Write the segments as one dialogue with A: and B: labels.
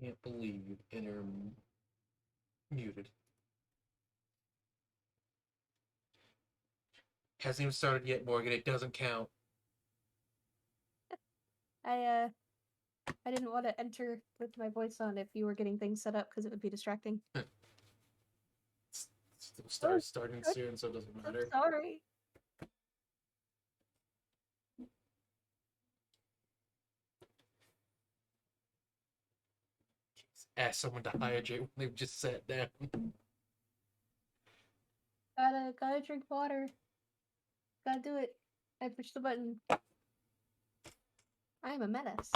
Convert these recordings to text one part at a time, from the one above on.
A: Can't believe inner muted. Hasn't even started yet, Morgan. It doesn't count.
B: I didn't want to enter with my voice on if you were getting things set up because it would be distracting.
A: Starting soon, so it doesn't matter.
B: I'm sorry.
A: Ask someone to hydrate when they've just sat down.
B: Gotta drink water. Gotta do it. I pushed the button. I am a menace.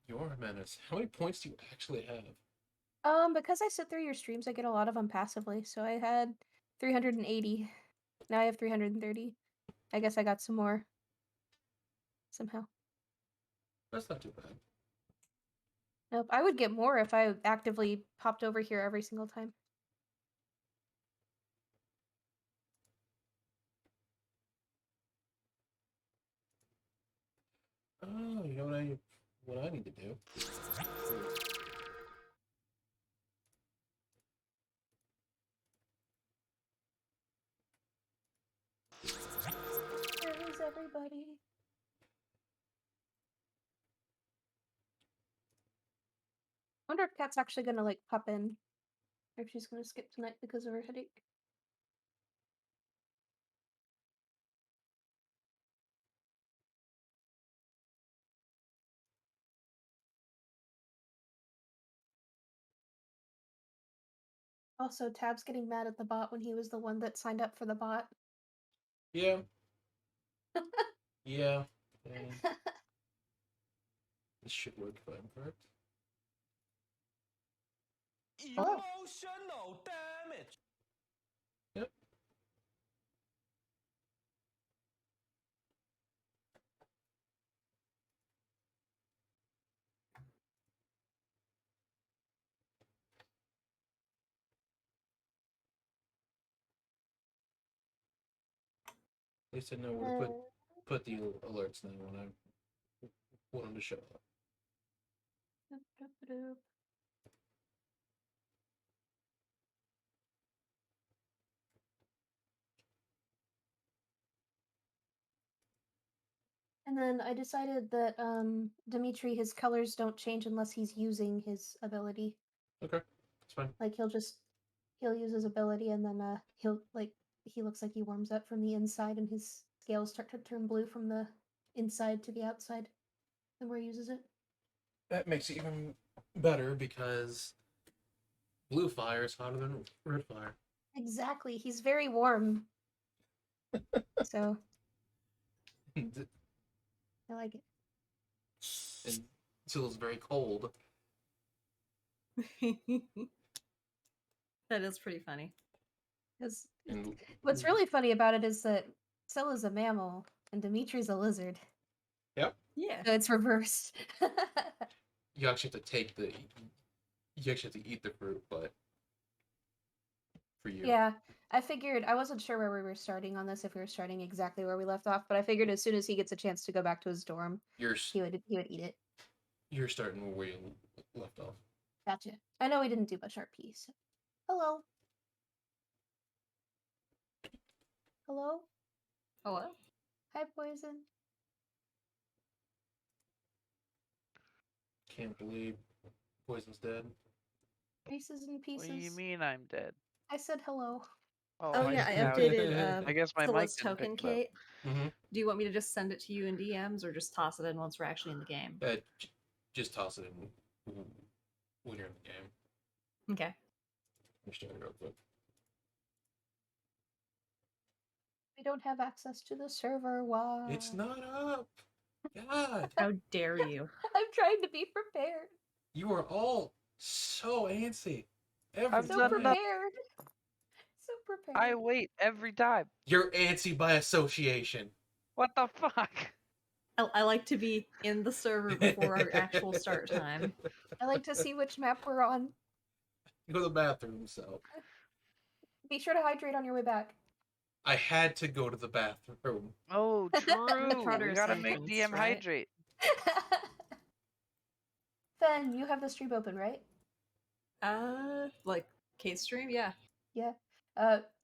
A: You're a menace. How many points do you actually have?
B: Because I sit through your streams, I get a lot of them passively. So I had 380. Now I have 330. I guess I got some more. Somehow.
A: That's not too bad.
B: Nope. I would get more if I actively popped over here every single time.
A: Oh, you know what I need to do?
B: Where is everybody? I wonder if Kat's actually gonna like pop in. Or if she's gonna skip tonight because of her headache. Also, Tab's getting mad at the bot when he was the one that signed up for the bot.
A: Yeah. Yeah. This should work if I'm correct.
C: Emotional damage.
A: Yep. At least I know where to put the alerts now when I want them to show up.
B: And then I decided that Dimitri, his colors don't change unless he's using his ability.
A: Okay, that's fine.
B: Like he'll use his ability and then he looks like he warms up from the inside and his scales start to turn blue from the inside to the outside. And where he uses it.
A: That makes it even better because blue fire is hotter than red fire.
B: Exactly. He's very warm. So I like it.
A: And Zill's very cold.
D: That is pretty funny.
A: And
B: What's really funny about it is that Scylla's a mammal and Dimitri's a lizard.
A: Yep.
D: Yeah.
B: So it's reversed.
A: You actually have to you actually have to eat the fruit, but for you.
B: Yeah. I figured I wasn't sure where we were starting on this, if we were starting exactly where we left off, but I figured as soon as he gets a chance to go back to his dorm, he would eat it.
A: You're starting where you left off.
B: Gotcha. I know we didn't do much RP, so. Hello. Hello?
D: Hello?
B: Hi, Poison.
A: Can't believe Poison's dead.
B: Pieces and pieces.
E: What do you mean I'm dead?
B: I said hello.
D: Oh yeah, I
A: yeah.
D: updated
E: I guess my mic
D: Scylla's
E: didn't
D: token,
E: pick it up.
D: Kate.
A: Mm-hmm.
D: Do you want me to just send it to you in DMs or just toss it in once we're actually in the game?
A: Just toss it in when you're in the game.
D: Okay.
A: Understand it real quick.
B: We don't have access to the server. Why?
A: It's not up. God.
D: How dare you?
B: I'm trying to be prepared.
A: You are all so antsy.
E: I'm
B: So
E: not-
B: prepared. So prepared.
E: I wait every time.
A: You're antsy by association.
E: What the fuck?
D: I like to be in the server before our actual start time.
B: I like to see which map we're on.
A: Go to the bathroom, so.
B: Be sure to hydrate on your way back.
A: I had to go to the bathroom.
E: Oh, true.
D: Trotter
E: We gotta make
D: sentence,
E: DM
D: right?
E: hydrate.
B: Fen, you have the stream open, right?
D: Like Kate stream, yeah.
B: Yeah.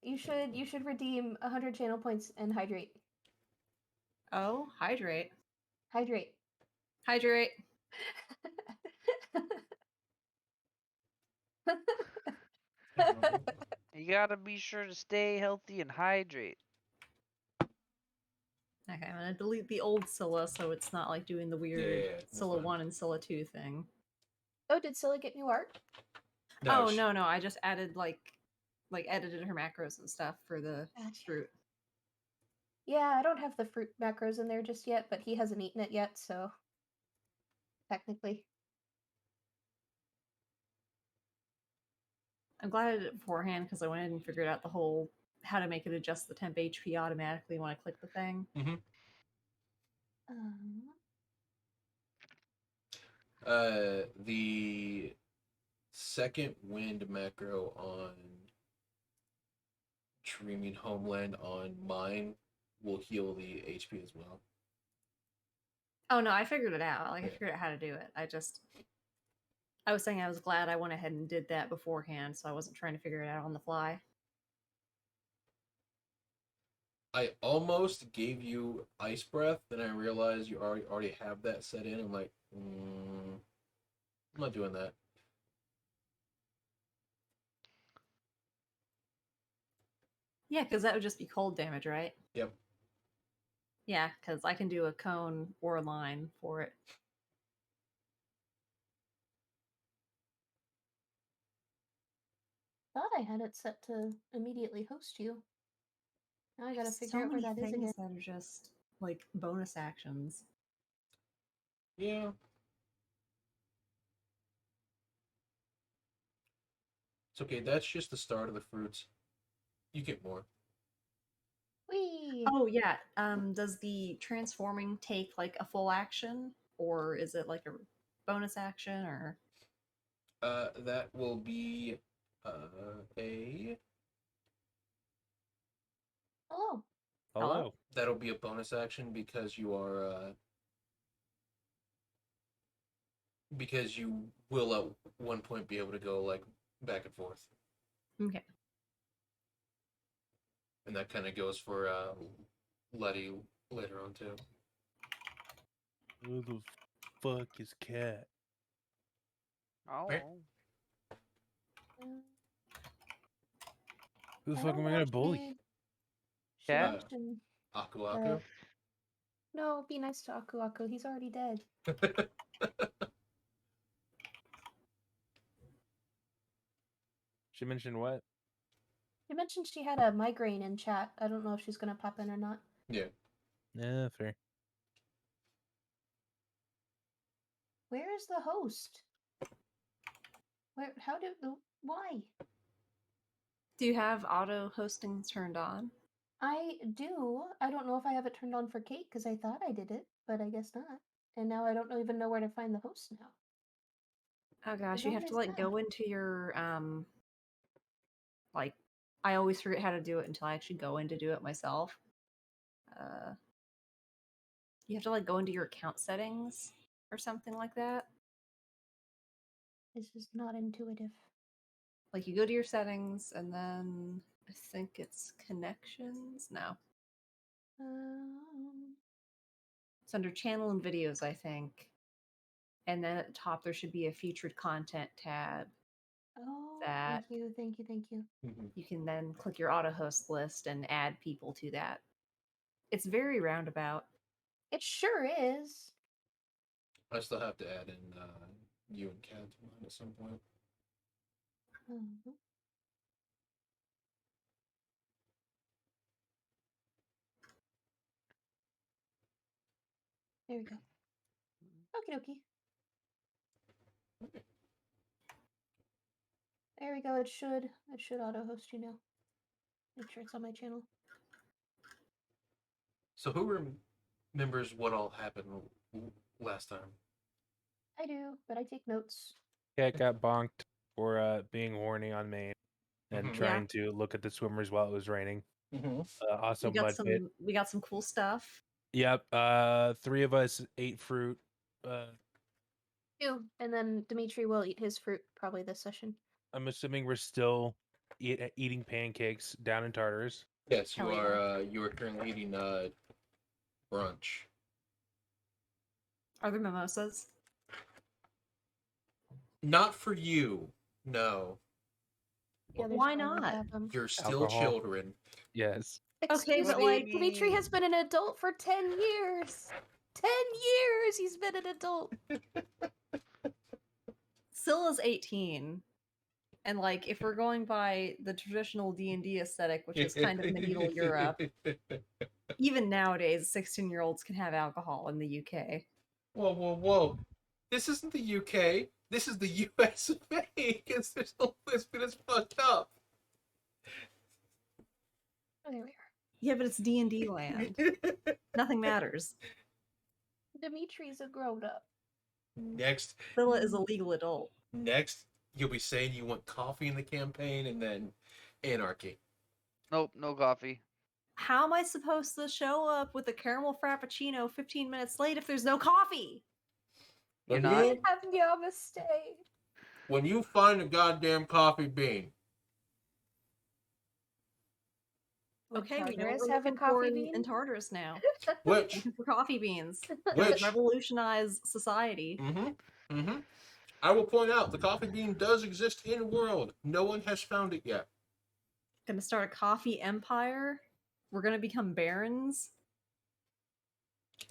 B: You should redeem 100 channel points and hydrate.
D: Oh, hydrate.
B: Hydrate.
D: Hydrate.
E: You gotta be sure to stay healthy and hydrate.
D: Okay, I'm gonna delete the old Scylla so it's not like doing the weird
A: yeah, that's
D: Scylla
A: fine.
D: 1 and Scylla 2 thing.
B: Oh, did Scylla get new art?
D: Oh
A: sh-
D: no, I just added like edited her macros and stuff for the
B: Gotcha.
D: fruit.
B: Yeah, I don't have the fruit macros in there just yet, but he hasn't eaten it yet, so technically.
D: I'm glad I did it beforehand because I went ahead and figured out the whole how to make it adjust the temp HP automatically when I click the thing.
A: The second wind macro on Dreaming Homeland on mine will heal the HP as well.
D: Oh no, I figured it out. Like I
A: Yeah.
D: figured out how to do it. I was saying I was glad I went ahead and did that beforehand, so I wasn't trying to figure it out on the fly.
A: I almost gave you Ice Breath, then I realized you already have that set in. I'm like, I'm not doing that.
D: Yeah, because that would just be cold damage, right?
A: Yep.
D: Yeah, because I can do a cone or a line for it.
B: Thought I had it set to immediately host you. Now I gotta
D: There's
B: figure
D: so
B: out where
D: many
B: that is
D: things
B: again.
D: that are just like bonus actions.
A: Yeah. It's okay. That's just the start of the fruits. You get more.
B: Whee!
D: Oh yeah. Does the transforming take like a full action, or is it like a bonus action, or?
A: That will be a
B: Hello.
D: Hello?
A: that'll be a bonus action because you are because you will at one point be able to go like back and forth,
D: Okay.
A: and that kind of goes for Letty later on too.
C: Who the fuck is Cat?
E: Oh.
A: Right.
C: Who the
B: I
C: fuck
B: don't
C: am I gonna
B: watch
C: bully?
B: any- She
E: Cat?
B: mentioned-
A: Aku Aku.
B: No, be nice to Aku Aku. He's already dead.
C: She mentioned what?
B: She mentioned she had a migraine in chat. I don't know if she's gonna pop in or not.
A: Yeah.
C: Yeah, fair.
B: Where is the host? Where? How do? Why?
D: Do you have auto hosting turned on?
B: I do. I don't know if I have it turned on for Kate because I thought I did it, but I guess not. And now I don't even know where to find the host now.
D: Oh gosh,
B: As
D: you
B: long
D: have to
B: as
D: like go into your like I always forget how to do it until I actually go in to do it myself. You have to like go into your account settings or something like that.
B: This is not intuitive.
D: Like you go to your settings and then I think it's connections. No. It's under channel and videos, I think. And then at the top there should be a featured content tab.
B: Oh,
D: That-
B: thank you.
D: You can then click your auto host list and add people to that. It's very roundabout.
B: It sure is.
A: I still have to add in you and Cat to mine at some point.
B: Mhm. There we go. Okie dokie. There we go. It should auto host you now. Make sure it's on my channel.
A: So who remembers what all happened last time?
B: I do, but I take notes.
C: Cat got bonked for being horny on main and
A: Mhm.
C: trying to look at the swimmers while it was raining. Also,
D: We got
C: mud pit.
D: some cool stuff.
C: Yep. 3 of us ate fruit.
B: Did 2, and then Dimitri will eat his fruit probably this session.
C: I'm assuming we're still eating pancakes down in Tartarus.
A: Yes, you
D: Hell yeah.
A: are. You are currently eating brunch.
D: Are there mimosas?
A: Not for you. No,
B: Yeah, there's
D: Why
B: plenty to
D: not?
B: have 'em.
A: you're still
C: Alcohol.
A: children.
C: Yes.
B: Excuse
D: but,
B: me,
D: like-
B: Dimitri has been an adult for 10 years. 10 years he's been an adult.
D: Scylla's 18. And like if we're going by the traditional D&D aesthetic, which is kind of medieval Europe, even nowadays 16-year-olds can have alcohol in the UK.
A: Whoa, whoa, whoa! This isn't the UK. This is the US of A. Because there's no place that's fucked up.
B: Oh, there we are.
D: Yeah, but it's D&D land. Nothing matters.
B: Dimitri's a grown up.
A: Next,
D: Scylla is a legal adult.
A: you'll be saying you want coffee in the campaign, and then anarchy.
E: Nope, no coffee.
D: How am I supposed to show up with a caramel frappuccino 15 minutes late if there's no coffee?
E: You're
A: When
E: not?
A: you-
B: Have namaste.
A: When you find a goddamn coffee bean,
D: Okay, we know what
B: Tartarus
D: we're
B: have a
D: looking for
B: coffee
D: in
B: bean?
D: Tartarus now.
A: which,
D: Looking for coffee beans.
A: which,
D: Revolutionize society.
A: I will point out, the coffee bean does exist in the world. No one has found it yet.
D: Gonna start a coffee empire. We're gonna become barons.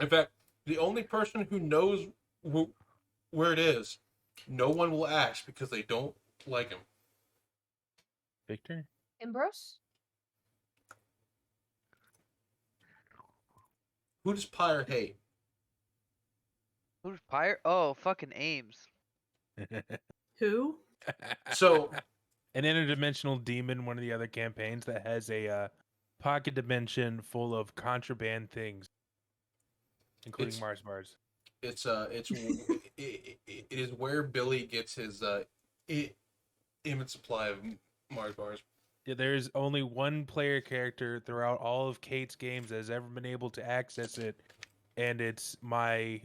A: In fact, the only person who knows where it is, no one will ask because they don't like him.
C: Victor?
B: Ambrose?
A: Who does Pyre hate?
E: Who's pirate? Oh, fucking Ames.
D: Who?
A: So,
C: An interdimensional demon in one of the other campaigns that has a pocket dimension full of contraband things, including
A: It's-
C: Mars bars.
A: it is where Billy gets his infinite supply of Mars bars.
C: Yeah, there's only one player character throughout all of Kate's games that has ever been able to access it, and it's my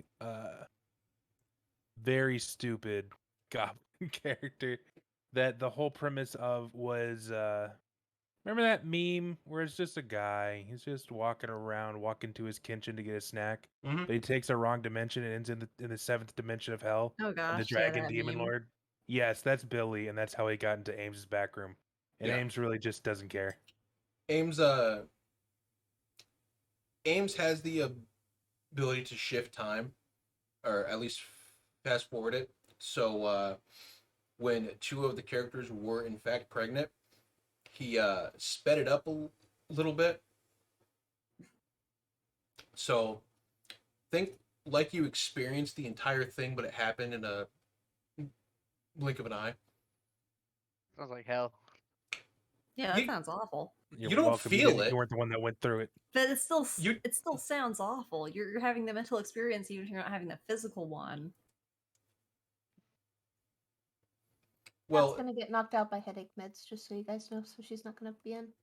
C: very stupid goblin character that the whole premise of was remember that meme where it's just a guy, he's just walking around, walking to his kitchen to get a snack,
A: Mhm.
C: but he takes a wrong dimension and ends in the seventh dimension of hell.
D: Oh gosh,
C: And the
D: yeah,
C: dragon
D: that
C: demon
D: meme.
C: lord. Yes, that's Billy, and that's how he got into Ames's back room. And
A: Yeah.
C: Ames really just doesn't care.
A: Ames has the ability to shift time, or at least fast forward it. So when two of the characters were in fact pregnant, he sped it up a little bit. So think like you experienced the entire thing, but it happened in a blink of an eye.
E: Sounds like hell.
D: Yeah, that
A: You-
D: sounds awful.
C: You're
A: You don't
C: welcome.
A: feel it.
C: You weren't the one that went through it.
D: But it still
A: You-
D: it still sounds awful. You're having the mental experience even if you're not having the physical one.
A: Well,
B: That's gonna get knocked out by headache meds, just so you guys know, so she's not gonna be in.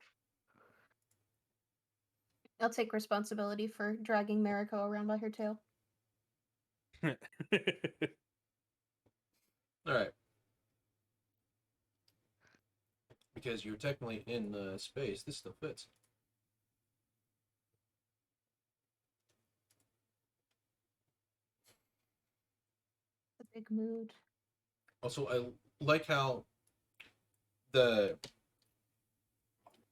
B: I'll take responsibility for dragging Mariko around by her tail.
A: all right. Because you're technically in space, this still fits.
B: The big mood.
A: Also, I like how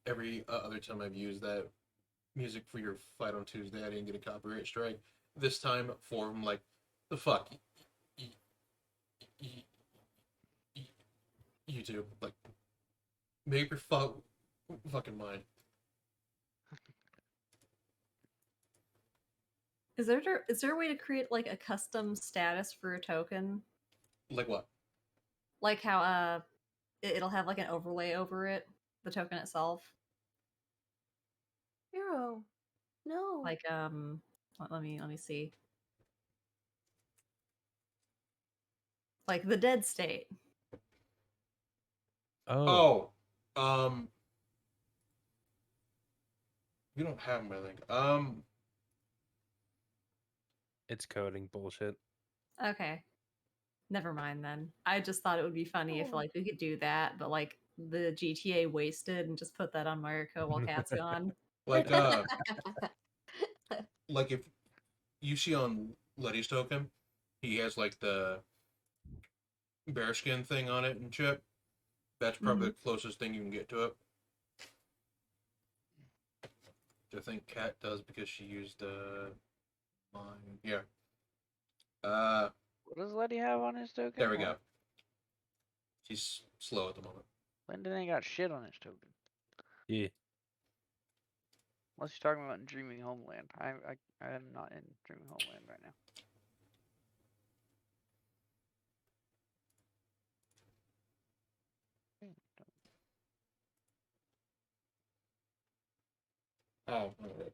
A: every other time I've used that music for your fight on Tuesday, I didn't get a copyright strike. This time, for I'm like, the fuck, YouTube, like, make your fucking mind.
D: Is there a way to create like a custom status for a token?
A: Like what?
D: Like how it'll have like an overlay over it, the token itself.
B: Hero. No.
D: Like let me see. Like the dead state.
C: Oh.
A: You don't have them, I think.
C: It's coding bullshit.
D: Okay. Never mind then. I just thought it would be funny if
B: Oh.
D: like we could do that, but like the GTA wasted and just put that on Mariko while Cat's gone.
A: Like like if you see on Letty's token, he has like the bearskin thing on it and shit. That's probably the closest thing you can get to it. I think Cat does because she used mine. Yeah.
E: What does Letty have on his token?
A: There we go. He's slow at the moment.
E: Lyndon ain't got shit on his token.
C: Yeah.
E: Unless you're talking about in Dreaming Homeland. I am not in Dreaming Homeland right now.
A: Oh, alright.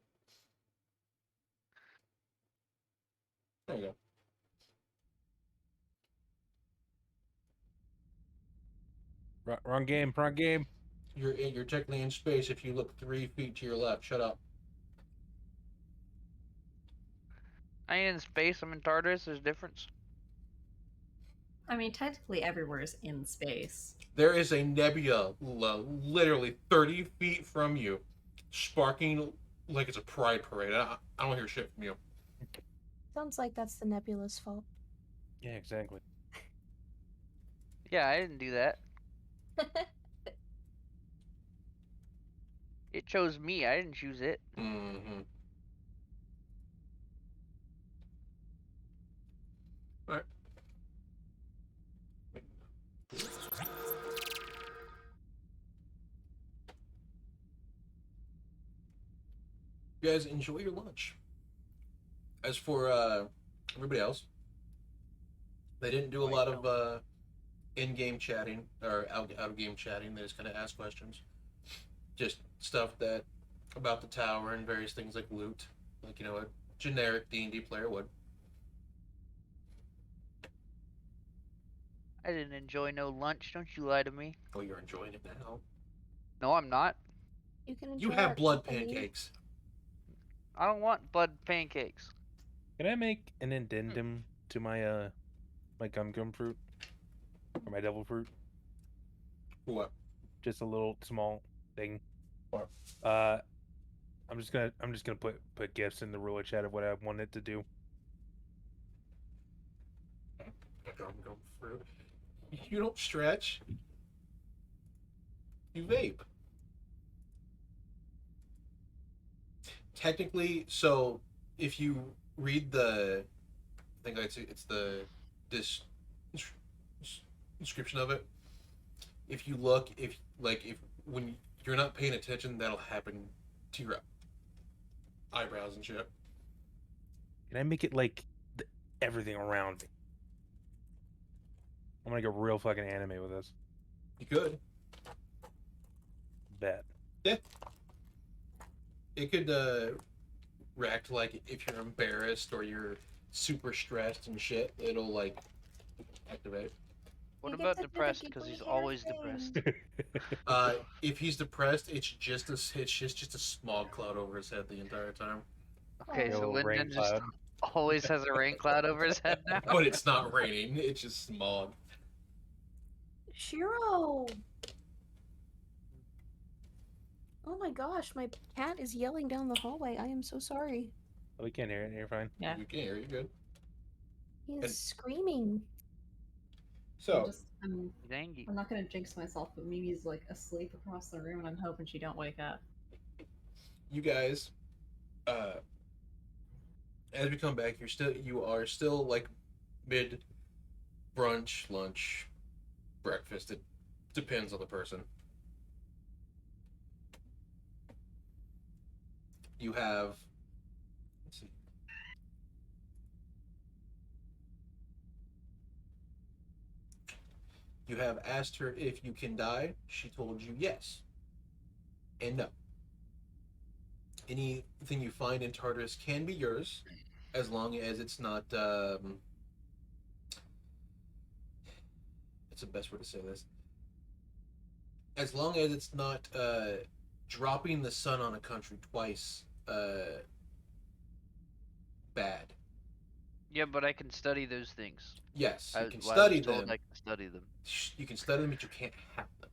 A: There you go.
C: Wrong game. Wrong game.
A: You're technically in space if you look 3 feet to your left. Shut up.
E: I ain't in space. I'm in Tartarus. There's a difference.
D: I mean, technically everywhere is in space.
A: There is a nebula literally 30 feet from you, sparking like it's a pride parade. I don't hear shit from you.
B: Sounds like that's the nebula's fault.
C: Yeah, exactly.
E: Yeah, I didn't do that. It chose me. I didn't choose it.
A: Mm-hmm. All right. You guys enjoy your lunch. As for everybody else, they didn't do a lot of in-game chatting or out-of-game chatting. They just kind of ask questions, just stuff that about the tower and various things like loot, like a generic D&D player would.
E: I didn't enjoy no lunch. Don't you lie to me.
A: Oh, you're enjoying it now.
E: No, I'm not.
B: You can
A: You
B: enjoy
A: have
B: our
A: blood
B: company.
A: pancakes.
E: I don't want blood pancakes.
C: Can I make an addendum to my my gum fruit or my devil fruit?
A: For what?
C: Just a little small thing.
A: What?
C: I'm just gonna put gifts in the ruler chat of what I want it to do.
A: Gum fruit. You don't stretch. You vape. Technically, so if you read I think it's the description of it. If you look, if when you're not paying attention, that'll happen to your eyebrows and shit.
C: Can I make it like everything around me? I'm gonna go real fucking anime with this.
A: You could.
C: Bet.
A: Yeah. It could react like if you're embarrassed or you're super stressed and shit. It'll like activate.
E: What
B: You get
E: about
B: to do the
E: depressed? Because
B: giggly
E: he's
B: hair
E: always
B: thing.
E: depressed.
A: If he's depressed, it's just a smog cloud over his head the entire time.
E: Okay,
B: Oh.
E: so
C: Little rain
E: Lyndon just
C: cloud.
E: always has a rain cloud over his head now.
A: But it's not raining. It's just smog.
B: Shiro! Oh my gosh, my cat is yelling down the hallway. I am so sorry.
C: Oh, we can't hear it. You're fine.
D: Yeah.
A: You can hear it. You're good.
B: He
A: And-
B: is screaming.
A: So
D: I'm
E: Dang you.
D: not gonna jinx myself, but Mimi's like asleep across the room, and I'm hoping she don't wake up.
A: you guys, as we come back, you are still like mid brunch, lunch, breakfast. It depends on the person. You have. Let's see. You have asked her if you can die. She told you yes and no. Anything you find in Tartarus can be yours, as long as it's not. It's the best way to say this. As long as it's not dropping the sun on a country twice. Bad.
E: Yeah, but I can study those things.
A: Yes, you
E: I,
A: can
E: well, I
A: study
E: was told
A: them.
E: I can study them.
A: You can study them, but you can't have them.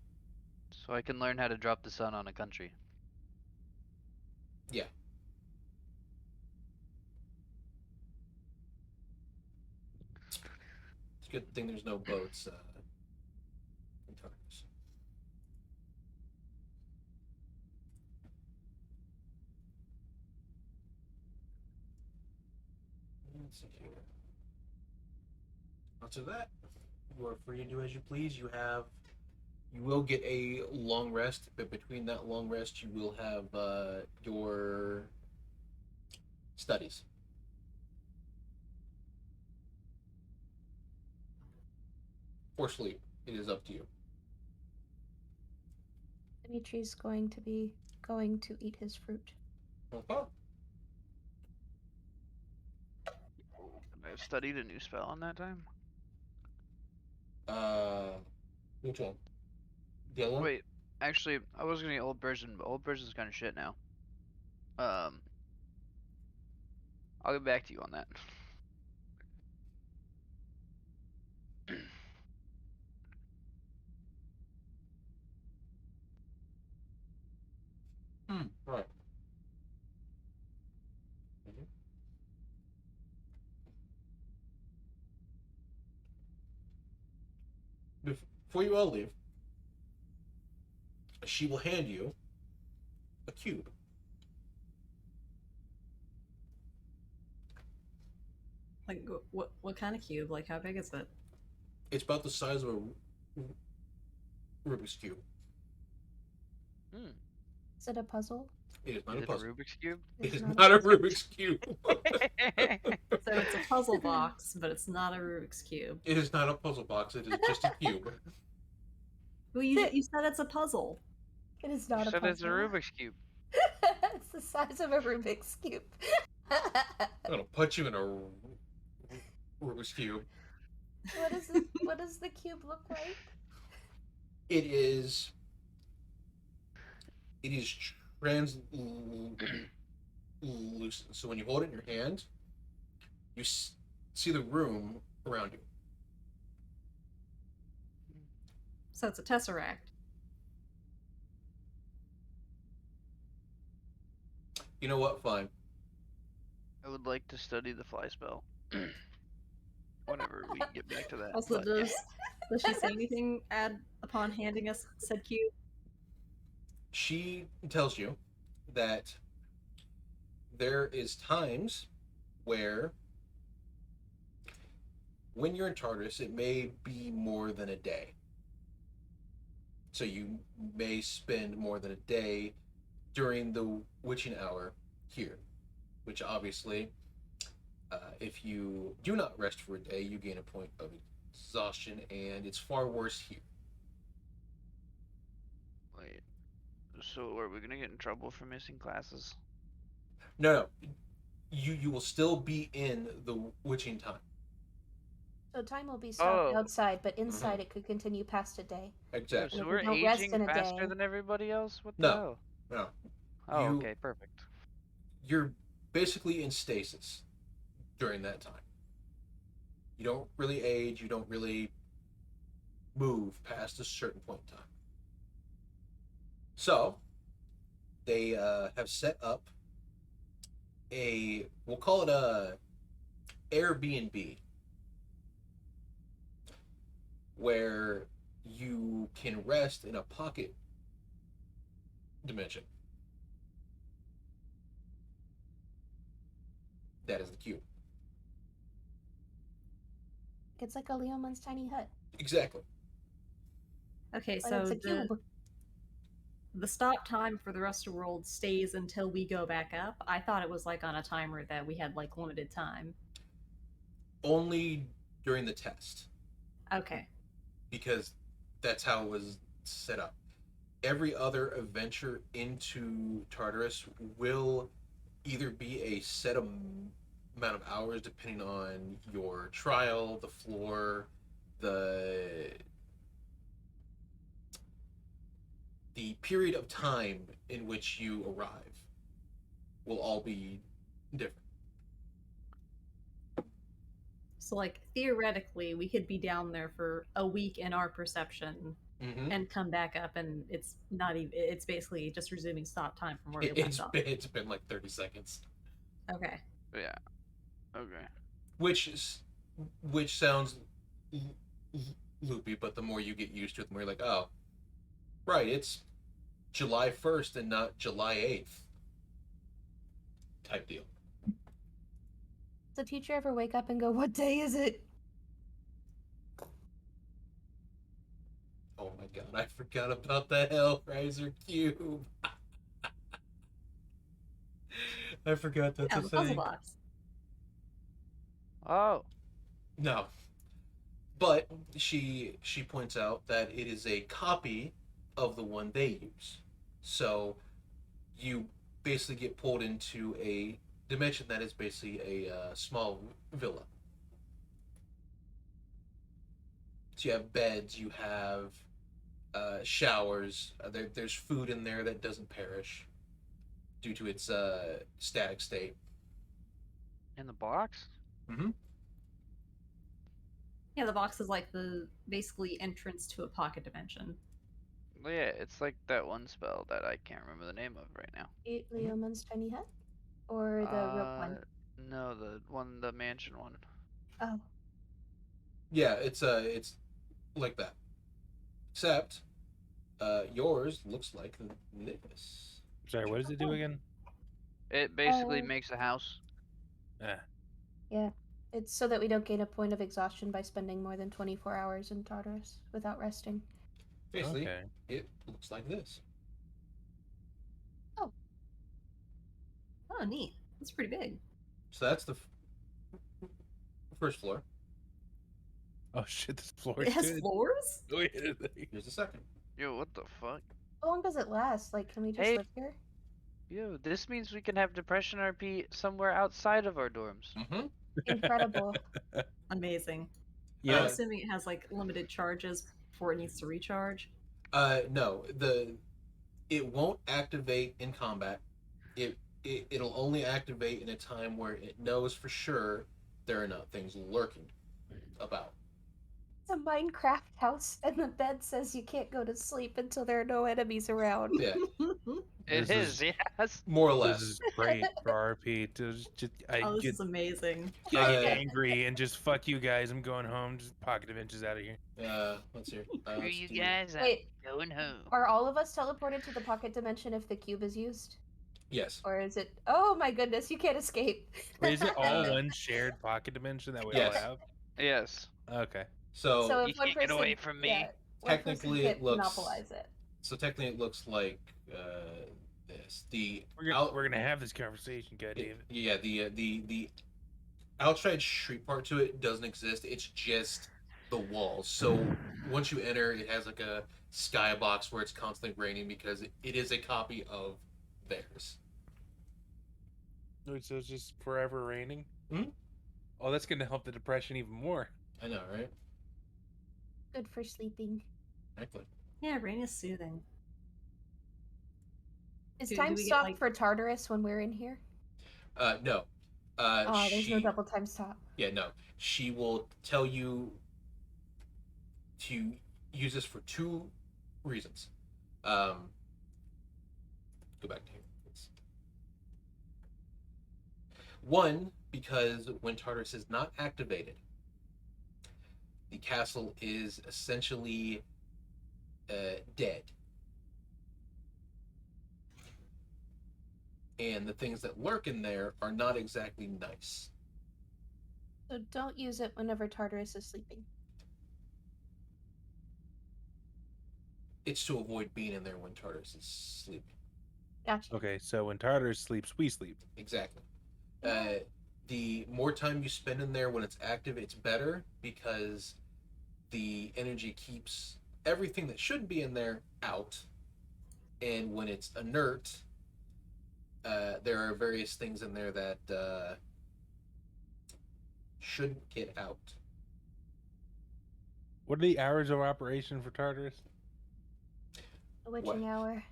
E: So I can learn how to drop the sun on a country.
A: Yeah. It's a good thing there's no boats in Tartarus. Let's see here. After that, you are free to do as you please. You will get a long rest, but between that long rest, you will have your studies. Or sleep. It is up to you.
B: Dimitri's going to be going to eat his fruit.
A: Okay.
E: I've studied a new spell in that time.
A: Which one? The other one?
E: Wait, actually, I was gonna get old version, but old version's kind of shit now. I'll get back to you on that.
A: Right. Before you all leave, she will hand you a cube.
D: Like, what kind of cube? Like, how big is it?
A: It's about the size of a Rubik's cube.
E: Hmm.
B: Is it a puzzle?
A: It is not
E: Is
A: a
E: it a
A: puzzle.
E: Rubik's cube?
A: It is
B: It's
A: not a
B: puzzle.
A: Rubik's cube.
D: So it's a puzzle box, but it's not a Rubik's cube.
A: It is not a puzzle box. It is just a cube.
D: Well, you said it's a puzzle.
B: It is not
E: You
B: a
E: said
B: puzzle.
E: it's a Rubik's cube.
B: It's the size of a Rubik's cube.
A: I'm gonna put you in a Rubik's cube.
B: What does the cube look like?
A: It is translucent. So when you hold it in your hand, you see the room around you.
D: So it's a tesseract.
A: You know what? Fine.
E: I would like to study the fly spell. Whenever we get back to that.
D: Also,
E: but-
D: does she say anything upon handing us said cube?
A: She tells you that there is times where when you're in Tartarus, it may be more than a day. So you may spend more than a day during the witching hour here, which obviously, if you do not rest for a day, you gain a point of exhaustion, and it's far worse here.
E: Wait. So are we gonna get in trouble for missing classes?
A: No. You will still be in the witching time.
B: So time will be stopped
E: Oh.
B: outside, but inside it could continue past a day.
E: Oh,
A: Exactly.
E: so
B: if
E: we're
B: we don't rest
E: aging
B: in a
E: faster
B: day-
E: than everybody else? What the
A: No.
E: hell?
A: No.
E: Oh,
A: You-
E: okay, perfect.
A: You're basically in stasis during that time. You don't really age, you don't really move past a certain point in time. So, they have set up we'll call it a Airbnb, where you can rest in a pocket dimension. That is the cube.
B: It's like a Leoman's tiny hut,
A: Exactly.
D: Okay,
B: but
D: so
B: it's a cube.
D: the stop time for the rest of the world stays until we go back up. I thought it was like on a timer that we had like limited time.
A: Only during the test,
D: Okay.
A: because that's how it was set up. Every other adventure into Tartarus will either be a set amount of hours depending on your trial, the floor, the period of time in which you arrive will all be different.
D: So like theoretically, we could be down there for a week in our perception
A: Mm-hmm.
D: and come back up, and it's not even. It's basically just resuming stop time from where we left off.
A: It's been like 30 seconds,
D: Okay.
E: Yeah. Okay.
A: which sounds loopy, but the more you get used to it, the more you're like, oh, right, it's July 1st and not July 8th type deal.
B: Does the teacher ever wake up and go, "What day is it?"
A: Oh my god, I forgot about the Hellraiser cube. I forgot that's
D: Yeah,
A: a
D: the puzzle
A: thing.
D: box.
E: Oh.
A: No. But she points out that it is a copy of the one they use. So you basically get pulled into a dimension that is basically a small villa. So you have beds, you have showers. There's food in there that doesn't perish due to its static state.
E: In the box?
A: Mm-hmm.
D: Yeah, the box is like the basically entrance to a pocket dimension.
E: Well, yeah, it's like that one spell that I can't remember the name of right now.
B: Leoman's tiny hut, or the rope one?
E: No, the mansion one.
B: Oh,
A: Yeah, it's like that. Except yours looks like this.
C: Sorry, what does it do again?
E: It basically
B: Oh.
E: makes a house.
C: Ah,
B: yeah. It's so that we don't gain a point of exhaustion by spending more than 24 hours in Tartarus without resting.
A: Basically,
C: okay.
A: it looks like this.
D: Oh, neat. That's pretty big.
A: So that's the first floor.
C: Oh shit, this floor
D: It
C: is
D: has
C: good.
D: floors?
C: Wait a second.
A: Here's the second.
E: Yo, what the fuck?
B: How long does it last? Like, can we just
E: Hey.
B: live here?
E: Yo, this means we can have Depression RP somewhere outside of our dorms.
A: Mm-hmm.
B: Incredible.
D: Amazing. I'm
C: Yeah,
D: assuming it has like limited charges before it needs to recharge.
A: No, it won't activate in combat. It'll only activate in a time where it knows for sure there are not things lurking about.
B: It's a Minecraft house, and the bed says you can't go to sleep until there are no enemies around.
A: Yeah,
E: It
C: This
E: is, yes.
A: more or
C: this
A: less.
C: is great for RP. I
D: Oh, this
C: get,
D: is amazing.
C: I get
A: Uh,
C: angry and just fuck you guys. I'm going home. Just pocket dimensions out of here.
A: Let's see.
E: Screw
A: Let's
E: you
A: do-
E: guys, I'm
B: Wait.
E: going home.
B: Are all of us teleported to the pocket dimension if the cube is used?
A: Yes.
B: Or is it, oh my goodness, you can't escape?
C: Wait, is it all
A: Uh,
C: one shared pocket dimension that we
A: yes.
C: all have?
E: Yes.
C: Okay.
A: So,
B: So
E: You
B: if one
E: can't get
B: person,
E: away from me.
B: yeah, one person
A: Technically,
B: can't
A: it looks-
B: monopolize it.
A: technically it looks like this.
C: We're gonna have this conversation, goddammit.
A: Yeah, the outside street part to it doesn't exist. It's just the walls. So once you enter, it has like a skybox where it's constantly raining because it is a copy of theirs.
C: Wait, so it's just forever raining?
A: Hmm?
C: Oh, that's gonna help the depression even more.
A: I know, right?
B: Good for sleeping.
A: Exactly.
D: Yeah, rain is soothing.
B: Is
D: Do
B: time
D: we get,
B: stopped
D: like-
B: for Tartarus when we're in here?
A: No.
B: Oh, there's no
A: she-
B: double time stop.
A: Yeah, no. She will tell you to use this for two reasons. Go back to here. please. One, because when Tartarus is not activated, the castle is essentially dead. And the things that lurk in there are not exactly nice.
B: So don't use it whenever Tartarus is sleeping.
A: It's to avoid being in there when Tartarus is sleeping.
B: Gotcha.
C: Okay, so when Tartarus sleeps, we sleep.
A: Exactly. The more time you spend in there when it's active, it's better because the energy keeps everything that shouldn't be in there out. And when it's inert, there are various things in there that shouldn't get out.
C: What are the hours of operation for Tartarus?
B: The witching hour.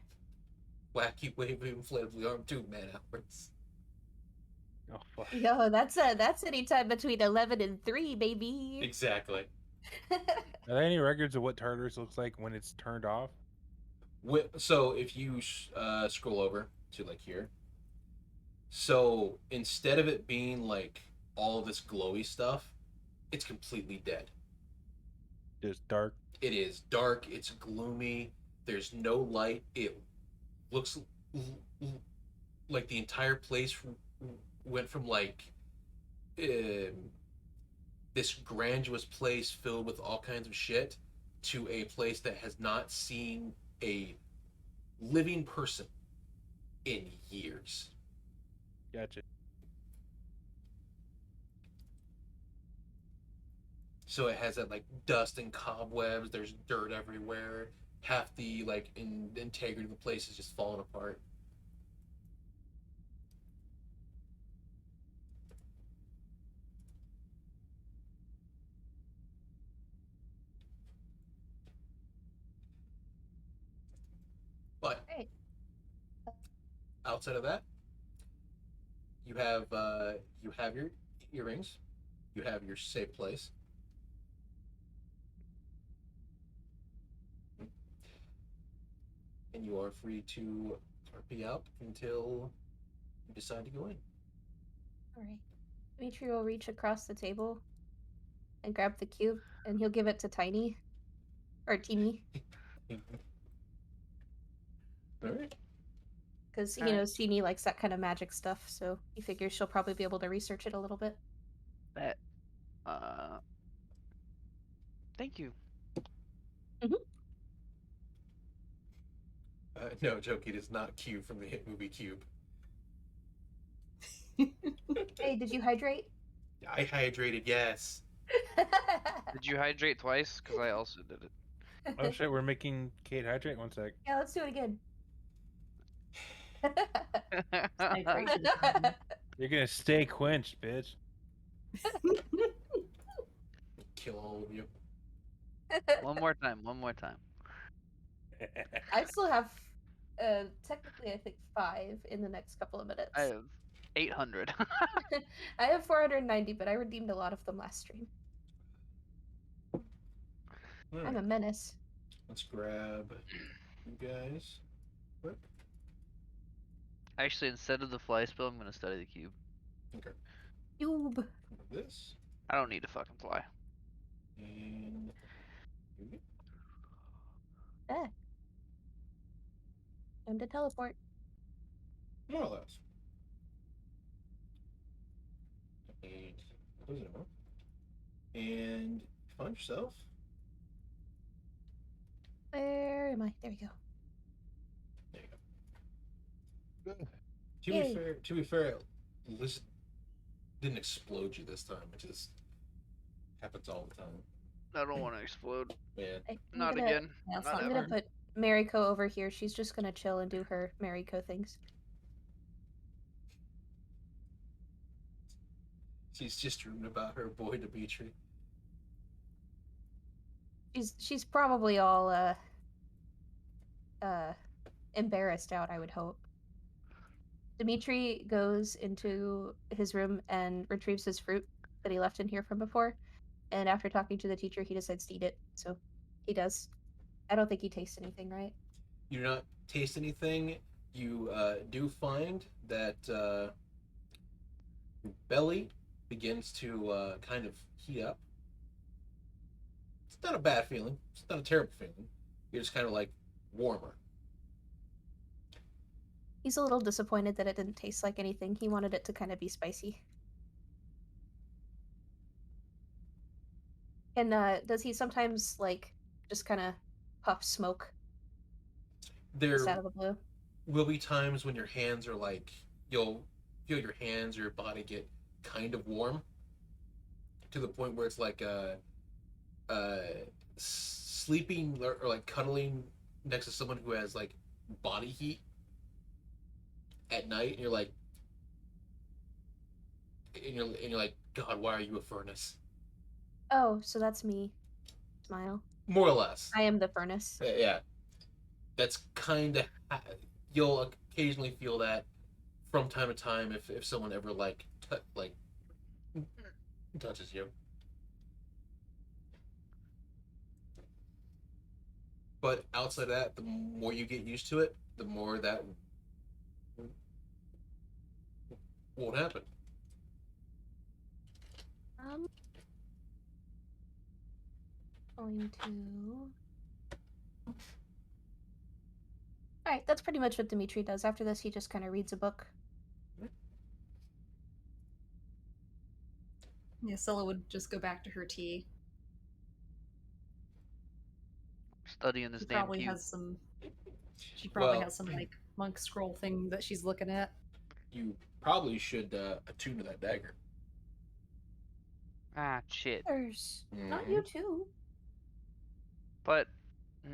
A: Wacky wave inflatable arm 2 man hours.
C: Oh fuck.
B: Yo, that's anytime between 11 and 3, baby.
A: Exactly.
C: Are there any records of what Tartarus looks like when it's turned off?
A: So if you scroll over to like here, so instead of it being like all this glowy stuff, it's completely dead.
C: Just dark.
A: It is dark. It's gloomy. There's no light. It looks like the entire place went from like this grandiose place filled with all kinds of shit to a place that has not seen a living person in years.
C: Gotcha.
A: So it has that like dust and cobwebs. There's dirt everywhere. Half the like integrity of the place is just falling apart. But
B: Right.
A: outside of that, you have your earrings, you have your safe place, and you are free to be out until you decide to go in.
B: Alright. Dimitri will reach across the table and grab the cube, and he'll give it to Tiny. Or Teeny.
A: All right.
B: Because he
D: Alright.
B: knows Teeny likes that kind of magic stuff, so he figures she'll probably be able to research it a little bit.
E: That. Thank you.
A: No, joke. It is not Cube from the hit movie Cube.
B: Hey, did you hydrate?
A: I hydrated, yes.
E: Did you hydrate twice? Because I also did it.
C: Oh shit, we're making Kate hydrate. 1 sec.
B: Yeah, let's do it again.
D: Hydration.
C: You're gonna stay quenched, bitch.
A: Kill all of you.
E: One more time. One more time.
B: I still have, technically, I think 5 in the next couple of minutes.
E: I have 800.
B: I have 490, but I redeemed a lot of them last stream.
A: All
B: I'm
A: right.
B: a menace.
A: Let's grab you guys. Quick.
E: Actually, instead of the fly spell, I'm gonna study the cube.
A: Okay.
B: Cube.
A: This
E: I don't need to fucking fly.
A: and
B: Time to teleport.
A: more or less. And close it out. And find yourself.
B: Where am I? There we go.
A: There you go. To
B: Yay.
A: be fair, Liz didn't explode you this time. It just happens all the time.
E: I don't want to explode.
A: Yeah.
B: I'm
E: Not
B: gonna,
E: again.
D: Yeah, it's
E: Not
D: not
B: I'm
E: ever.
B: gonna put Mariko over here. She's just gonna chill and do her Mariko things.
A: She's just dreaming about her boy Dimitri.
B: She's probably all embarrassed out, I would hope. Dimitri goes into his room and retrieves his fruit that he left in here from before, and after talking to the teacher, he decides to eat it. So he does. I don't think he tastes anything, right?
A: You do not taste anything. You do find that your belly begins to kind of heat up. It's not a bad feeling. It's not a terrible feeling. You're just kind of like warmer.
B: He's a little disappointed that it didn't taste like anything. He wanted it to kind of be spicy. And does he sometimes like just kind of puff smoke just out
A: There
B: of the blue?
A: will be times when your hands are like, you'll feel your hands or your body get kind of warm to the point where it's like sleeping or like cuddling next to someone who has like body heat at night, and you're like, and you're like, God, why are you a furnace?
B: Oh, so that's me. Smile.
A: More or less.
B: I am the furnace.
A: Yeah, that's kind of, you'll occasionally feel that from time to time if someone ever like like touches you. But outside of that, the more you get used to it, the more that won't happen.
B: Going to. All right, that's pretty much what Dimitri does. After this, he just kind of reads a book.
D: Yeah, Scylla would just go back to her tea.
E: Studying this
D: She
E: damn
D: probably
E: cube.
D: has some. She probably
A: Well-
D: has some like monk scroll thing that she's looking at.
A: You probably should attune to that dagger.
E: Ah, shit.
B: There's not
A: Mhm.
B: you too.
E: But, I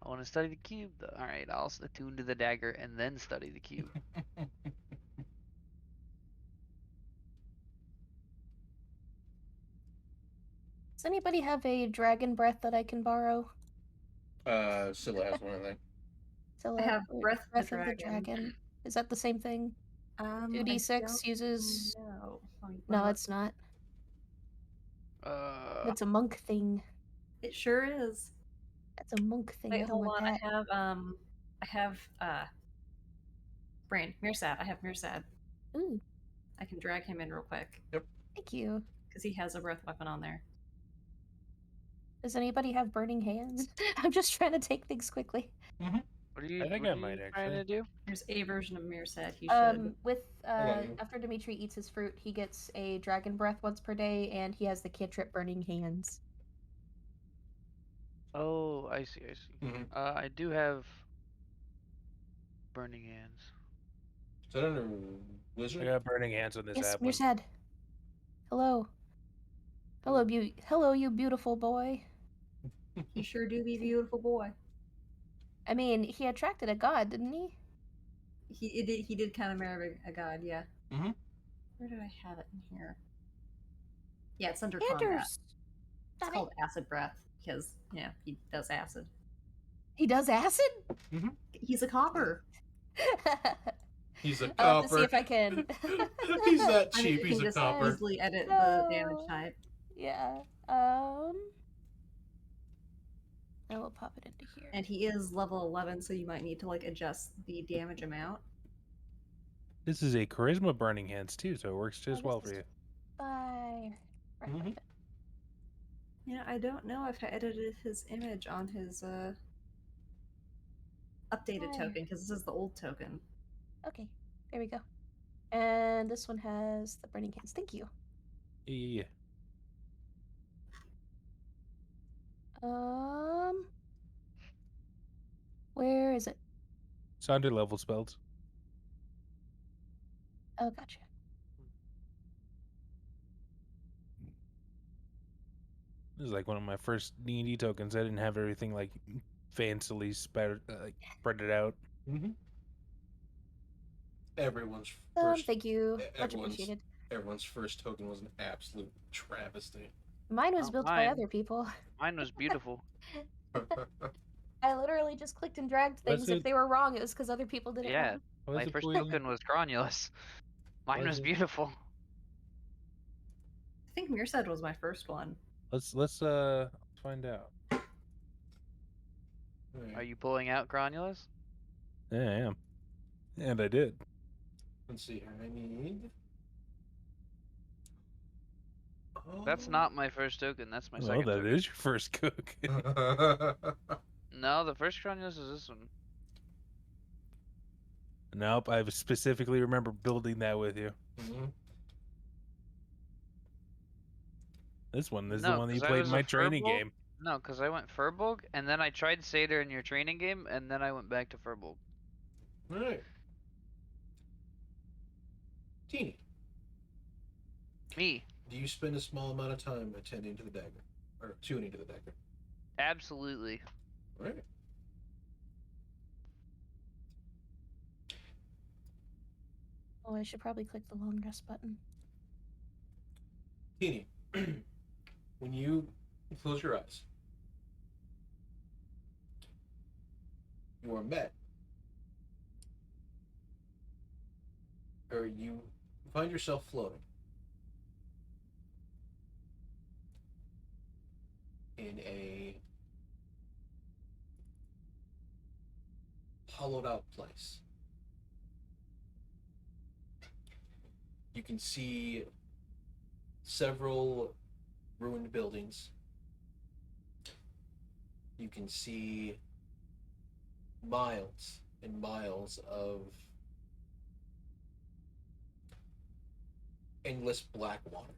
E: want to study the cube, though. Alright, I'll attune to the dagger and then study the cube.
B: Does anybody have a dragon breath that I can borrow?
A: Scylla has one, I think.
B: So,
D: I have Breath of the
B: of the
D: Dragon.
B: Dragon. Is that the same thing? 2d6 uses.
D: No,
B: No, it's not. It's a monk thing.
D: It sure is.
B: That's a monk thing. I
D: Wait,
B: don't
D: hold
B: want
D: on.
B: that.
D: I have Brain Mirsad. I have Mirsad.
B: Ooh,
D: I can drag him in real quick
B: thank you.
D: because he has a breath weapon on there.
B: Does anybody have burning hands? I'm just trying to take things quickly.
E: What are you,
C: I think
E: what
C: I
E: are
C: might
E: you trying to
C: actually.
E: do?
D: There's a version of Mirsad. He should.
B: With
A: Okay.
B: after Dimitri eats his fruit, he gets a dragon breath once per day, and he has the cantrip burning hands.
E: Oh, I see, I see.
A: Mhm.
E: I do have burning hands.
A: Is that under
C: I
A: wizard?
C: got burning hands on this
B: Yes,
C: app. one.
B: Mirsad. Hello. Hello, hello, you beautiful boy.
D: He sure do be a beautiful boy.
B: I mean, he attracted a god, didn't he?
D: He did kind of marry a god, yeah.
A: Mhm.
D: Where did I have it in here? Yeah, it's under combat.
B: Anders.
D: It's
B: Damn it.
D: called acid breath because yeah, he does acid.
B: He does acid?
D: He's a copper.
A: He's a
B: I'll have to see
A: copper.
B: if I can.
A: He's that
D: I mean,
A: cheap.
D: you
A: He's
D: can
A: a
D: just
A: copper.
D: easily edit the damage
B: No.
D: type.
B: Yeah. I will pop it into here.
D: And he is level 11, so you might need to like adjust the damage amount.
C: This is a charisma burning hands too, so it works just
B: this
C: well
B: is
C: for you.
B: Fire. Right,
A: Mhm.
B: perfect.
D: Yeah, I don't know if I edited his image on his updated
B: Fire.
D: token because this is the old token.
B: Okay, there we go. And this one has the burning hands. Thank you.
C: Yeah.
B: Where is it?
C: It's under level spells.
B: Oh, gotcha.
C: This is like one of my first D&D tokens. I didn't have everything like fancily spread out.
A: Mm-hmm. Everyone's first.
B: Thank you. Much
A: everyone's-
B: appreciated.
A: Everyone's first token was an absolute travesty.
B: Mine was
E: Oh,
B: built by
E: mine.
B: other people.
E: Mine was beautiful.
B: I literally just clicked and dragged
C: Was
B: things. If
C: it-
B: they were wrong, it was because other people did it
E: Yeah.
B: wrong.
C: Was
E: My
C: it
E: first
C: poison?
E: token was Granulus. Mine
C: Was
E: was
C: it?
E: beautiful.
D: I think Mirsad was my first one.
C: Let's find out.
E: Are you pulling out Granulus?
C: Yeah, I am. And I did.
A: Let's see here. I need.
E: That's
A: Oh.
E: not my first token. That's my
C: Oh,
E: second
C: that
E: token.
C: is your first cook.
E: No, the first Granulus is this one.
C: Nope, I specifically remember building that with you.
A: Mhm.
C: This one is
E: No,
C: the one that you
E: 'cause I
C: played
E: was
C: in
E: a
C: my training
E: Furbolg.
C: game.
E: No, because I went Furbolg, and then I tried Satyr in your training game, and then I went back to Furbolg.
A: All right. Teeny,
E: Me.
A: do you spend a small amount of time attending to the dagger? Or tuning to the dagger?
E: Absolutely.
A: All right.
B: Oh, I should probably click the long rest button.
A: Teeny, when you close your eyes, you are met or you find yourself floating in a hollowed out place. You can see several ruined buildings. You can see miles and miles of endless black water.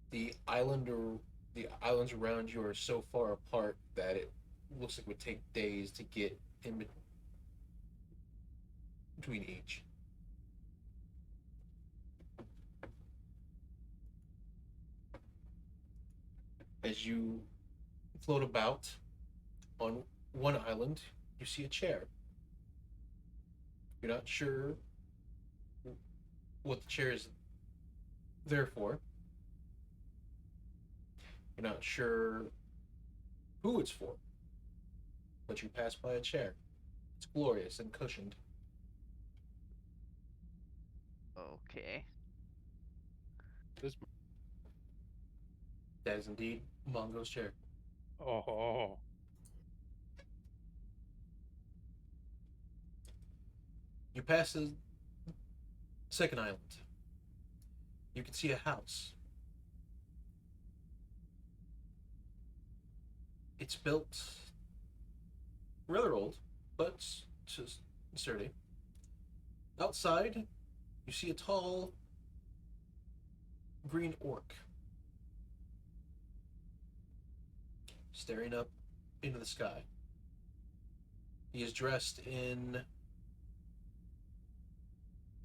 A: The islands around you are so far apart that it looks like it would take days to get in between each. As you float about on one island, you see a chair. You're not sure what the chair is there for. You're not sure who it's for. But you pass by a chair. It's glorious and cushioned.
E: Okay.
C: This.
A: That is indeed Mongo's chair.
C: Oh.
A: You pass the second island. You can see a house. It's built rather old, but just sturdy. Outside, you see a tall green orc staring up into the sky. He is dressed in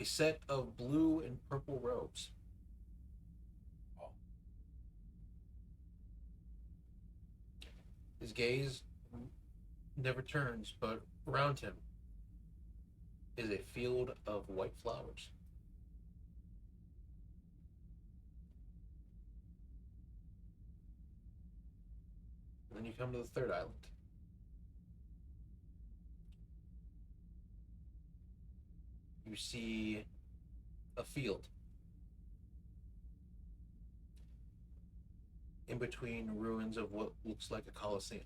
A: a set of blue and purple robes. His gaze never turns, but around him is a field of white flowers. And then you come to the third island. You see a field. In between ruins of what looks like a coliseum.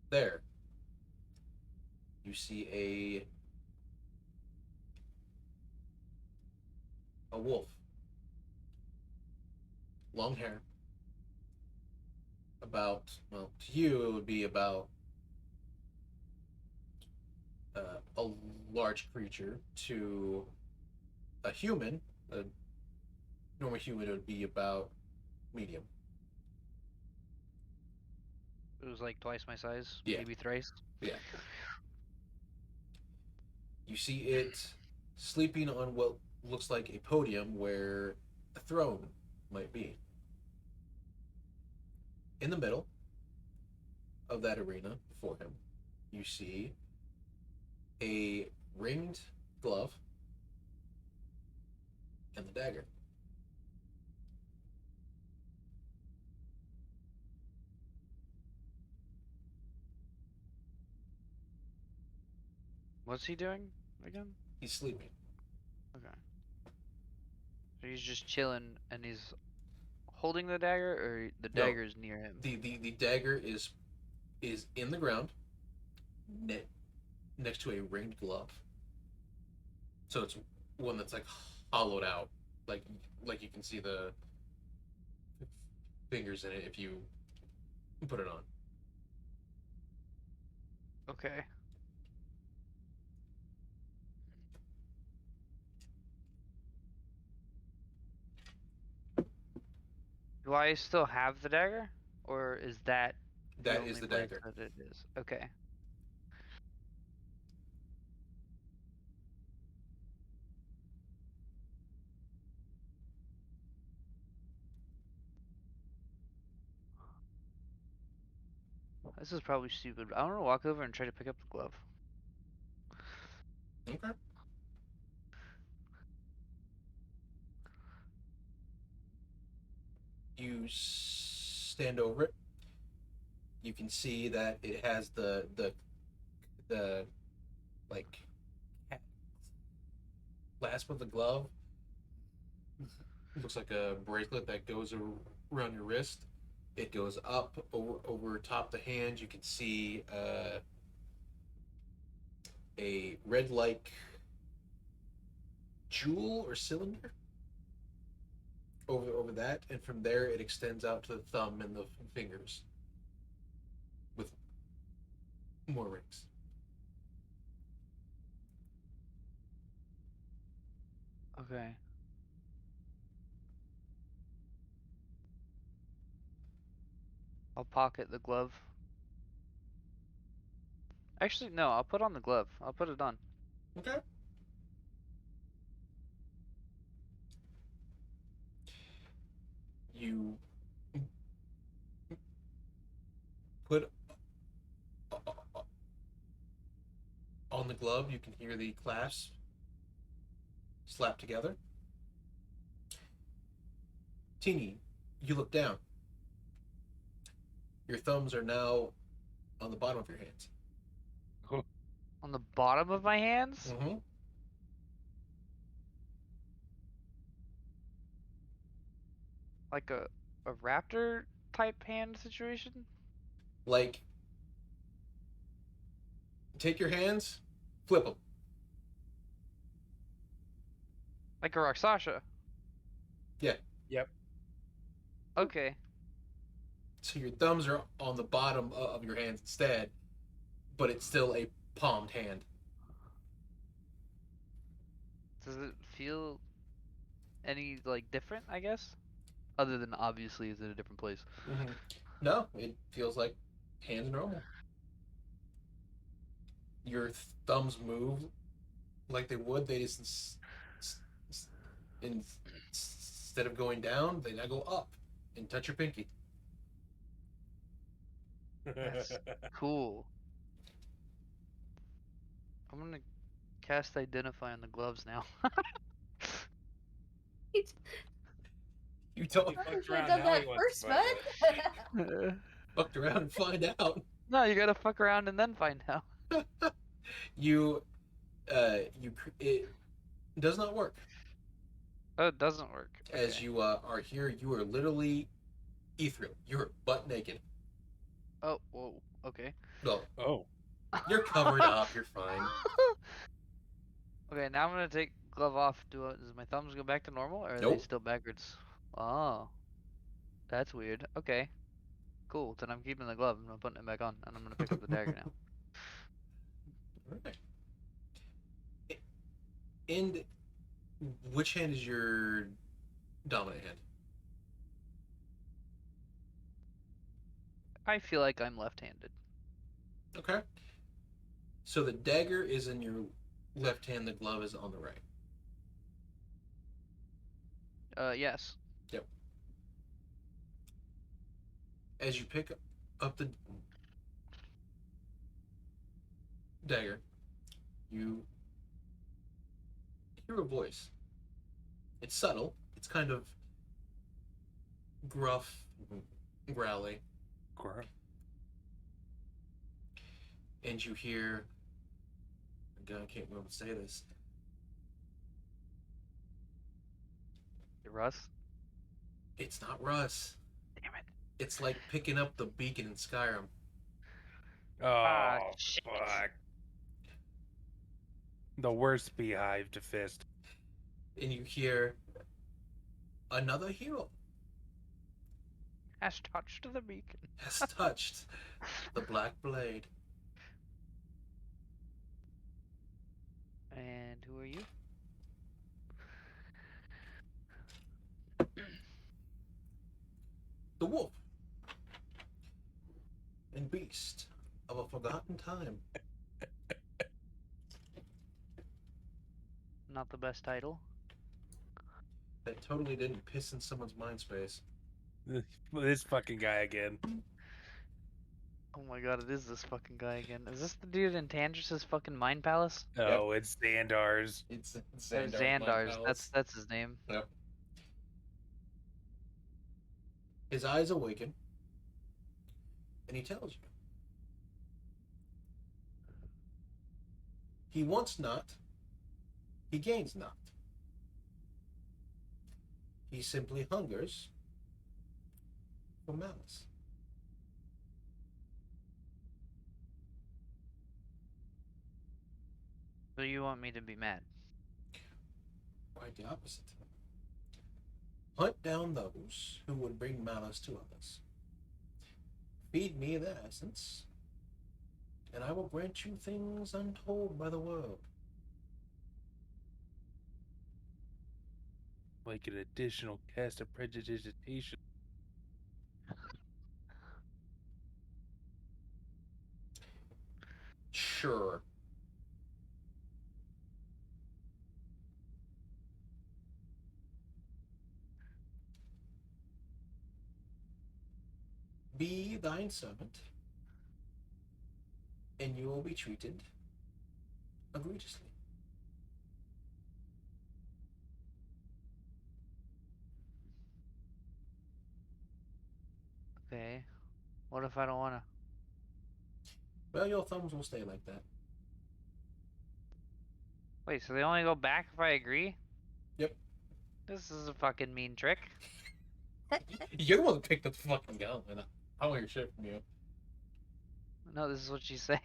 A: There, you see a wolf. Long hair. About, well, to you it would be about a large creature. To a human, a normal human, it would be about medium.
E: It was like twice my size,
A: Yeah.
E: maybe thrice.
A: Yeah. You see it sleeping on what looks like a podium where a throne might be. In the middle of that arena before him, you see a ringed glove and the dagger.
E: What's he doing again?
A: He's sleeping.
E: Okay. So he's just chilling and he's holding the dagger, or the
A: No.
E: dagger's near him?
A: The dagger is in the ground, next to a ringed glove. So it's one that's like hollowed out, like you can see the fingers in it if you put it on.
E: Okay. Do I still have the dagger? Or is that
A: That
E: only
A: is the
E: place
A: dagger.
E: that it is? Okay. This is probably stupid. I want to walk over and try to pick up the glove.
A: Okay. You stand over it. You can see that it has the like clasp of the glove. It looks like a bracelet that goes around your wrist. It goes up over top the hand. You can see a red like jewel or cylinder over that, and from there it extends out to the thumb and the fingers with more rings.
E: Okay. I'll pocket the glove. Actually, no, I'll put on the glove. I'll put it on.
A: Okay. You put on the glove. You can hear the clasp slap together. Teeny, you look down. Your thumbs are now on the bottom of your hands.
E: On the bottom of my hands?
A: Mm-hmm.
E: Like a raptor type hand situation?
A: Like, take your hands, flip them.
E: Like a Raksasha?
A: Yeah.
C: Yep.
E: Okay.
A: So your thumbs are on the bottom of your hands instead, but it's still a palmed hand.
E: Does it feel any like different, I guess? Other than obviously is it a different place.
A: Mm-hmm. No, it feels like hands normal. Your thumbs move like they would. They just instead of going down, they now go up and touch your pinky.
E: Cool. I'm gonna cast Identify on the gloves now.
A: You don't
B: I
C: fucked
B: should have
C: around,
B: done
C: now
B: that
C: he wants
B: first,
C: to find
B: bud.
A: fucked around and find out.
E: No, you gotta fuck around and then find out.
A: It does not work.
E: Oh, it doesn't work.
A: As
E: Okay.
A: you are here, you are literally ethereal. You're butt naked.
E: Oh, whoa. Okay.
A: Well,
C: Oh.
A: you're covered up. You're fine.
E: Okay, now I'm gonna take glove off. Does my thumbs go back to normal, or are they
A: Nope.
E: still backwards? Oh, that's weird. Okay, cool. Then I'm keeping the glove. I'm not putting it back on, and I'm gonna pick up the dagger now.
A: Alright. And which hand is your dominant hand?
E: I feel like I'm left-handed.
A: Okay. So the dagger is in your left hand, the glove is on the right.
E: Yes.
A: Yep. As you pick up the dagger, you hear a voice. It's subtle. It's kind of gruff, growly, and you hear. God, I can't remember to say this.
E: Russ.
A: It's not Russ.
E: Damn it.
A: It's like picking up the beacon in Skyrim.
C: Oh,
E: shit.
C: fuck. The worst beehive to fist.
A: And you hear another hero
E: Has touched the beacon.
A: has touched the black blade.
E: And who are you?
A: The wolf and beast of a forgotten time.
E: Not the best title.
A: That totally didn't piss in someone's mind space.
C: This fucking guy again.
E: Oh my god, it is this fucking guy again. Is this the dude in Tandris' fucking mind palace?
C: Oh, it's Xandar's.
A: It's
E: Xandar's. That's his name.
A: Yep. His eyes awaken, And he tells you. He wants not, he gains not. He simply hungers for malice.
E: So you want me to be mad?
A: Quite the opposite. Hunt down those who would bring malice to others. Feed me their essence, and I will grant you things untold by the world.
C: Like an additional cast of prestidigitation.
A: Sure. Be thine servant, and you will be treated egregiously.
E: Okay. What if I don't wanna?
A: Well, your thumbs will stay like that.
E: Wait, so they only go back if I agree?
A: Yep.
E: This is a fucking mean trick.
A: You're the one that picked up the fucking gun, and I don't hear shit from you.
E: No, this is what she's saying.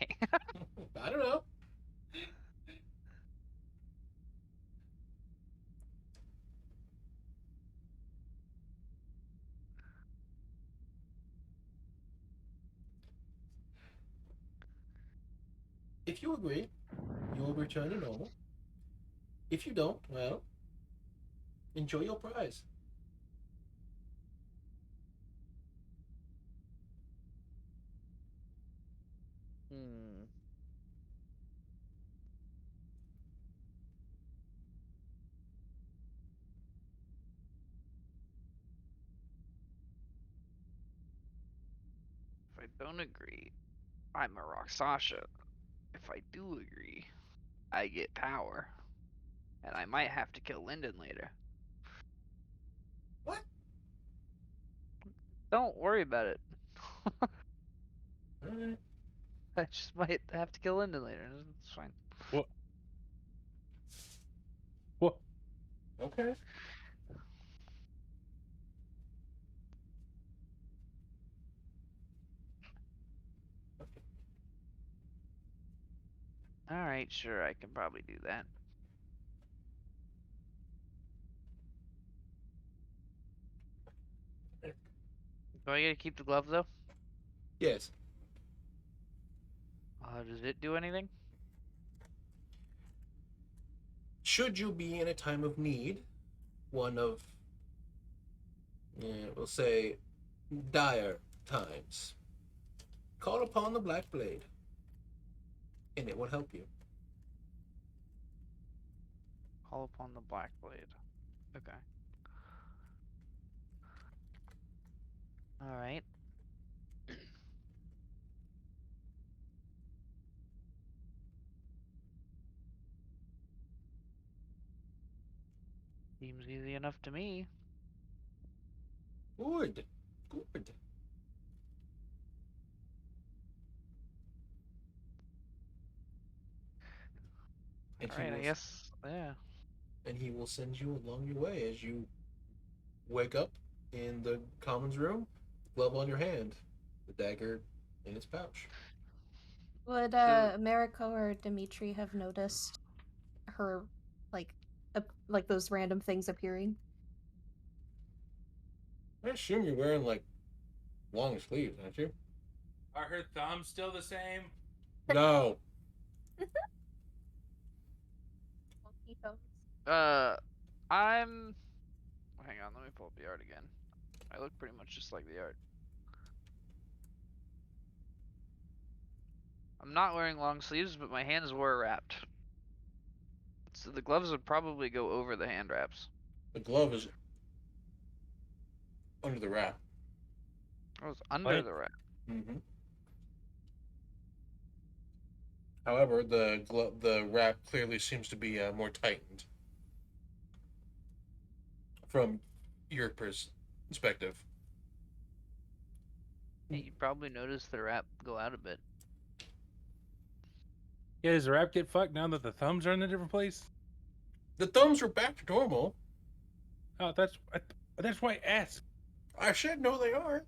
A: I don't know. If you agree, you will return to normal. If you don't, well, enjoy your prize.
E: Hmm. If I don't agree, I'm a Roxasha. If I do agree, I get power. And I might have to kill Lyndon later.
A: What?
E: Don't worry about it.
A: Alright.
E: I just might have to kill Lyndon later. It's fine.
C: What? What?
A: Okay.
E: Alright, sure, I can probably do that. Do I get to keep the glove though?
A: Yes.
E: Does it do anything?
A: Should you be in a time of need, one of, we'll say, dire times, call upon the Black Blade, and it will help you.
E: Call upon the Black Blade. Okay. Alright. Seems easy enough to me.
A: Good. Good. And he
E: Alright, I
A: will,
E: guess. Yeah.
A: and he will send you along your way as you wake up in the commons room, glove on your hand, the dagger in its pouch.
B: Would
E: So-
B: Mariko or Dimitri have noticed her, like those random things appearing?
A: I assume you're wearing like long sleeves, aren't you?
C: Are her thumbs still the same?
A: No.
E: I'm. Hang on, let me pull up the art again. I look pretty much just like the art. I'm not wearing long sleeves, but my hands were wrapped. So the gloves would probably go over the hand wraps.
A: The glove is under the wrap.
E: It was under
C: What?
E: the wrap.
A: Mm-hmm. However, the wrap clearly seems to be more tightened from your perspective.
E: Hey, you probably noticed the wrap go out a bit.
C: Yeah, does the wrap get fucked now that the thumbs are in a different place?
A: The thumbs are back to normal.
C: Oh, that's why I asked.
A: I should know they are.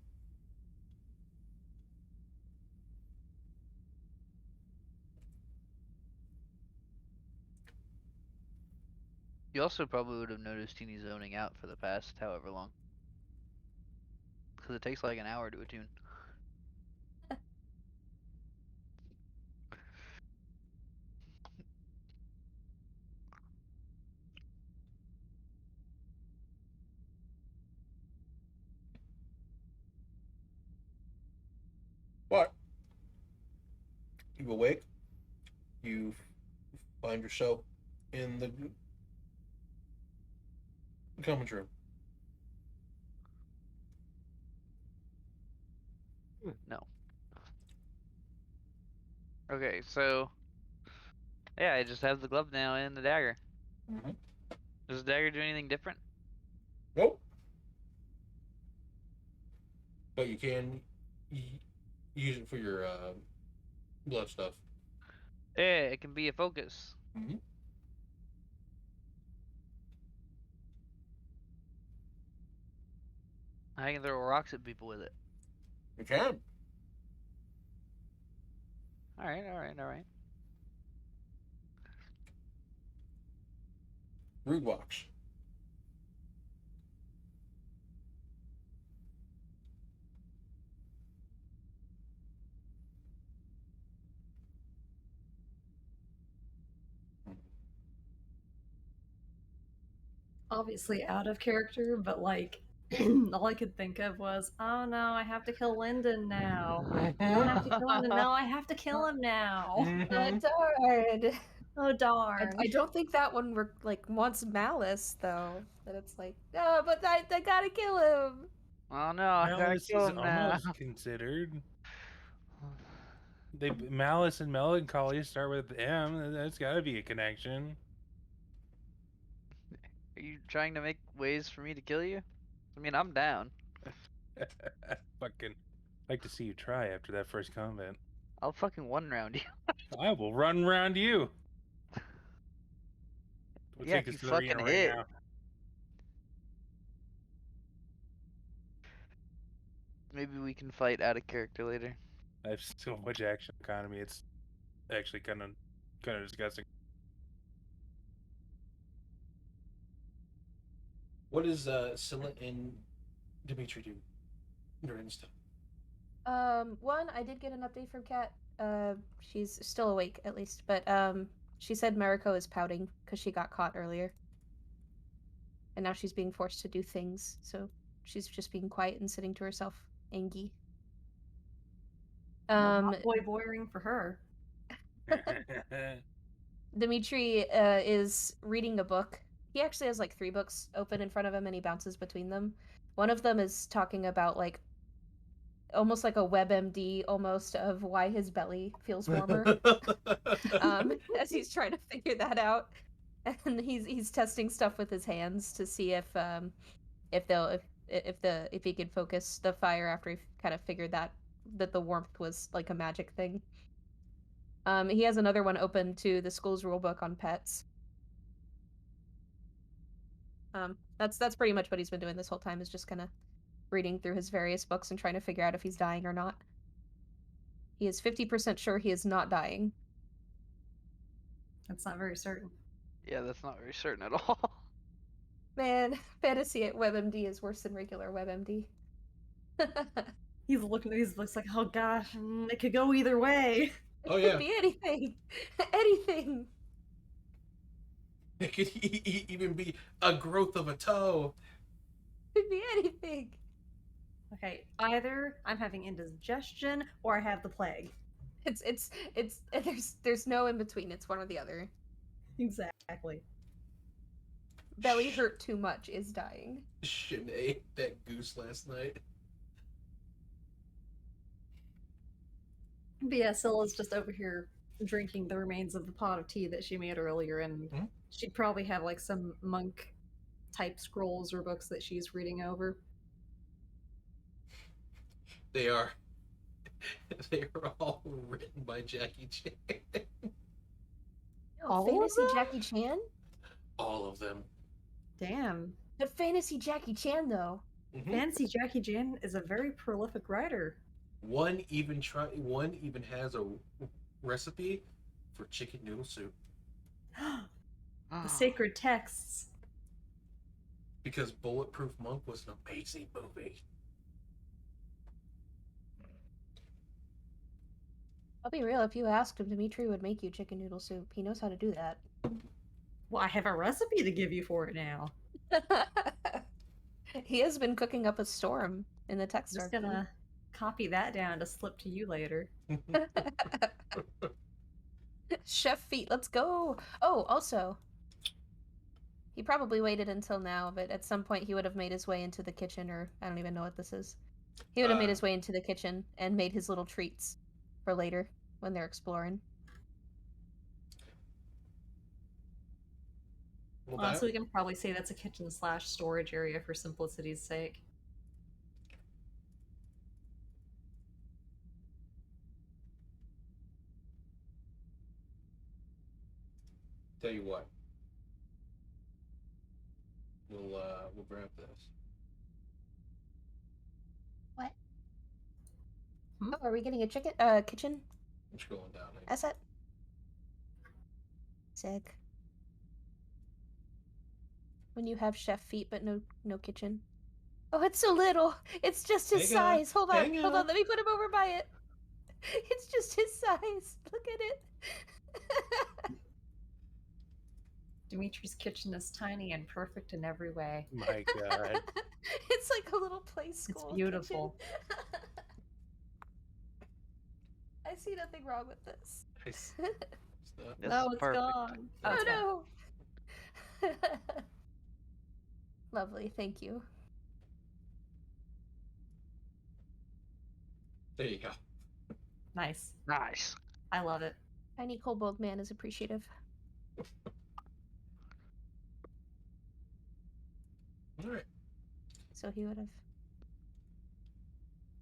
E: You also probably would have noticed Teeny zoning out for the past however long. Because it takes like an hour to attune.
A: But you awake, you find yourself in the commons room.
E: No. Okay, so yeah, I just have the glove now and the dagger.
A: Mm-hmm.
E: Does the dagger do anything different?
A: Nope. But you can use it for your blood stuff.
E: Yeah, it can be a focus.
A: Mm-hmm.
E: I can throw rocks at people with it.
A: You can.
E: Alright, alright, alright.
A: Rude walks.
D: Obviously out of character, but like all I could think of was, oh no, I have to kill Lyndon now. I don't have to kill him. No, I have to kill him now.
B: Darn.
D: Oh darn.
B: I don't think that one wants malice though. That it's like, no, but I gotta kill him.
E: Oh no, I gotta
C: Malice
E: kill
C: is
E: him now.
C: almost considered. Malice and melancholy start with M. That's got to be a connection.
E: Are you trying to make ways for me to kill you? I mean, I'm down.
C: Fucking like to see you try after that first combat.
E: I'll fucking one round you.
C: I will run around you. We'll
E: Yeah,
C: take
E: if
C: this
E: you
C: to the arena
E: fucking
C: right
E: hit.
C: now.
E: Maybe we can fight out of character later.
C: I have so much action economy. It's actually kind of disgusting.
A: What does Scylla and Dimitri do during this time?
B: One, I did get an update from Kat. She's still awake at least, but she said Mariko is pouting because she got caught earlier, and now she's being forced to do things. So she's just being quiet and sitting to herself, angry.
D: Not boying for her.
B: Dimitri is reading a book. He actually has like 3 books open in front of him, and he bounces between them. One of them is talking about like almost like a WebMD almost of why his belly feels warmer. As he's trying to figure that out, and he's testing stuff with his hands to see if he could focus the fire after he kind of figured that the warmth was like a magic thing. He has another one open to the school's rulebook on pets. That's pretty much what he's been doing this whole time, is just kind of reading through his various books and trying to figure out if he's dying or not. He is 50% sure he is not dying.
D: That's not very certain.
E: Yeah, that's not very certain at all.
B: Man, fantasy at WebMD is worse than regular WebMD.
D: He's looking at these books like, oh gosh, it could go either way.
B: It
A: Oh,
B: could
A: yeah.
B: be anything. Anything.
A: It could even be a growth of a toe.
B: Could be anything.
D: Okay, either I'm having indigestion or I have the plague.
B: It's there's no in between. It's one or the other.
D: Exactly.
B: Belly hurt too much is dying.
A: Shouldn't have ate that goose last night.
D: But yeah, Scylla's just over here drinking the remains of the pot of tea that she made earlier, and
A: Mhm.
D: she'd probably have like some monk type scrolls or books that she's reading over.
A: They are They were all written by Jackie Chan.
B: No,
D: All of
B: fantasy
D: them?
B: Jackie Chan?
A: All of them.
D: Damn.
B: But fantasy Jackie Chan though.
A: Mhm.
D: Fancy Jackie Chan is a very prolific writer.
A: One even has a recipe for chicken noodle soup
D: The sacred texts.
A: because Bulletproof Monk was an amazing movie.
B: I'll be real, if you asked him, Dimitri would make you chicken noodle soup. He knows how to do that.
D: Well, I have a recipe to give you for it now.
B: He has been cooking up a storm in the text.
D: Just gonna copy that down to slip to you later.
B: Chef feet, let's go. Oh, also, he probably waited until now, but at some point he would have made his way into the kitchen, or I don't even know what this is. He would have made his way into the kitchen and made his little treats for later when they're exploring.
A: Well,
D: Honestly, we can probably say that's a kitchen/storage area for simplicity's sake.
A: tell you what. We'll grab this.
B: What?
D: Hmm?
B: Oh, are we getting a kitchen?
A: I'm scrolling down.
B: Asset? Sick. When you have chef feet but no kitchen. Oh, it's so little. It's just his
A: Hang on,
B: size. Hold on,
A: hang
B: hold on.
A: on.
B: Let me put him over by it. It's just his size. Look at it.
D: Dimitri's kitchen is tiny and perfect in every way.
C: My God.
B: It's like a little play school.
D: beautiful.
B: kitchen. I see nothing wrong with this.
A: Nice. Stuff.
E: This
D: No,
E: is
D: it's
E: perfect.
D: gone.
B: Oh
D: it's gone.
B: no. Lovely, thank you.
A: There you go.
D: Nice.
E: Nice.
D: I love it.
B: Tiny kobold man is appreciative.
A: All right.
B: So he would have.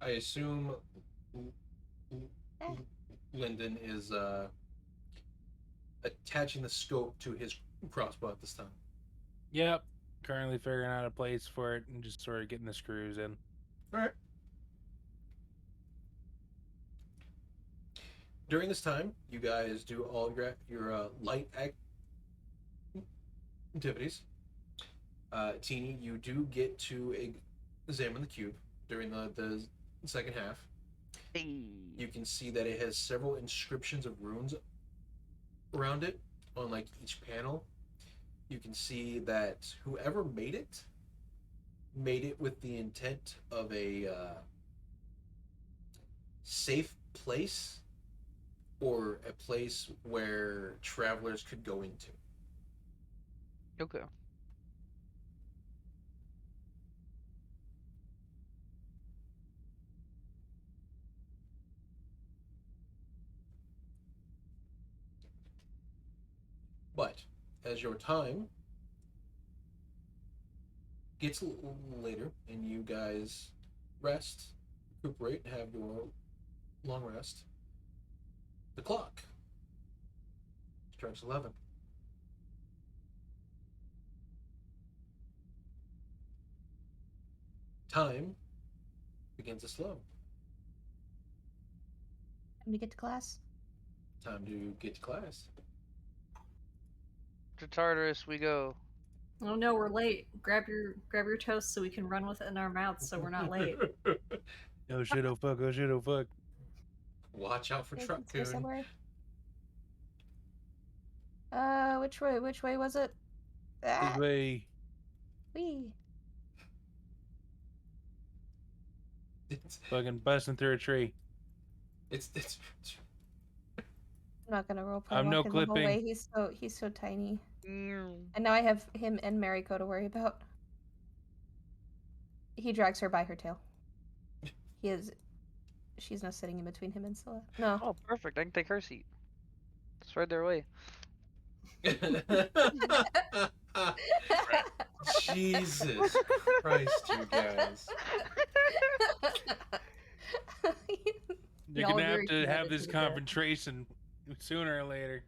A: I assume
B: Eh.
A: Lyndon is attaching the scope to his crossbow at this time.
C: Yep. Currently figuring out a place for it and just sort of getting the screws in.
A: All right. During this time, you guys do all your light activities. Teeny, you do get to examine the cube during the second half.
E: Hey.
A: You can see that it has several inscriptions of runes around it on like each panel. You can see that whoever made it with the intent of a safe place or a place where travelers could go into.
E: Okay.
A: But as your time gets later and you guys rest, recuperate, and have your long rest, the clock strikes 11. Time begins to slow.
B: Time to get to class.
A: Time to get to class.
E: To Tartarus we go.
D: Oh no, we're late. Grab your toast so we can run with it in our mouths so we're not late.
C: Oh shit, oh fuck, oh shit, oh fuck.
A: Watch out for
B: Wait, let's go
A: Truck-kun.
B: somewhere. Which way? Which way was it? Ah,
C: This way.
B: wee.
A: It's,
C: Fucking busting through a tree.
A: it's
B: I'm not gonna roleplay.
C: I'm no
B: walk in the whole way.
C: clipping.
B: He's so tiny,
E: Mm.
B: and now I have him and Mariko to worry about. He drags her by her tail. She's now sitting in between him and Scylla. No.
E: Oh, perfect. I can take her seat. It's right their way.
A: Jesus Christ, you guys.
C: You're
D: Y'all
C: gonna
D: are
C: have
D: very
C: to have
D: committed
C: this
D: to the bit.
C: confrontation sooner or later.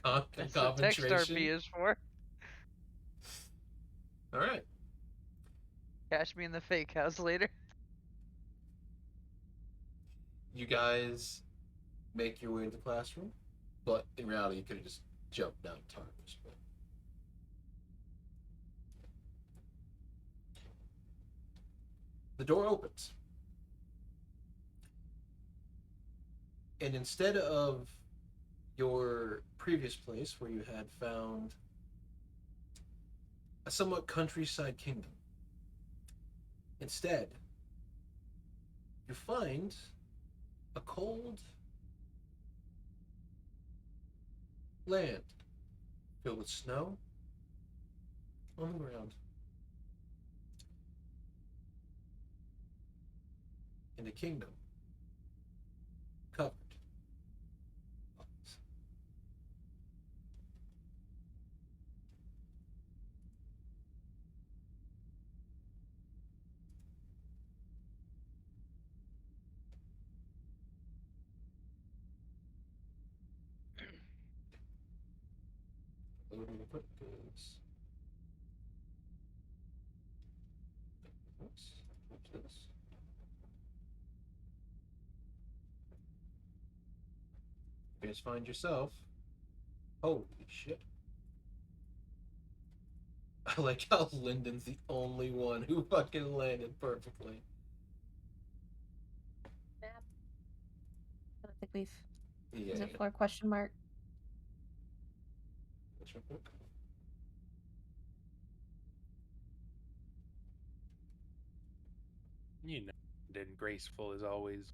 E: That's what text RP is for.
A: All right.
E: Catch me in the fake house later.
A: You guys make your way into the classroom, but in reality, you could have just jumped down Tarkus. But the door opens, and instead of your previous place where you had found a somewhat countryside kingdom, instead you find a cold land filled with snow on the ground, and a kingdom covered in ice. Where do we put this? What's this? You guys find yourself. Holy shit. I like how Lyndon's the only one who fucking landed perfectly.
B: Map. I don't think we've.
A: Yeah.
B: Is it floor question mark?
A: What's your book?
C: You know, and graceful as always.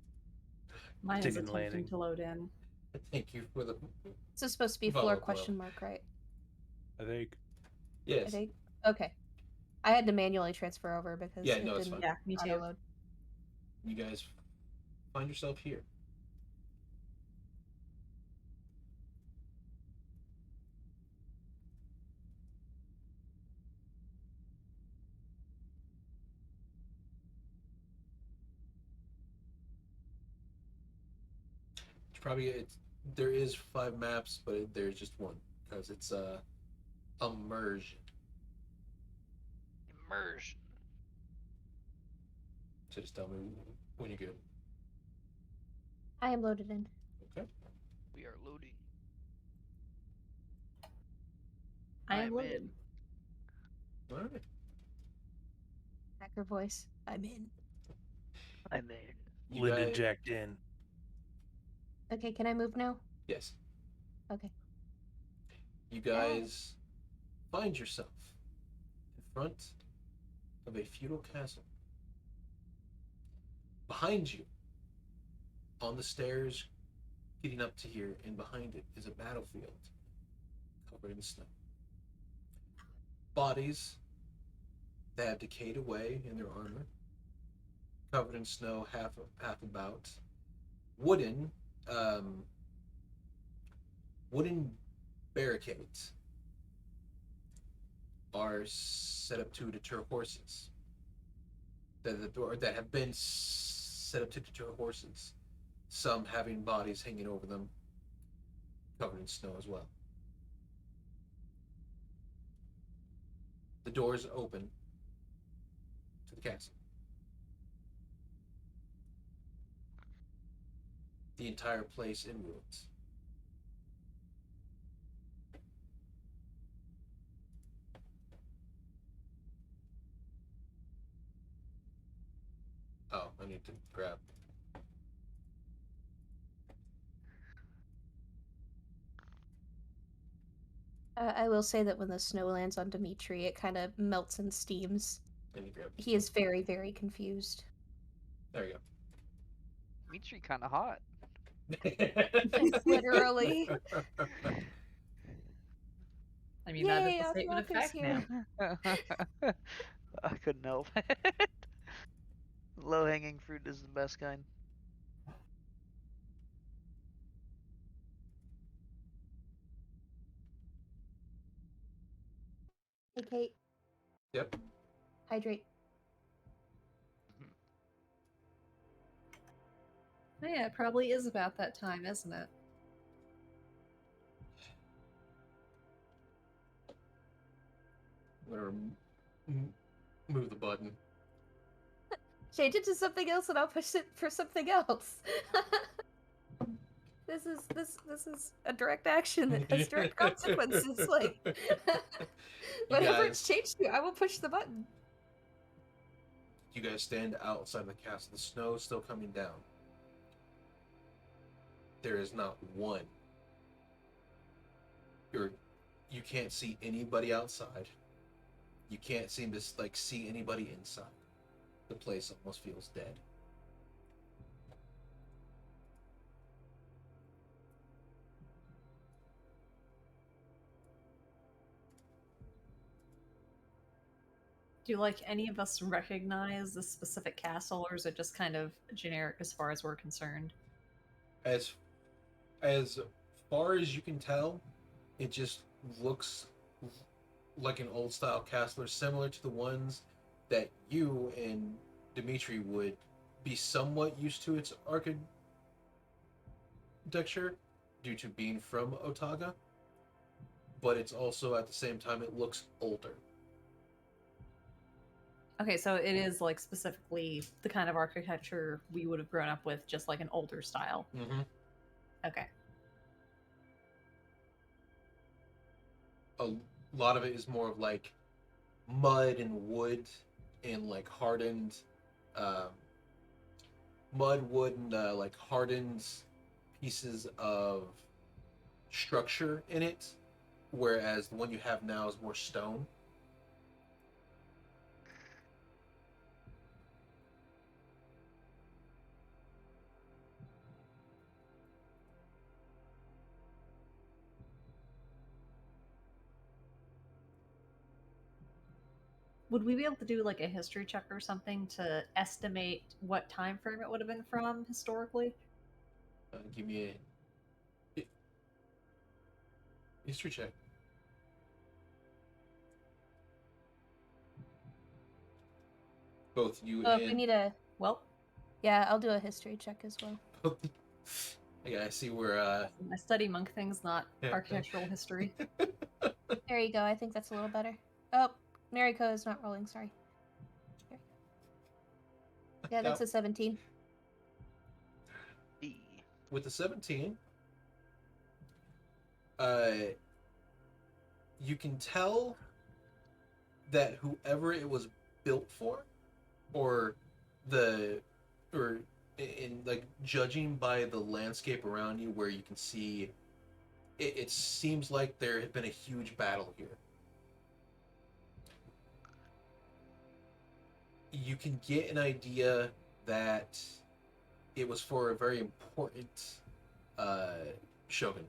D: Mine is
C: Chicken
D: attempting
C: landing.
D: to load in.
A: Thank you for the.
B: This is supposed to be
A: Follow
B: floor
A: up,
B: question mark, right?
C: I think.
A: Yes.
B: I think. Okay. I had to manually transfer over because
A: Yeah,
B: it
A: no, it's
B: didn't
A: fine.
D: Yeah, me too.
B: auto-load.
A: You guys find yourself here. It's probably there is 5 maps, but there's just one because it's immersion.
E: Immersion.
A: So just tell me when you're good.
B: I am loaded in.
A: Okay.
E: We are loading.
D: I am
E: I'm
D: loaded.
A: All right.
B: Hacker voice. I'm in.
E: I'm in.
A: You
C: Lyndon
A: guys,
C: jacked in.
B: Okay, can I move now?
A: yes.
B: Okay.
A: You guys find yourself in front of a feudal castle. Behind you, on the stairs getting up to here, and behind it is a battlefield covered in snow. Bodies that have decayed away in their armor, covered in snow, half about. Wooden, wooden barricades are set up to deter horses. That have been set up to deter horses. Some having bodies hanging over them, covered in snow as well. The doors open to the castle. The entire place in ruins. Oh, I need to grab.
B: I will say that when the snow lands on Dimitri, it kind of melts and steams.
A: I need to grab.
B: He is very, very confused.
A: There you
E: Dimitri kind of hot.
A: go.
B: Literally.
D: I mean, that is
B: Yay,
D: a statement of
B: Osmoka's
D: fact
B: here.
D: now.
E: I couldn't help it. Low hanging fruit is the best kind.
B: Hey, Kate.
A: Yep.
B: Hydrate.
D: Oh, yeah, it probably is about that time, isn't it?
A: Whatever. Move the button.
B: Change it to something else, and I'll push it for something else. This is a direct action that has direct consequences. Like whatever it's
A: guys-
B: changed to, I will push the button.
A: You guys stand outside the castle. The snow is still coming down. There is not one. You can't see anybody outside. You can't seem to see anybody inside. The place almost feels dead.
D: Do like any of us recognize this specific castle, or is it just kind of generic as far as we're concerned?
A: As far as you can tell, it just looks like an old style castle, similar to the ones that you and Dimitri would be somewhat used to its architecture due to being from Otaga. But it's also at the same time it looks older.
D: Okay, so it is like specifically the kind of architecture we would have grown up with, just like an older style.
A: Mm-hmm.
D: Okay.
A: A lot of it is more of like mud and wood and like hardened mud, wood, and like hardened pieces of structure in it, whereas the one you have now is more stone.
D: Would we be able to do like a history check or something to estimate what time frame it would have been from historically?
A: Give me a history check. Both you
B: Oh, if we
A: and
B: need a
D: Well,
B: yeah, I'll do a history check as well.
A: yeah, I see where
D: my study monk thing's not
A: Yeah.
D: architectural history.
B: There you go. I think that's a little better. Oh, Nariko is not rolling. Sorry. There we go. Yeah, that's
A: Now,
B: a 17.
E: E.
A: with the 17, you can tell that whoever it was built for, or in like judging by the landscape around you, where you can see, it seems like there had been a huge battle here. You can get an idea that it was for a very important shogun.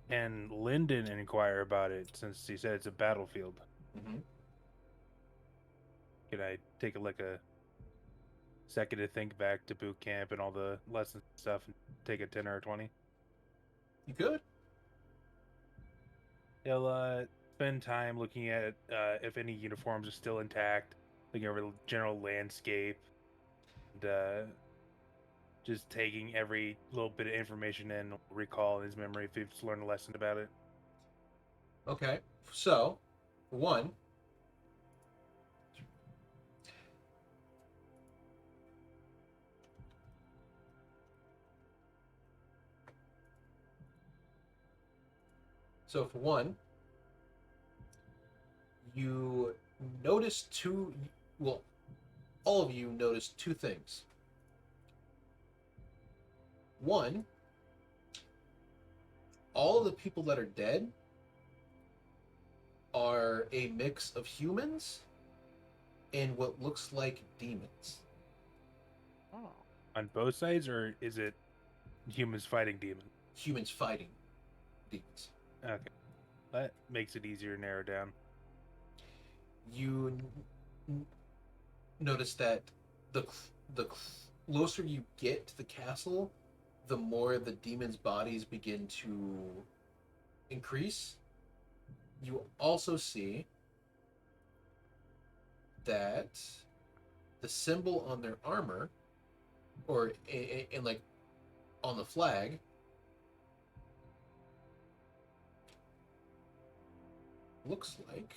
C: And Lyndon inquire about it since he said it's a battlefield.
A: Mm-hmm.
C: Can I take a second to think back to boot camp and all the lessons and stuff and take a 10 or a 20?
A: You could.
C: He'll spend time looking at if any uniforms are still intact, looking over the general landscape, and just taking every little bit of information in, recall in his memory if he's learned a lesson about it.
A: Okay. So, one. So, for one, you notice two. Well, all of you notice two things. One, all of the people that are dead are a mix of humans and what looks like demons.
E: Oh.
C: On both sides, or is it humans fighting demons?
A: Humans fighting demons.
C: Okay. That makes it easier to narrow down.
A: You notice that the closer you get to the castle, the more the demons' bodies begin to increase. You also see that the symbol on their armor, or in like on the flag, looks like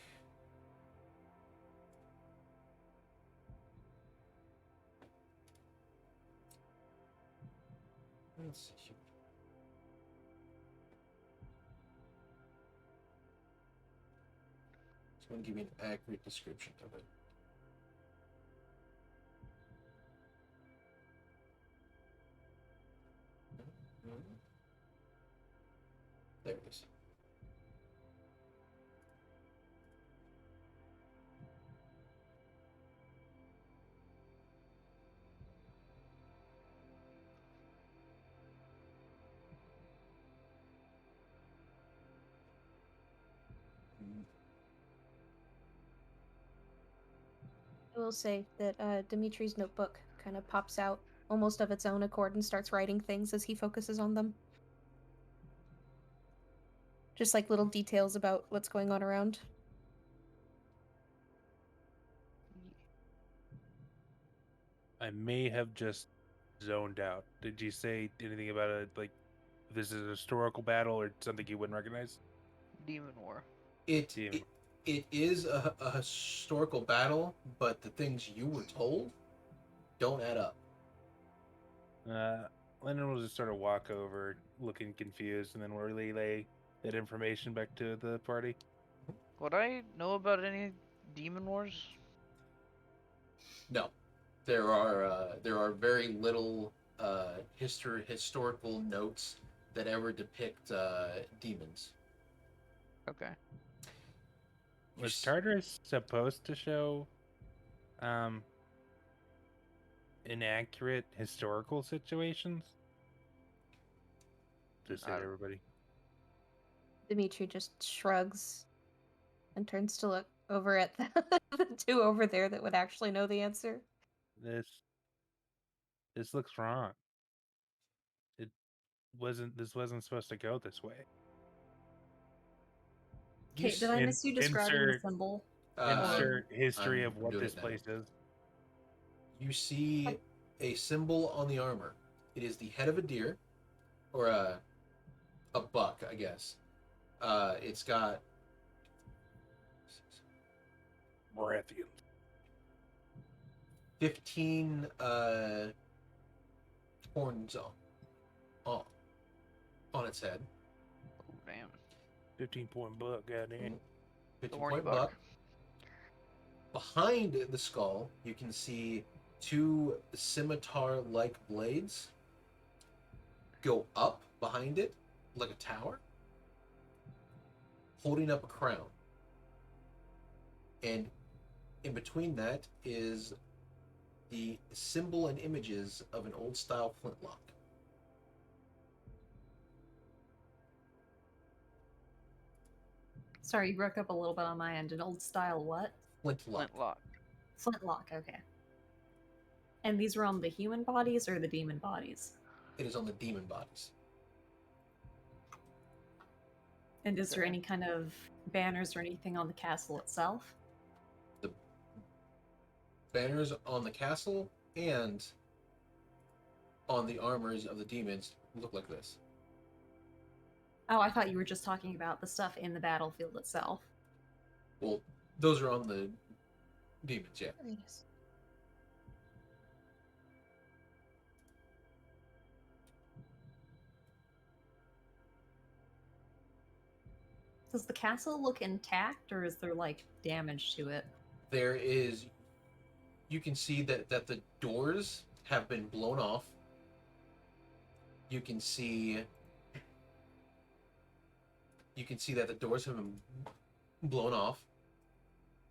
A: let's see here. It's going to give me an accurate description of it. There it is.
B: I will say that Dimitri's notebook kind of pops out almost of its own accord and starts writing things as he focuses on them. Just like little details about what's going on around.
C: I may have just zoned out. Did you say anything about it? Like, this is a historical battle or something you wouldn't recognize?
E: Demon War.
A: It
C: Damn.
A: it is a historical battle, but the things you were told don't add up.
C: Lennon will just sort of walk over, looking confused, and then we'll relay that information back to the party.
E: Would I know about any Demon Wars?
A: No, there are very little historical notes that ever depict demons.
E: Okay.
A: You
C: Was
A: s-
C: Tartarus supposed to show inaccurate historical situations? Just
E: I
C: hit
E: don't-
C: everybody.
B: Dimitri just shrugs and turns to look over at the two over there that would actually know the answer.
C: This looks wrong. This wasn't supposed to go this way.
A: you
D: Kate, did I
C: In-
D: miss you describing the
C: insert-
D: symbol?
C: Insert history
A: I'm
C: of what
A: doing
C: this
A: it now.
C: place is.
A: You see a symbol on the armor. It is the head of a deer, or a buck, I guess. It's got
C: Baratheon.
A: 15 horns on its head.
E: Oh, damn.
C: 15-point buck, goddamn.
A: 15
E: Thorny
A: point
E: buck.
A: buck. Behind the skull, you can see two scimitar-like blades go up behind it like a tower, holding up a crown. And in between that is the symbol and images of an old-style flintlock.
D: Sorry, you broke up a little bit on my end. An old style what?
A: Flintlock.
E: Flintlock.
D: Flintlock, okay. And these were on the human bodies or the demon bodies?
A: It is on the demon bodies.
D: And is there
E: Okay.
D: any kind of banners or anything on the castle itself?
A: The banners on the castle and on the armors of the demons look like this.
D: Oh, I thought you were just talking about the stuff in the battlefield itself.
A: Well, those are on the demons, yeah.
B: There it is.
D: Does the castle look intact or is there like damage to it?
A: There is, you can see that the doors have been blown off. You can see that the doors have been blown off.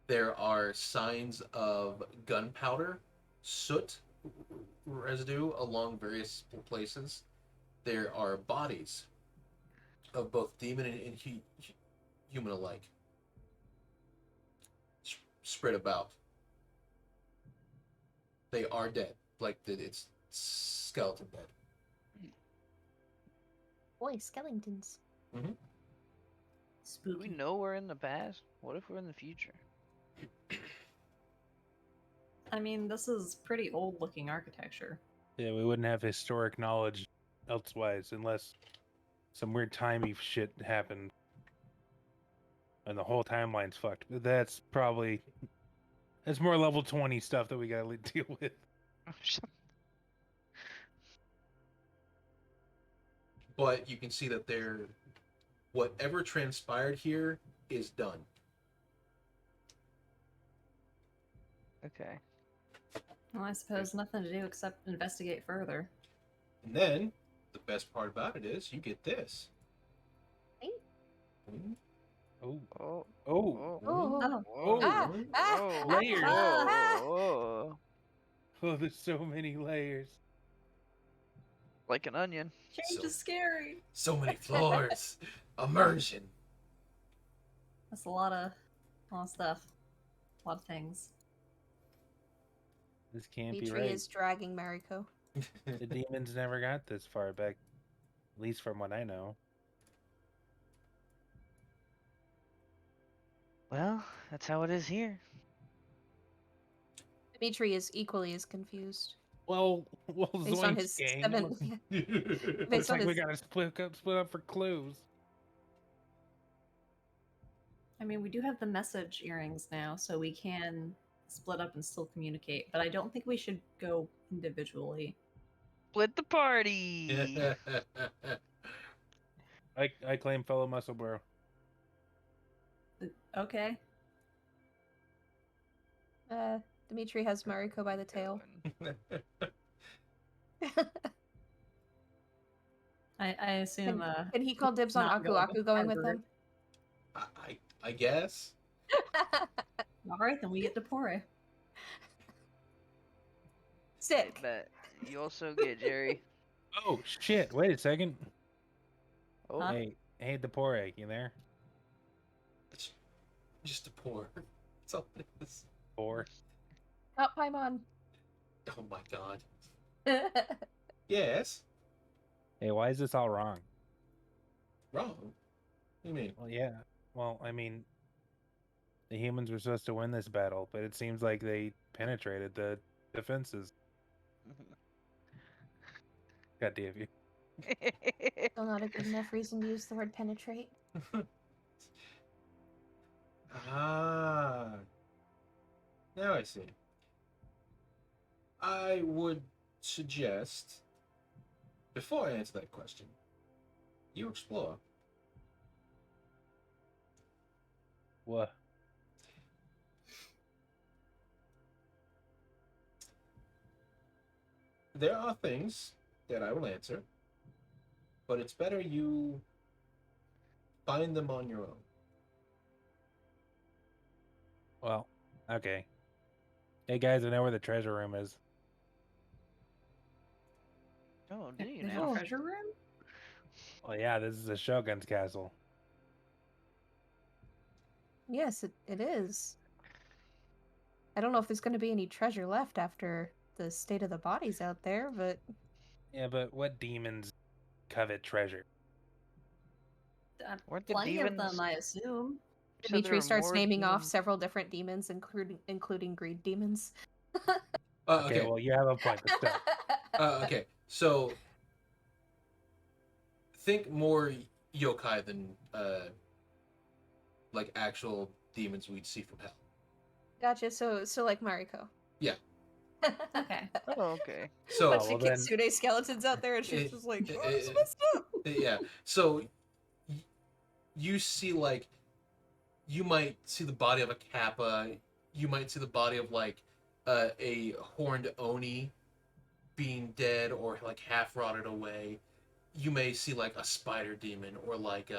A: There are signs of gunpowder, soot residue along various places. There are bodies of both demon and human alike spread about. They are dead, like it's skeleton dead.
B: Boy, skeletons.
E: Do
D: Spooky.
E: we know we're in the past? What if we're in the future?
D: I mean, this is pretty old looking architecture.
C: Yeah, we wouldn't have historic knowledge elsewise unless some weird timey shit happened. And the whole timeline's fucked. But that's more level 20 stuff that we gotta deal with.
A: But you can see that whatever transpired here is done.
E: Okay.
D: Well, I suppose nothing to do except investigate further.
A: And then the best part about it is you get this.
B: Hey.
A: Mm,
C: Oh.
E: Oh.
C: Oh.
E: Oh.
B: Oh.
E: Oh.
B: Ah,
A: mm.
B: ah,
C: layers.
B: ah.
E: Oh.
C: Oh, there's so many layers.
E: Like an onion.
D: Change
A: So-
D: is scary.
A: So many floors. Immersion.
D: That's a lot of stuff. A lot of things.
C: This can't be
B: Dimitri
C: right.
B: is dragging Mariko.
C: The demons never got this far back, at least from what I know.
E: Well, that's how it is here.
B: Dimitri is equally as confused.
C: Well,
B: Based on
C: Zoinks,
B: his
C: gang.
B: 7.
C: Looks
B: Based on
C: like we
B: his.
C: gotta split up for clues.
D: I mean, we do have the message earrings now, so we can split up and still communicate, but I don't think we should go individually.
E: Split the party.
C: I claim fellow muscle bro.
D: Okay.
B: Dimitri has Mariko by the tail.
D: I assume.
B: And he called dibs on
D: not
B: Aku.
D: going
B: Aku going with
D: harder.
B: him.
A: I guess.
D: All right, then we get Depore.
B: Sick.
E: But you also get Jerry.
C: Oh shit! Wait a second.
E: Oh.
D: Huh?
C: Hey, Depore, you there?
A: It's just a pour. That's all it is.
C: Or
B: Oh, Paimon.
A: Oh my god. Yes.
C: hey, why is this all wrong?
A: Wrong. What do you mean?
C: Well, yeah. Well, I mean, the humans were supposed to win this battle, but it seems like they penetrated the defenses. God damn you!
B: Still not a good enough reason to use the word penetrate.
A: Ah. Now I see. I would suggest, before I answer that question, you explore.
C: What?
A: There are things that I will answer, but it's better you find them on your own.
C: Well, okay. Hey guys, I know where the treasure room is.
E: Oh, do you
D: There's
E: now?
D: a treasure room?
C: Well, yeah, this is the Shogun's castle.
B: Yes, it is. I don't know if there's going to be any treasure left after the state of the bodies out there, but
C: Yeah, but what demons covet treasure?
E: Weren't the
D: Plenty of
E: demons?
D: them, I assume.
E: You said there
B: Dimitri
E: were
B: starts
E: more
B: naming off
E: demons?
B: several different demons, including greed demons.
C: Okay, well, you have a point, but still.
A: Okay, so think more yokai than like actual demons we'd see from hell.
B: Gotcha. So like Mariko.
A: Yeah.
D: Okay.
E: Oh, okay.
A: So
B: Bunch
C: well
B: of
C: then-
B: Kitsune skeletons out there, and she's just like, oh, this is messed up.
A: yeah, so you see, like, you might see the body of a kappa, you might see the body of like a horned oni being dead or like half rotted away. You may see like a spider demon or like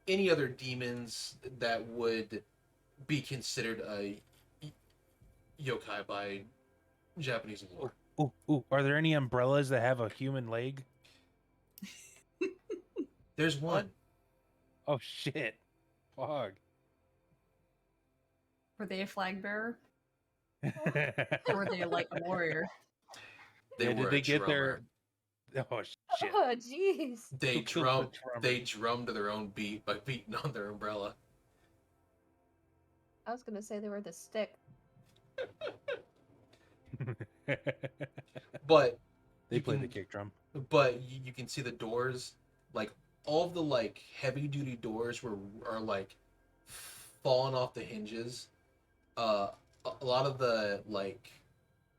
A: any other demons that would be considered a yokai by Japanese lore.
C: Ooh, are there any umbrellas that have a human leg?
A: There's one.
C: Oh shit! Fog.
D: Were they a flag bearer? Or were they like a warrior?
A: They
C: Yeah,
A: were
C: did they
A: a
C: get
A: drummer.
C: their? Oh shit!
B: Oh, jeez.
A: They
C: Who killed the drummer?
A: They drummed to their own beat by beating on their umbrella.
B: I was gonna say they were the stick.
A: But
C: They
A: you
C: play the
A: can-
C: kick drum.
A: but you can see the doors, like all of the like heavy duty doors are like falling off the hinges. A lot of the like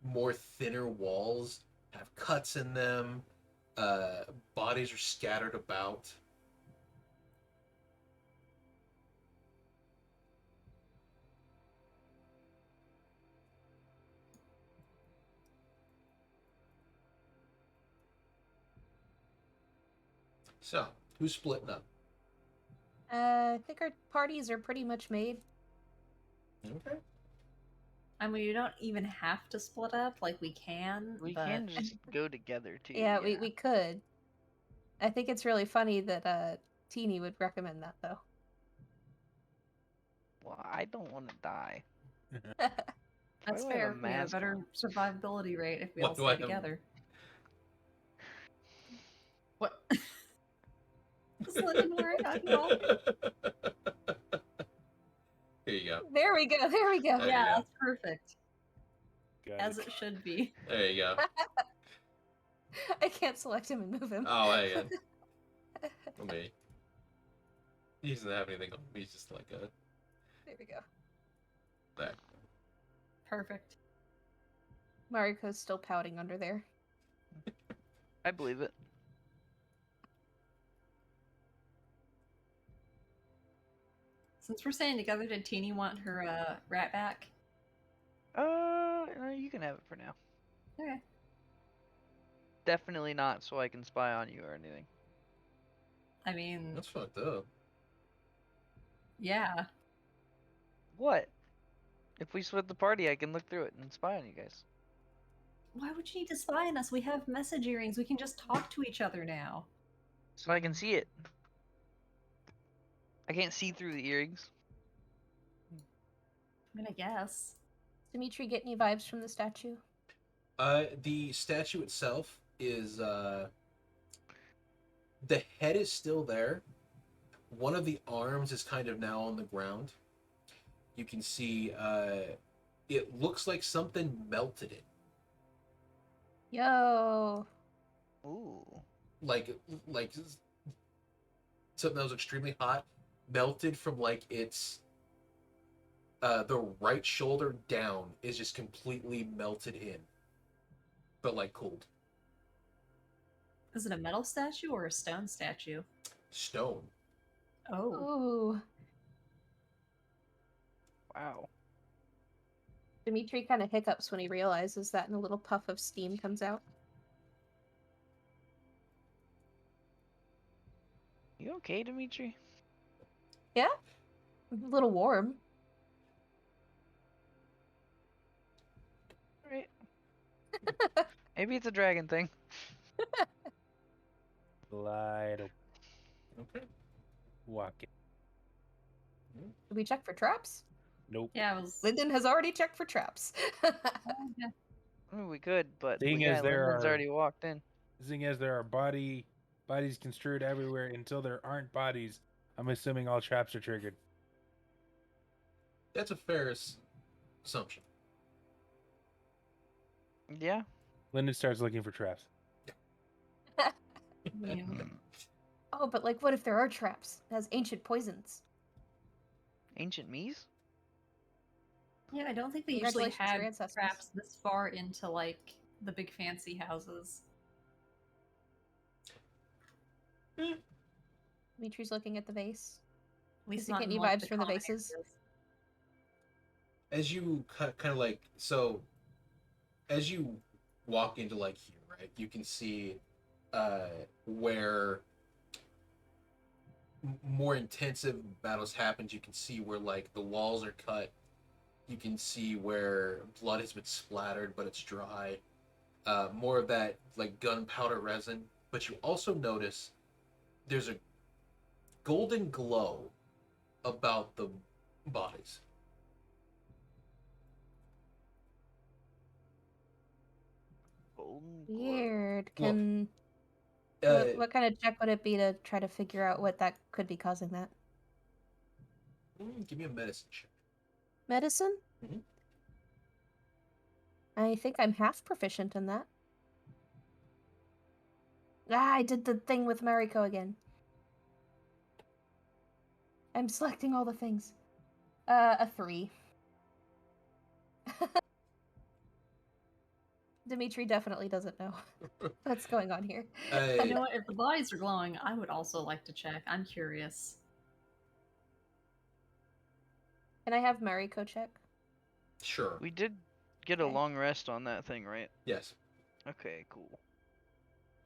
A: more thinner walls have cuts in them. Bodies are scattered about. So, who's splitting up?
B: I think our parties are pretty much made.
A: Okay.
D: I mean, you don't even have to split up. Like, we can,
E: We
D: but
E: can just go together too.
B: Yeah, we could. I think it's really funny that Teeny would recommend that though.
E: Well, I don't want to die.
D: that's
E: do I have a
D: fair. We have a
E: mask
D: better
E: on?
D: survivability rate if we
A: Why
D: all
A: do I
D: stay
A: have-
D: together. What? Is Lyndon wearing alcohol?
A: Here you go.
B: There we go. There we go.
A: There you
D: Yeah,
A: go.
D: that's perfect.
C: Got
D: As
C: it.
D: it should be.
A: There you go.
B: I can't select him and move him.
A: Oh, there you go. Okay. He doesn't have anything on him. He's just like a
B: There we go.
A: that.
D: Perfect.
B: Mariko's still pouting under there.
E: I believe it.
D: Since we're staying together, did Teeny want her rat back?
E: No, you can have it for now.
D: Okay.
E: Definitely not so I can spy on you or anything.
D: I mean,
A: That's fucked up.
D: yeah.
E: What? If we split the party, I can look through it and spy on you guys.
D: Why would you need to spy on us? We have message earrings. We can just talk to each other now.
E: So I can see it. I can't see through the earrings.
D: I mean, I guess.
B: Dimitri, get any vibes from the statue?
A: The statue itself is the head is still there. One of the arms is kind of now on the ground. You can see it looks like something melted it.
B: Yo.
E: Ooh.
A: Like something that was extremely hot melted from like its the right shoulder down is just completely melted in, but like cooled.
D: Is it a metal statue or a stone statue?
A: Stone.
D: Oh.
B: Ooh.
E: Wow.
B: Dimitri kind of hiccups when he realizes that, and a little puff of steam comes out.
E: You okay, Dimitri?
B: Yeah? A little warm.
E: Alright. Maybe it's a dragon thing.
C: Slide.
A: Okay.
C: Walk it.
B: Did we check for traps?
C: Nope.
D: Yeah, it was.
B: Lyndon has already checked for traps.
D: Oh, yeah.
E: I mean, we could, but
C: Seeing
E: yeah,
C: as there
E: Lyndon's
C: are-
E: already walked in.
C: Seeing as there are bodies construed everywhere until there aren't bodies, I'm assuming all traps are triggered.
A: That's a fair assumption.
E: Yeah.
C: Lyndon starts looking for traps.
D: I mean,
B: Oh, but like, what if there are traps? It has ancient poisons.
E: Ancient Mies?
D: yeah, I don't think they usually
B: Congratulations,
D: had
B: your ancestors.
D: traps this far into like the big fancy houses.
B: Dimitri's looking at the vase.
D: At least
B: Does he
D: not
B: get
D: in,
B: any
D: like,
B: vibes
D: the
B: from the
D: common
B: vases?
D: areas.
A: As you kind of like so as you walk into like here, right, you can see where more intensive battles happened. You can see where like the walls are cut. You can see where blood has been splattered but it's dry. More of that like gunpowder resin, but you also notice there's a golden glow about the bodies.
E: Golden glow.
B: Weird.
A: Well,
B: Can
A: Uh,
B: what kind of check would it be to try to figure out what that could be causing that?
A: give me a medicine check.
B: Medicine?
A: Mhm.
B: I think I'm half proficient in that. Ah, I did the thing with Mariko again. I'm selecting all the things. A 3. Dimitri definitely doesn't know what's going on here.
D: You know what? If the bodies are glowing, I would also like to check. I'm curious.
B: Can I have Mariko check?
A: Sure.
E: We did get a
B: Okay.
E: long rest on that thing, right?
A: Yes.
E: Okay, cool.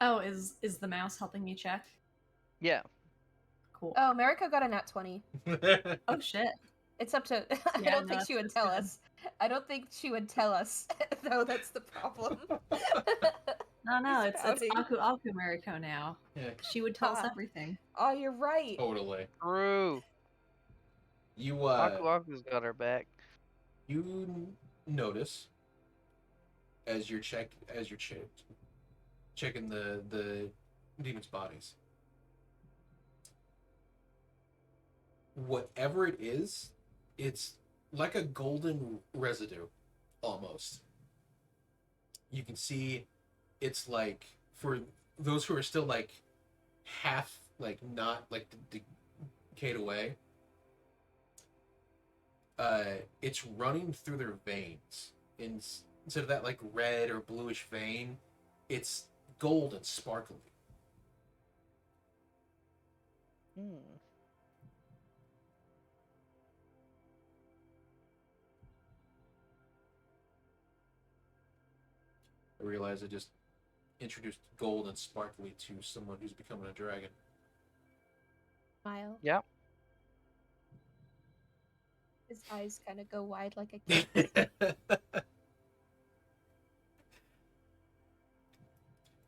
D: Oh, is the mouse helping me check?
E: Yeah.
D: Cool.
B: Oh, Mariko got a nat 20.
D: Oh shit.
B: It's up to. I
D: Yeah,
B: don't
D: no,
B: think she would
D: that's
B: tell
D: good.
B: us. I don't think she would tell us. No, that's the problem.
D: No,
B: He's
D: it's
B: pouting.
D: Aku Mariko now.
A: Yeah,
D: She would tell us
B: Ah.
D: everything.
B: Oh, you're right.
A: totally.
E: True.
A: You
E: Aku Aku's got our back.
A: you notice as you're checking the demons' bodies, whatever it is, it's like a golden residue, almost. You can see it's like, for those who are still like half, like not like decayed away, it's running through their veins. Instead of that like red or bluish vein, it's gold and sparkly.
E: Hmm.
A: I realize I just introduced gold and sparkly to someone who's becoming a dragon.
B: Smile.
E: Yep.
B: His eyes kind of go wide like a kid's.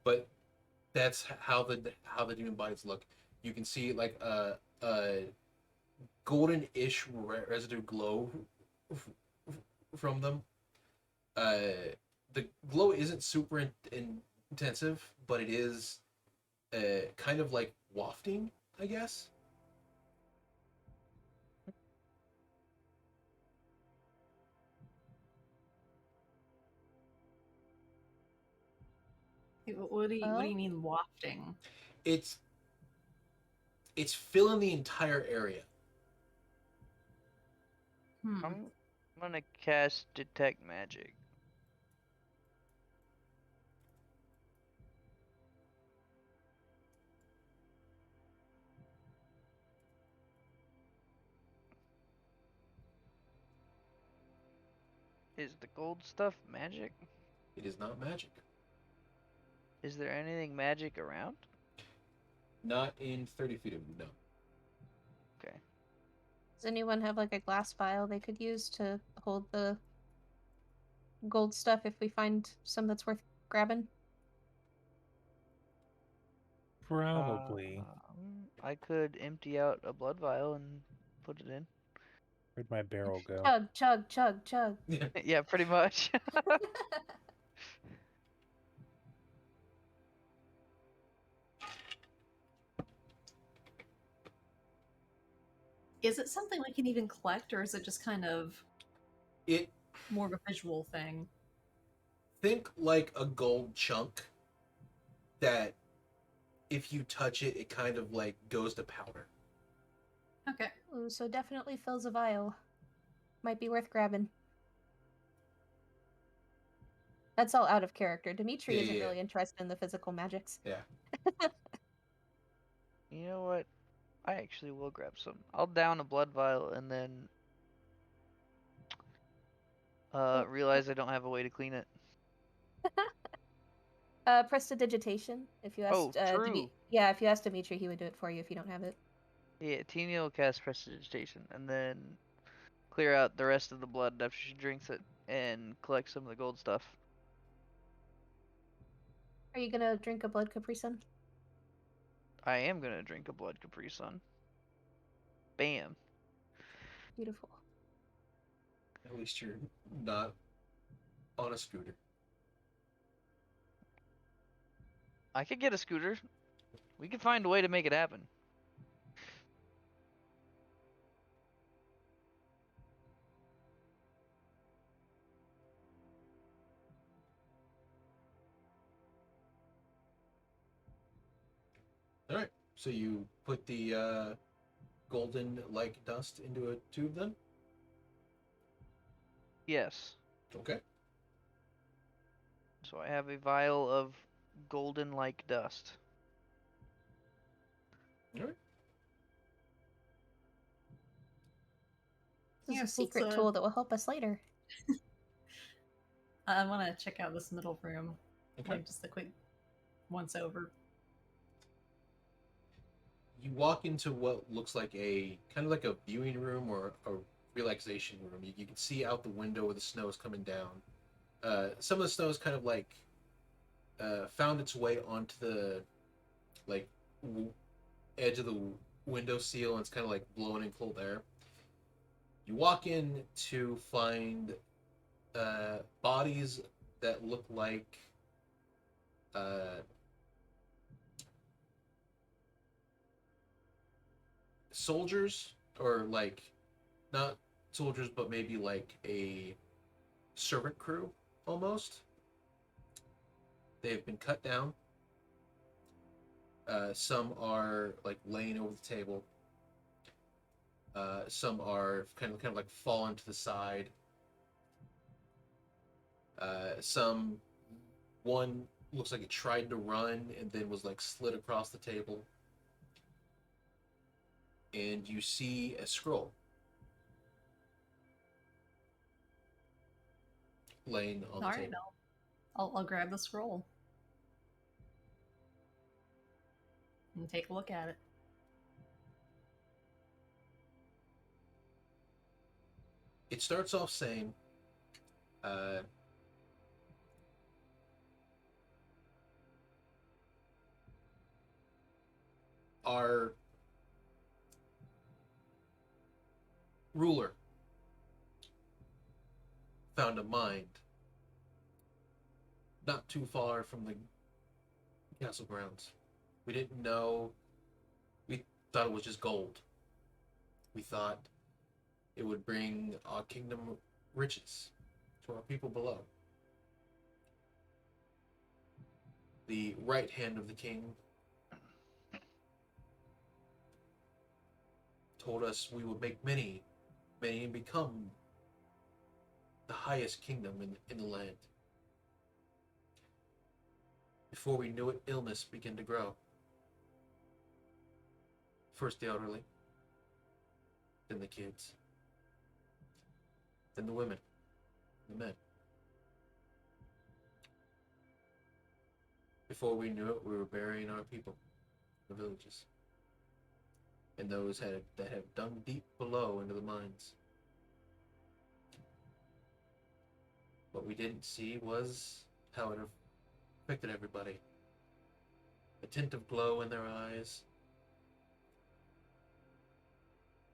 A: But that's how the demon bodies look. You can see like a golden-ish residue glow from them. The glow isn't super intensive, but it is kind of like wafting, I guess.
D: What do you mean wafting?
A: It's filling the entire area.
E: I'm gonna cast Detect Magic. Is the gold stuff magic?
A: It is not magic.
E: Is there anything magic around?
A: Not in 30 feet of you, no.
E: Okay.
B: Does anyone have like a glass vial they could use to hold the gold stuff if we find some that's worth grabbing?
C: Probably.
E: I could empty out a blood vial and put it in.
C: Where'd my barrel go?
B: Chug, chug, chug, chug.
E: Yeah, pretty much.
D: Is it something we can even collect, or is it just kind of
A: It
D: more of a visual thing?
A: think like a gold chunk that if you touch it, it kind of like goes to powder.
D: Okay.
B: Ooh, so definitely fills a vial. Might be worth grabbing. That's all out of character. Dimitri
A: Yeah,
B: isn't
A: yeah.
B: really interested in the physical magics.
A: Yeah.
E: You know what? I actually will grab some. I'll down a blood vial and then realize I don't have a way to clean it.
B: Prestidigitation. If you
E: Oh,
B: asked,
E: true.
B: yeah, if you asked Dimitri, he would do it for you if you don't have it.
E: Yeah, Tina will cast Prestidigitation and then clear out the rest of the blood after she drinks it and collect some of the gold stuff.
B: Are you gonna drink a blood Capri Sun?
E: I am gonna drink a blood Capri Sun. Bam.
B: Beautiful.
A: At least you're not on a scooter.
E: I could get a scooter. We could find a way to make it happen.
A: So you put the golden like dust into a tube then?
E: Yes.
A: Okay.
E: So I have a vial of golden like dust.
A: All right.
B: This is
D: Yes,
B: a secret
D: let's,
B: tool that will help us later.
D: I want to check out this middle room.
A: Okay.
D: Like just a quick once over.
A: You walk into what looks like a kind of like a viewing room or a relaxation room. You can see out the window where the snow is coming down. Some of the snow is kind of like found its way onto the like edge of the window seal, and it's kind of like blowing in cold air. You walk in to find bodies that look like soldiers, or like not soldiers, but maybe like a servant crew almost. They've been cut down. Some are like laying over the table. Some are kind of like fallen to the side. One looks like it tried to run and then was like slid across the table. And you see a scroll laying on the
D: All right,
A: table.
D: I'll grab the scroll and take a look at it.
A: It starts off saying, our ruler found a mine not too far from the castle grounds. We didn't know. We thought it was just gold. We thought it would bring our kingdom riches to our people below. The right hand of the king told us we would make many, and become the highest kingdom in the land. Before we knew it, illness began to grow. First the elderly, then the kids, then the women, the men. Before we knew it, we were burying our people, the villages, and those that have dug deep below into the mines. What we didn't see was how it affected everybody. A tint of glow in their eyes,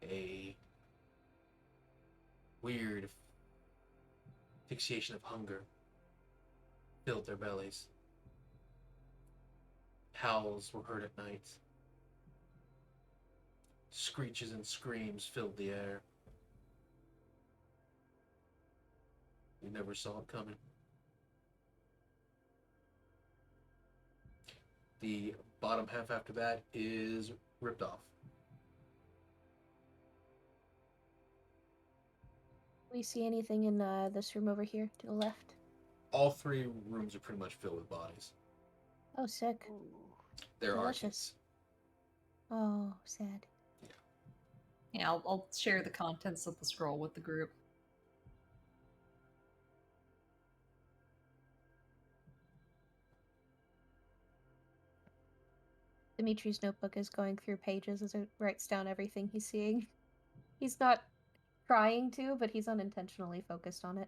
A: a weird fixation of hunger filled their bellies. Howls were heard at night. Screeches and screams filled the air. We never saw it coming. The bottom half after that is ripped off.
B: We see anything in this room over here to the left?
A: All three rooms are pretty much filled with bodies.
B: Oh, sick.
A: There are
B: Delicious. Oh, sad.
D: Yeah, I'll share the contents of the scroll with the group.
B: Dimitri's notebook is going through pages as it writes down everything he's seeing. He's not trying to, but he's unintentionally focused on it.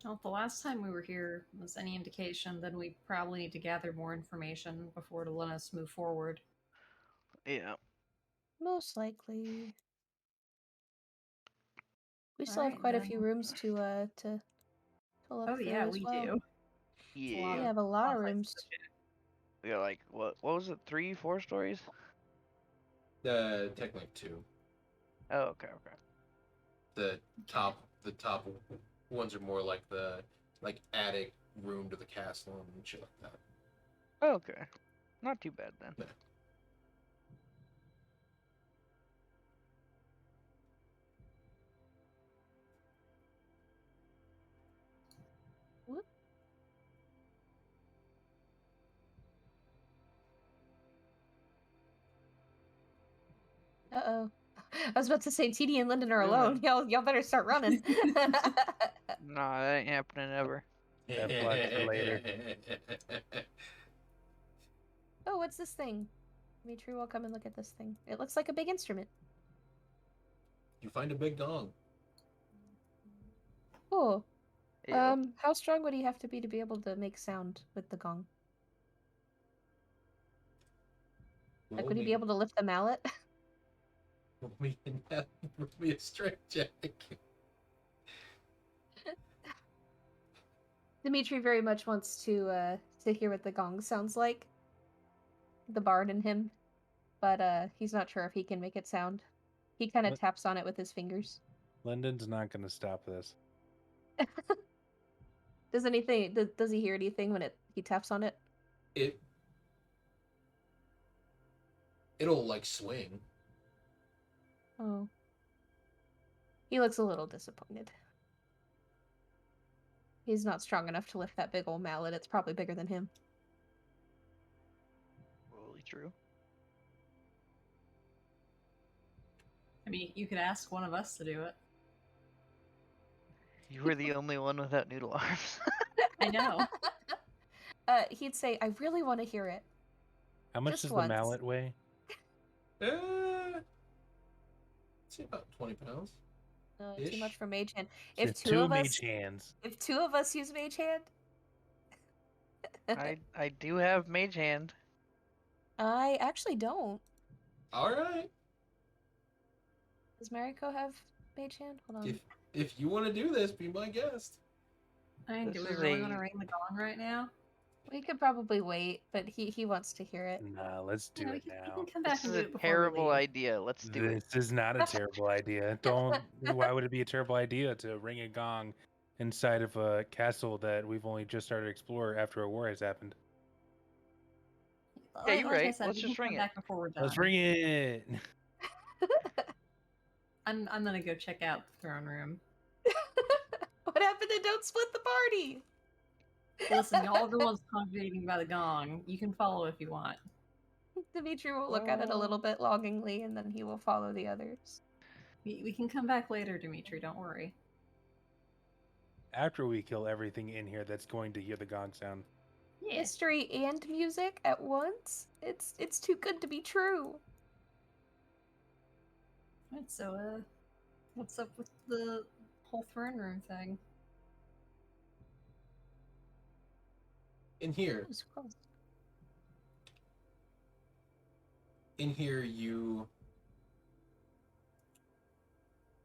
D: Well, if the last time we were here was any indication, then we probably need to gather more information before to let us move forward.
E: Yeah.
B: Most likely. We still have
D: Alright,
B: quite a
D: then.
B: few rooms to look
D: Oh
B: through
D: yeah,
B: as
D: we
B: well.
D: do.
E: Yeah.
B: We have a lot of
D: complex
B: rooms.
E: We got like what was it? 3, 4 stories?
A: Tech like 2.
E: Oh, okay.
A: The top ones are more like the attic room to the castle and shit like that.
E: Okay. Not too bad then.
A: No.
B: Whoop. Uh-oh. I was about to say TD and Lyndon are alone. Y'all better start running.
E: Nah, that ain't happening ever.
C: That plot for later.
B: Oh, what's this thing? Dimitri will come and look at this thing. It looks like a big instrument.
A: You find a big gong.
B: Cool.
E: Ew.
B: How strong would he have to be able to make sound with the gong? Like, would he be able to lift the mallet?
A: Roll me a strength check.
B: Dimitri very much wants to hear what the gong sounds like. The bard in him. But he's not sure if he can make it sound. He kind of
C: What?
B: taps on it with his fingers.
C: Lyndon's not going to stop this.
B: Does he hear anything when he taps on it?
A: It'll like swing.
B: Oh. He looks a little disappointed. He's not strong enough to lift that big old mallet. It's probably bigger than him.
E: Totally true.
D: I mean, you could ask one of us to do it.
E: You were the only one without noodle arms.
D: I know.
B: He'd say, I really want to hear it.
C: How much
B: Just
C: does
B: once.
C: the mallet weigh?
A: Say about 20 pounds.
B: Too
A: Ish.
B: much for mage hand.
C: So
B: If
C: two mage hands.
B: If two of us use mage hand,
E: I do have mage hand.
B: I actually don't.
A: All right.
B: Does Mariko have mage hand? Hold on.
A: If you want to do this, be my guest.
D: I mean, do
E: This
D: we
E: is
D: really
E: a-
D: want to ring the gong right now?
B: We could probably wait, but he wants to hear it.
C: Nah, let's do
D: Yeah,
C: it
D: we
C: now.
D: can come back
E: This
D: and
E: is
D: do
E: a
D: it before we
E: terrible
D: leave.
E: idea. Let's do it.
C: This is not a terrible idea. Don't. Why would it be a terrible idea to ring a gong inside of a castle that we've only just started to explore after a war has happened?
E: Yeah, you're
D: Like I
E: right.
D: said,
E: Let's
D: we
E: just
D: can
E: ring
D: come
E: it.
D: back before we're done.
C: Let's ring it.
D: I'm gonna go check out the throne room.
B: What happened to don't split the party?
D: Listen, y'all, everyone's congregating by the gong. You can follow if you want.
B: Dimitri will look at it a little bit longingly, and then he will follow the others.
D: We can come back later, Dimitri. Don't worry.
C: After we kill everything in here that's going to hear the gong sound.
D: Yeah.
B: History and music at once? It's too good to be true.
D: Right, so, what's up with the whole throne room thing?
A: In here,
B: Who's close?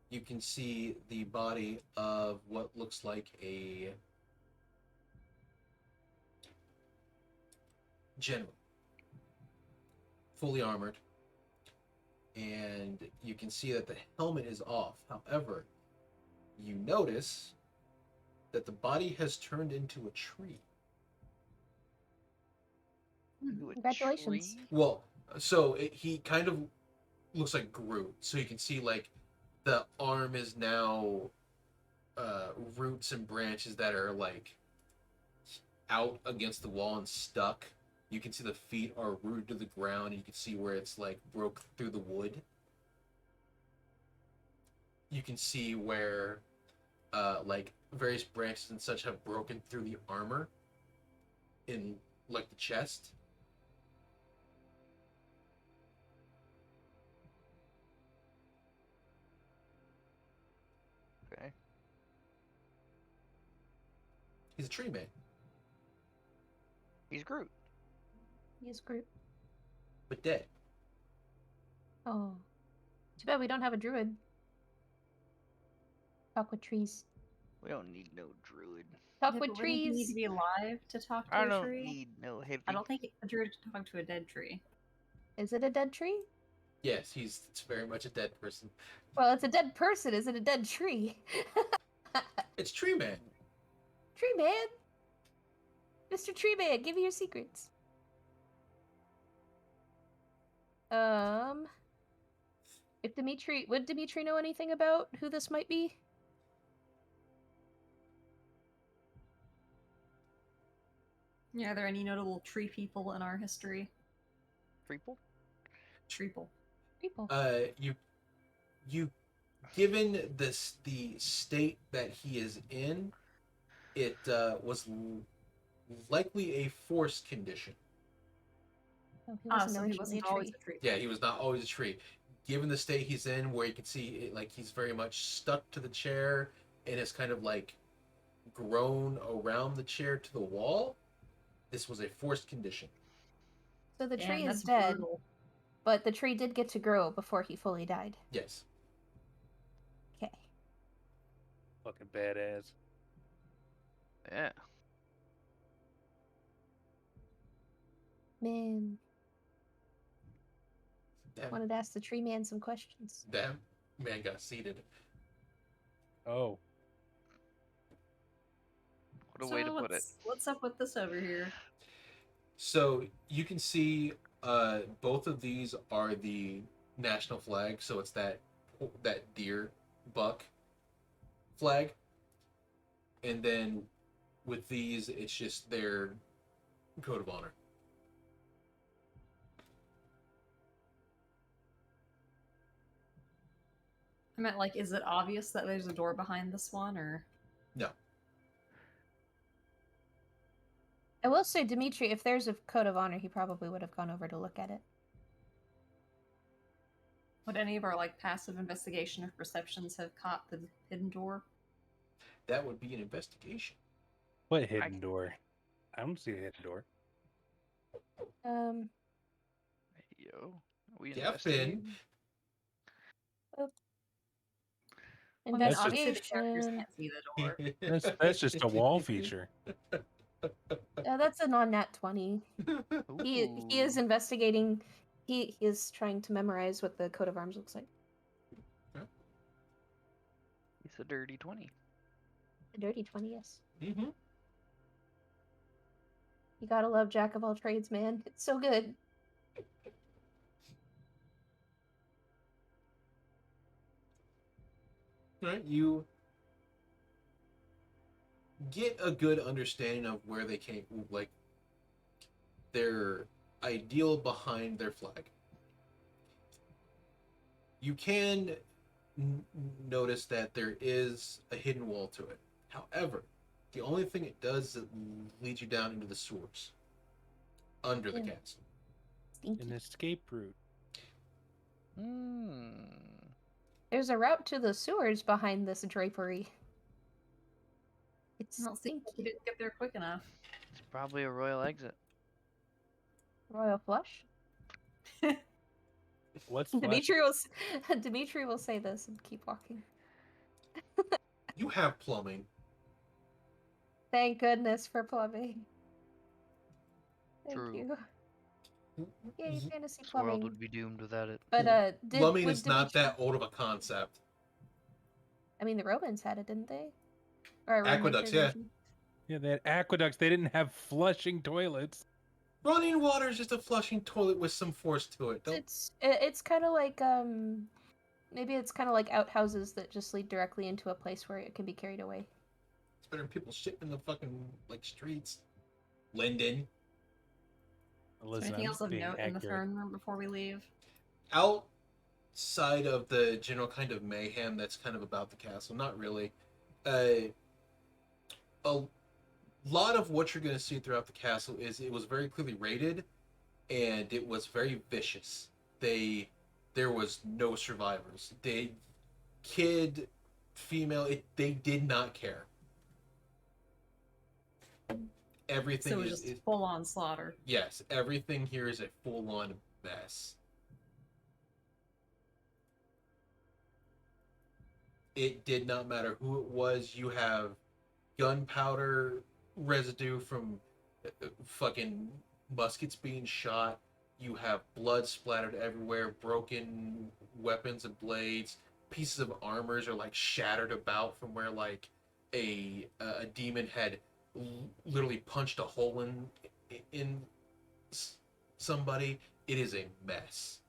A: you can see the body of what looks like a general, fully armored, and you can see that the helmet is off. However, you notice that the body has turned into a tree.
E: Ooh, a
B: Congratulations.
E: tree?
A: Well, so he kind of looks like Groot. So you can see like the arm is now roots and branches that are like out against the wall and stuck. You can see the feet are rooted to the ground. You can see where it's like broke through the wood. You can see where like various branches and such have broken through the armor in like the chest.
E: Okay.
A: He's a tree man.
E: He's Groot.
B: He's Groot.
A: But dead.
B: Oh. Too bad we don't have a druid. Talk with trees.
E: We don't need no druid.
B: Talk
D: Yeah,
B: with
D: but wouldn't he need
B: trees.
D: to be alive to talk to
E: I
D: a
E: don't
D: tree?
E: need no heavy.
D: I don't think a druid can talk to a dead tree.
B: Is it a dead tree?
A: Yes, it's very much a dead person.
B: Well, it's a dead person. Is it a dead tree?
A: It's Tree Man.
B: Tree Man! Mr. Tree Man, give me your secrets. If would Dimitri know anything about who this might be?
D: Yeah, are there any notable tree people in our history?
E: Treeple?
D: Treeple.
B: People.
A: You given this the state that he is in, it was likely a forced condition.
B: Oh, he wasn't
D: So he
B: originally
D: wasn't
B: a
D: always
B: tree.
D: a tree.
A: Yeah, he was not always a tree. Given the state he's in, where you can see it, like he's very much stuck to the chair and is kind of like grown around the chair to the wall, this was a forced condition.
B: So the
D: Damn,
B: tree is
D: that's
B: dead,
D: brutal.
B: but the tree did get to grow before he fully died.
A: Yes.
B: Okay.
C: Fucking badass.
E: Yeah.
B: Man,
A: That,
B: wanted to ask the tree man some questions.
A: that man got seated.
C: Oh,
E: What a way to put it.
D: What's up with this over here?
A: So you can see both of these are the national flag. So it's that deer buck flag, and then with these, it's just their code of honor.
D: I meant, like, is it obvious that there's a door behind this one, or?
A: No.
B: I will say, Dimitri, if there's a code of honor, he probably would have gone over to look at it.
D: Would any of our, like, passive investigation or perceptions have caught the hidden door?
A: That would be an investigation.
C: what hidden door? I don't see a hidden door.
E: Yo. We
A: Yeah,
E: investigating?
D: Well, then obviously the characters
B: Investigation.
D: can't see the door.
C: That's just a wall feature.
B: That's a non-nat 20. He is
E: Ooh.
B: investigating. He is trying to memorize what the coat of arms looks like.
E: It's a dirty 20.
B: A dirty 20, yes.
A: Mm-hmm.
B: You gotta love Jack of all trades, man. It's so good.
A: Right, you get a good understanding of where they came, like their ideal behind their flag. You can notice that there is a hidden wall to it. However, the only thing it does is it leads you down into the sewers under the
B: Yeah.
A: castle.
B: Stinky.
C: An escape route.
E: Hmm.
B: There's a route to the sewers behind this drapery. It's
D: I don't think we
B: stinky.
D: didn't get there quick enough.
E: It's probably a royal exit.
B: Royal flush.
C: What's flush?
B: Dimitri will say this and keep walking.
A: You have plumbing.
B: Thank goodness for plumbing. Thank
E: True.
B: you. Yay, fantasy
E: This world
B: plumbing.
E: would be doomed without it.
B: But
A: Plumbing
B: would
A: is not
B: Dimitri-
A: that old of a concept.
B: I mean, the Romans had it, didn't they? Or a rudimentary
A: Aqueducts, yeah.
B: version.
C: Yeah, they had aqueducts. They didn't have flushing toilets.
A: Running water is just a flushing toilet with some force to it. Don't
B: It's kind of like maybe it's kind of like outhouses that just lead directly into a place where it can be carried away.
A: It's better than people shitting in the fucking like streets. Linden.
C: Listen,
D: Anything
C: I'm
D: else of
C: being
D: note in the
C: accurate.
D: throne room before we leave?
A: Outside of the general kind of mayhem that's kind of about the castle, not really. A lot of what you're going to see throughout the castle is it was very clearly rated, and it was very vicious. There was no survivors. Kid, female, they did not care. Everything
D: So it was just full on slaughter.
A: yes, everything here is a full-on mess. It did not matter who it was. You have gunpowder residue from fucking muskets being shot. You have blood splattered everywhere, broken weapons and blades. Pieces of armors are like shattered about from where like a demon had literally punched a hole in somebody. It is a mess.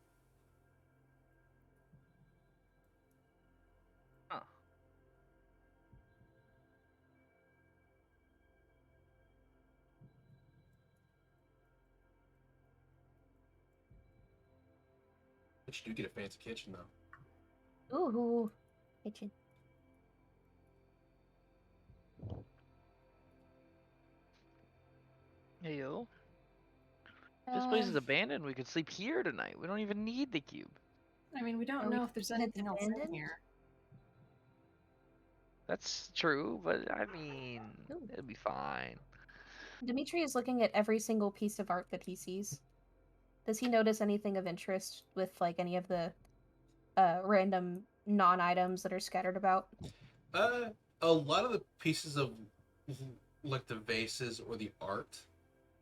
E: Huh.
A: But you do get a fancy kitchen though.
B: Ooh, kitchen.
E: Hey yo, this place is
B: Um,
E: abandoned. We could sleep here tonight. We don't even need the cube.
D: I mean, we don't
B: Are we
D: know if there's
B: thinking it's
D: anything else in
B: abandoned?
D: here.
E: That's true, but I mean,
B: Ooh.
E: it'll be fine.
B: Dimitri is looking at every single piece of art that he sees. Does he notice anything of interest with like any of the random non-items that are scattered about?
A: A lot of the pieces of like the vases or the art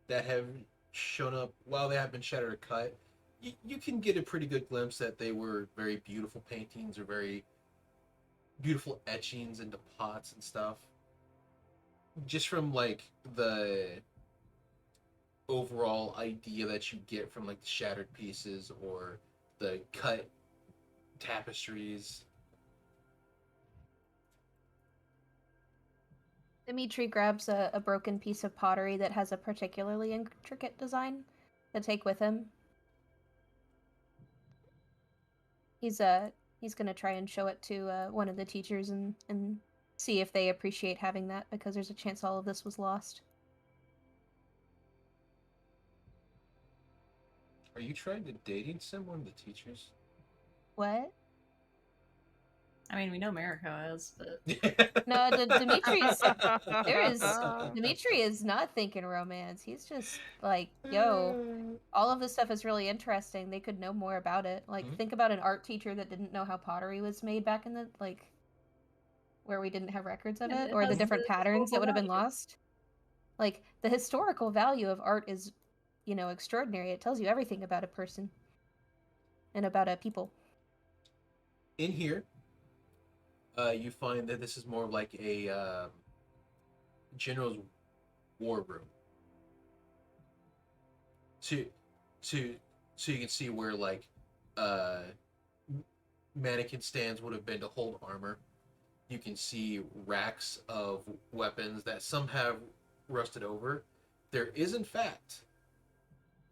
A: that have shown up while they have been shattered or cut, you can get a pretty good glimpse that they were very beautiful paintings or very beautiful etchings into pots and stuff. Just from like the overall idea that you get from like the shattered pieces or the cut tapestries.
B: Dimitri grabs a broken piece of pottery that has a particularly intricate design to take with him. He's gonna try and show it to one of the teachers and see if they appreciate having that, because there's a chance all of this was lost.
A: Are you trying to dating sim one of the teachers?
B: What?
D: I mean, we know Mariko is, but
B: No, Dimitri's Dimitri is not thinking romance. He's just like, yo, all of this stuff is really interesting. They could know more about it. Like,
A: Mhm.
B: think about an art teacher that didn't know how pottery was made back in the like where we didn't have records of
D: Yeah,
B: it,
D: it
B: or the
D: has
B: different
D: the
B: patterns that
D: historical
B: would have been
D: value.
B: lost. Like, the historical value of art is, extraordinary. It tells you everything about a person and about a people.
A: In here, you find that this is more like a general's war room. To, to, so you can see where like uh, mannequin stands would have been to hold armor. You can see racks of weapons that some have rusted over. There is, in fact,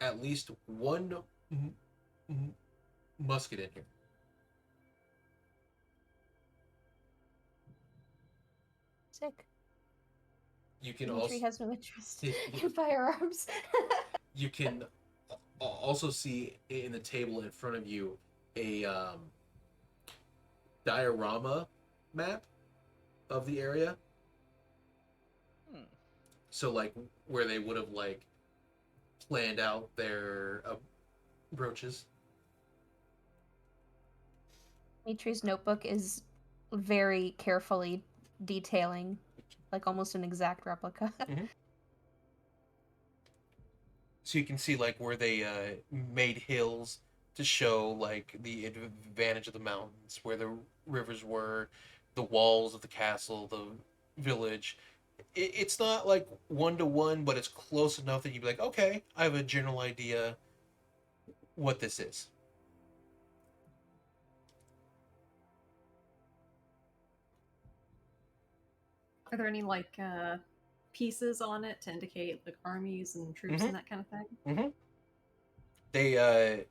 A: at least one musket in here.
B: Sick.
A: You can
B: Dimitri
A: also
B: has no interest in firearms.
A: you can also see in the table in front of you a diorama map of the area.
E: Hmm.
A: So like where they would have like planned out their brooches.
B: Dimitri's notebook is very carefully detailing, like almost an exact replica.
A: Mhm. So you can see like where they made hills to show like the advantage of the mountains, where the rivers were, the walls of the castle, the village. It's not like one to one, but it's close enough that you'd be like, okay, I have a general idea what this is.
D: Are there any like pieces on it to indicate like armies and troops
A: Mhm.
D: and that kind of thing?
A: Mm-hmm. They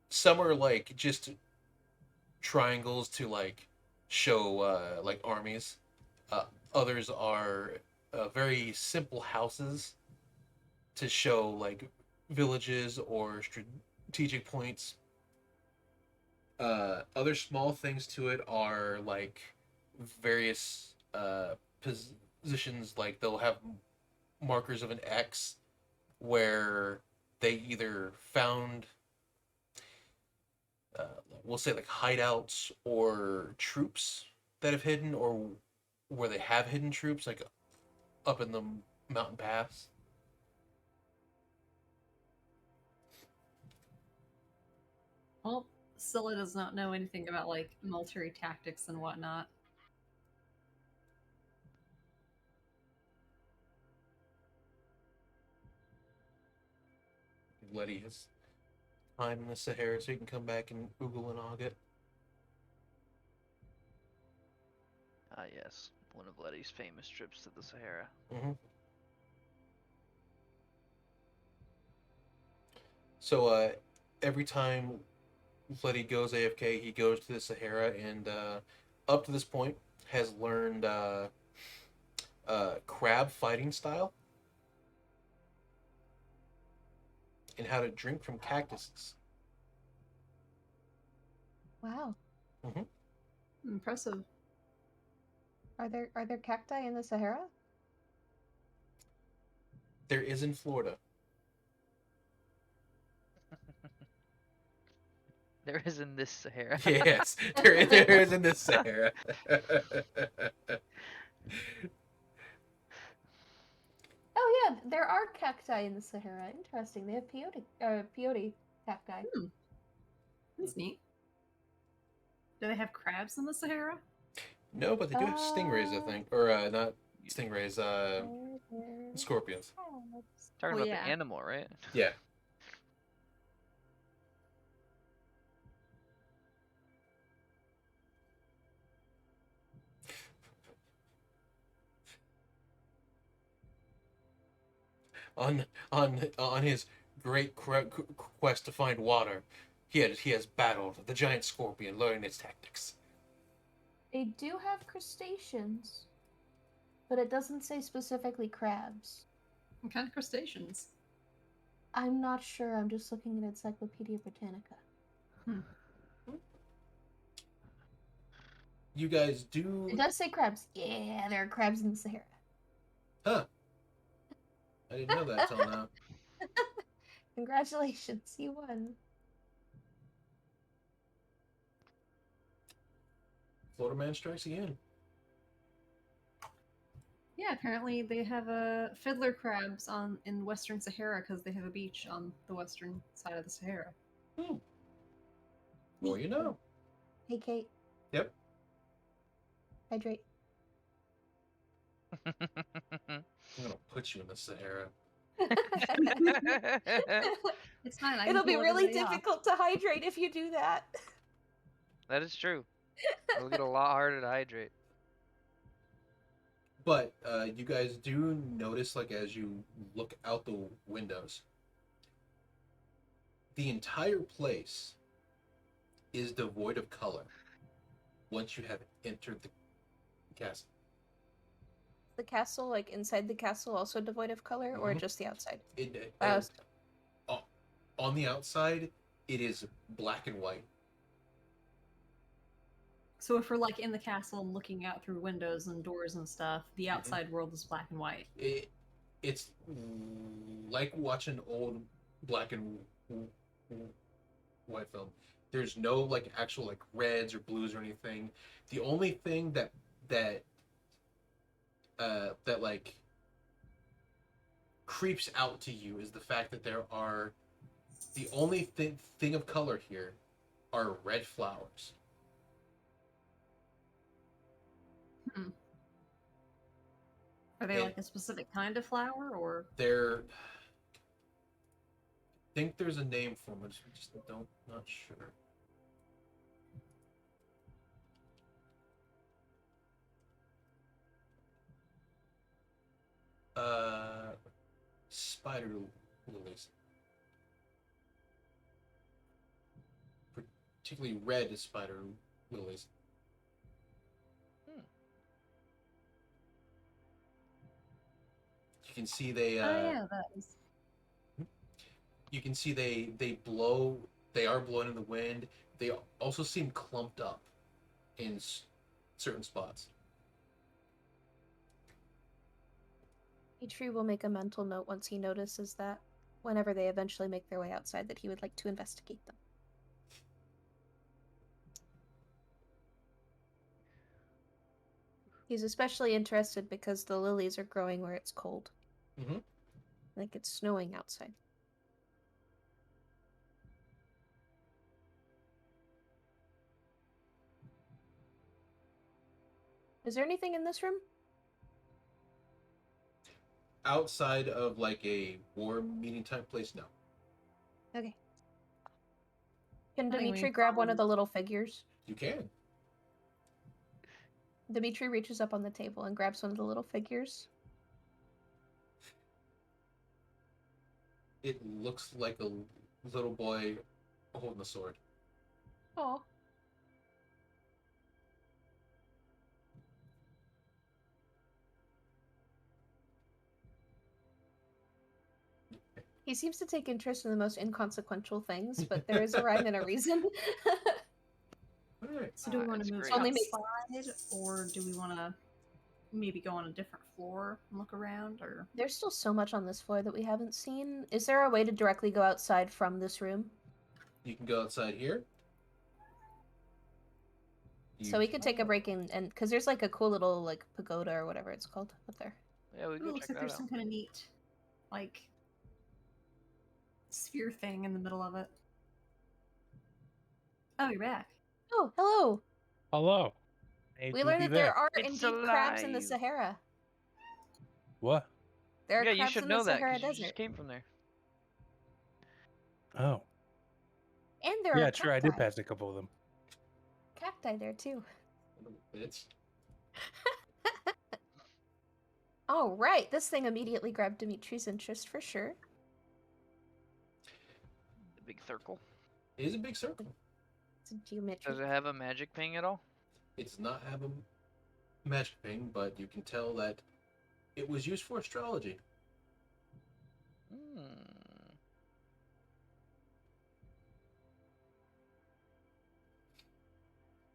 A: some are like just triangles to like show like armies. Uh, Others are very simple houses to show like villages or strategic points. Other small things to it are like various positions, like they'll have markers of an X where they either found, uh, we'll say like hideouts or troops that have hidden, or where they have hidden troops, like up in the mountain paths.
D: Well, Scylla does not know anything about like military tactics and whatnot.
A: Letty has time in the Sahara so he can come back and oogle and og it.
E: Ah, yes. One of Letty's famous trips to the Sahara.
A: Mm-hmm. So every time Letty goes AFK, he goes to the Sahara, and up to this point has learned crab fighting style and how to drink from cactuses.
B: Wow.
D: Impressive.
B: Are there cacti in the Sahara?
A: There is in Florida.
E: There is in this Sahara.
A: Yes, there is in the Sahara.
B: Oh yeah, there are cacti in the Sahara. Interesting. They have peyote cacti.
D: That's neat. Do they have crabs in the Sahara?
A: No, but they do have stingrays, I think. Or not stingrays, scorpions.
E: Talking
D: Well,
E: about
D: yeah.
E: the animal, right?
A: Yeah. On his great quest to find water, he has battled the giant scorpion, learning its tactics.
B: They do have crustaceans, but it doesn't say specifically crabs.
D: What kind of crustaceans?
B: I'm not sure. I'm just looking at Encyclopedia Britannica.
A: You guys do.
B: It does say crabs. Yeah, there are crabs in the Sahara.
A: Huh. I didn't know that till now.
B: Congratulations, you won.
A: Florida man strikes again.
D: Yeah, apparently they have fiddler crabs in Western Sahara because they have a beach on the western side of the Sahara.
A: Well, you know.
B: Hey, Kate.
A: Yep.
B: Hydrate.
A: I'm gonna put you in the Sahara.
D: It's fine. I can
B: It'll be
D: cool
B: really
D: everybody off.
B: difficult to hydrate if you do that.
E: That is true. It'll get a lot harder to hydrate.
A: But you guys do notice, like, as you look out the windows, the entire place is devoid of color once you have entered the castle.
B: The castle, like inside the castle, also devoid of color, or
A: Mhm.
B: just the outside?
A: Uh, on the outside, it is black and white.
D: So if we're like in the castle and looking out through windows and doors and stuff, the outside world is black and white.
A: It's like watching old black and white film. There's no like actual like reds or blues or anything. The only thing that like creeps out to you is the fact that the only thing of color here are red flowers.
D: Are they
A: And-
D: like a specific kind of flower or?
A: I think there's a name for them, I just not sure. Spider lilies. Particularly red spider lilies. You can see they
D: Oh yeah, that is.
A: you can see they blow. They are blowing in the wind. They also seem clumped up in certain spots.
B: Tree will make a mental note once he notices that, whenever they eventually make their way outside, that he would like to investigate them. He's especially interested because the lilies are growing where it's cold.
A: Mm-hmm.
B: Like it's snowing outside. Is there anything in this room?
A: Outside of like a war meeting type place, no.
B: Okay. Can
D: I think we
B: Dimitri grab one of
D: follow-
B: the little figures?
A: You can.
B: Dimitri reaches up on the table and grabs one of the little figures.
A: It looks like a little boy holding a sword.
B: Oh. He seems to take interest in the most inconsequential things, but there is a rhyme and a reason.
A: All right.
D: So do we
E: Ah,
D: want
E: it's
D: to move
E: great.
B: Only makes-
D: outside, or do we want to maybe go on a different floor and look around, or
B: There's still so much on this floor that we haven't seen. Is there a way to directly go outside from this room?
A: You can go outside here.
B: So we could take a break and because there's like a cool little like pagoda or whatever it's called up there.
E: Yeah, we
D: it
E: go
D: looks
E: check
D: like
E: that
D: there's
E: out.
D: some kind of neat, like, sphere thing in the middle of it. Oh, you're back.
B: Oh, hello!
C: Hello. Hey,
B: We
C: to
B: learned
C: be
B: that there are
E: It's
B: indeed crabs in the
E: alive.
B: Sahara.
C: What?
B: There are
E: Yeah, you
B: crabs
E: should
B: in
E: know
B: the
E: that
B: Sahara
E: because you
B: Desert.
E: just came from there.
C: Oh.
B: And there
C: Yeah,
B: are
C: sure. I did
B: cacti.
C: pass a couple of them.
B: Cacti there too.
A: Bitch.
B: Oh, right. This thing immediately grabbed Dimitri's interest for sure.
E: The big circle.
A: It is a big circle.
B: It's a geometry.
E: Does it have a magic ping at all?
A: It does not have a magic thing, but you can tell that it was used for astrology.
E: Hmm.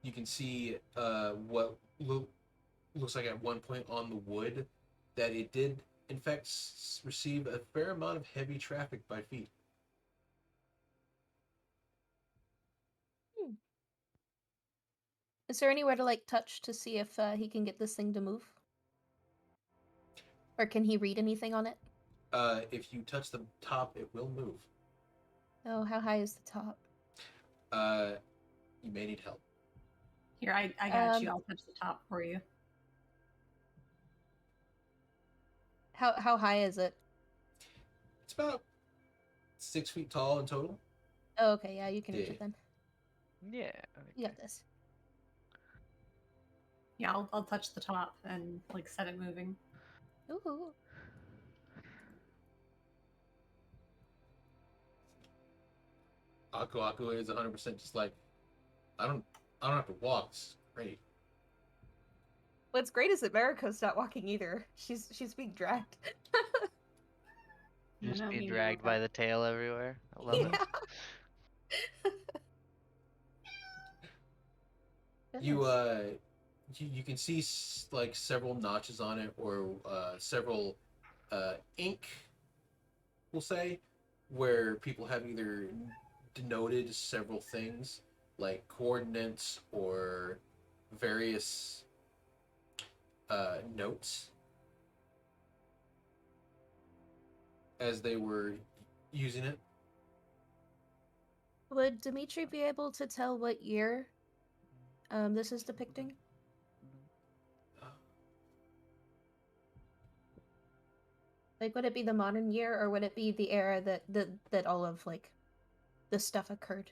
A: You can see what looks like at one point on the wood that it did, in fact, receive a fair amount of heavy traffic by feet.
B: Is there anywhere to like touch to see if he can get this thing to move? Or can he read anything on it?
A: If you touch the top, it will move.
B: Oh, how high is the top?
A: You may need help.
D: Here, I got you.
B: Um,
D: I'll touch the top for you.
B: How high is it?
A: It's about 6 feet tall in total.
B: Oh, okay, yeah, you can reach
A: Yeah.
B: it then.
E: Yeah.
B: You got this.
D: Yeah, I'll touch the top and like set it moving.
B: Ooh.
A: Aku is 100% just like, I don't have to walk. It's great.
B: What's great is that Mariko's not walking either. She's being dragged.
E: Just
D: No,
E: being
D: me
E: dragged
D: neither.
E: by the tail everywhere. I love it.
A: You
B: Goodness.
A: you can see like several notches on it, or several ink, we'll say, where people have either denoted several things like coordinates or various notes as they were using it.
B: Would Dimitri be able to tell what year this is depicting? Like, would it be the modern year, or would it be the era that all of like this stuff occurred?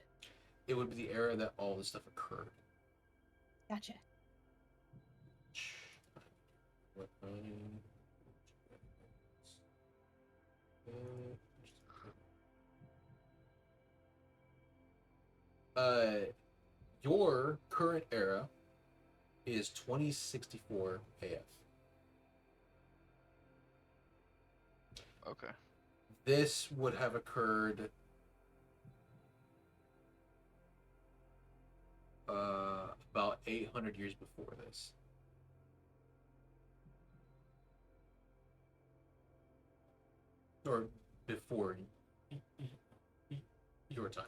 A: It would be the era that all this stuff occurred.
B: Gotcha.
A: Your current era is 2064 AF.
E: Okay.
A: This would have occurred about 800 years before this. Or before your time.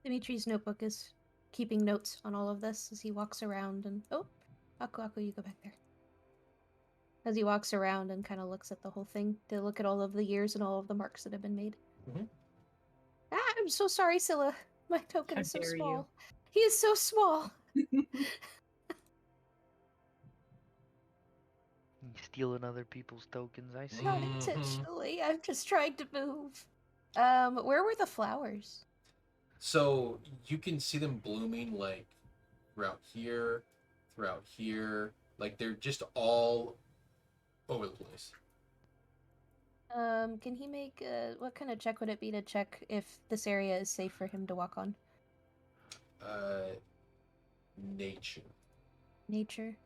B: Dimitri's notebook is keeping notes on all of this as he walks around and Aku, you go back there. As he walks around and kind of looks at the whole thing to look at all of the years and all of the marks that have been made.
A: Mhm.
B: Ah, I'm so sorry, Scylla. My token
D: How
B: is so
D: dare you.
B: small. He is so small.
E: He's stealing other people's tokens. I see.
B: Not
A: Mhm.
B: intentionally. I'm just trying to move. Where were the flowers?
A: So you can see them blooming like throughout here, like they're just all over the place.
B: Can he make what kind of check would it be to check if this area is safe for him to walk on?
A: Nature.
B: Nature.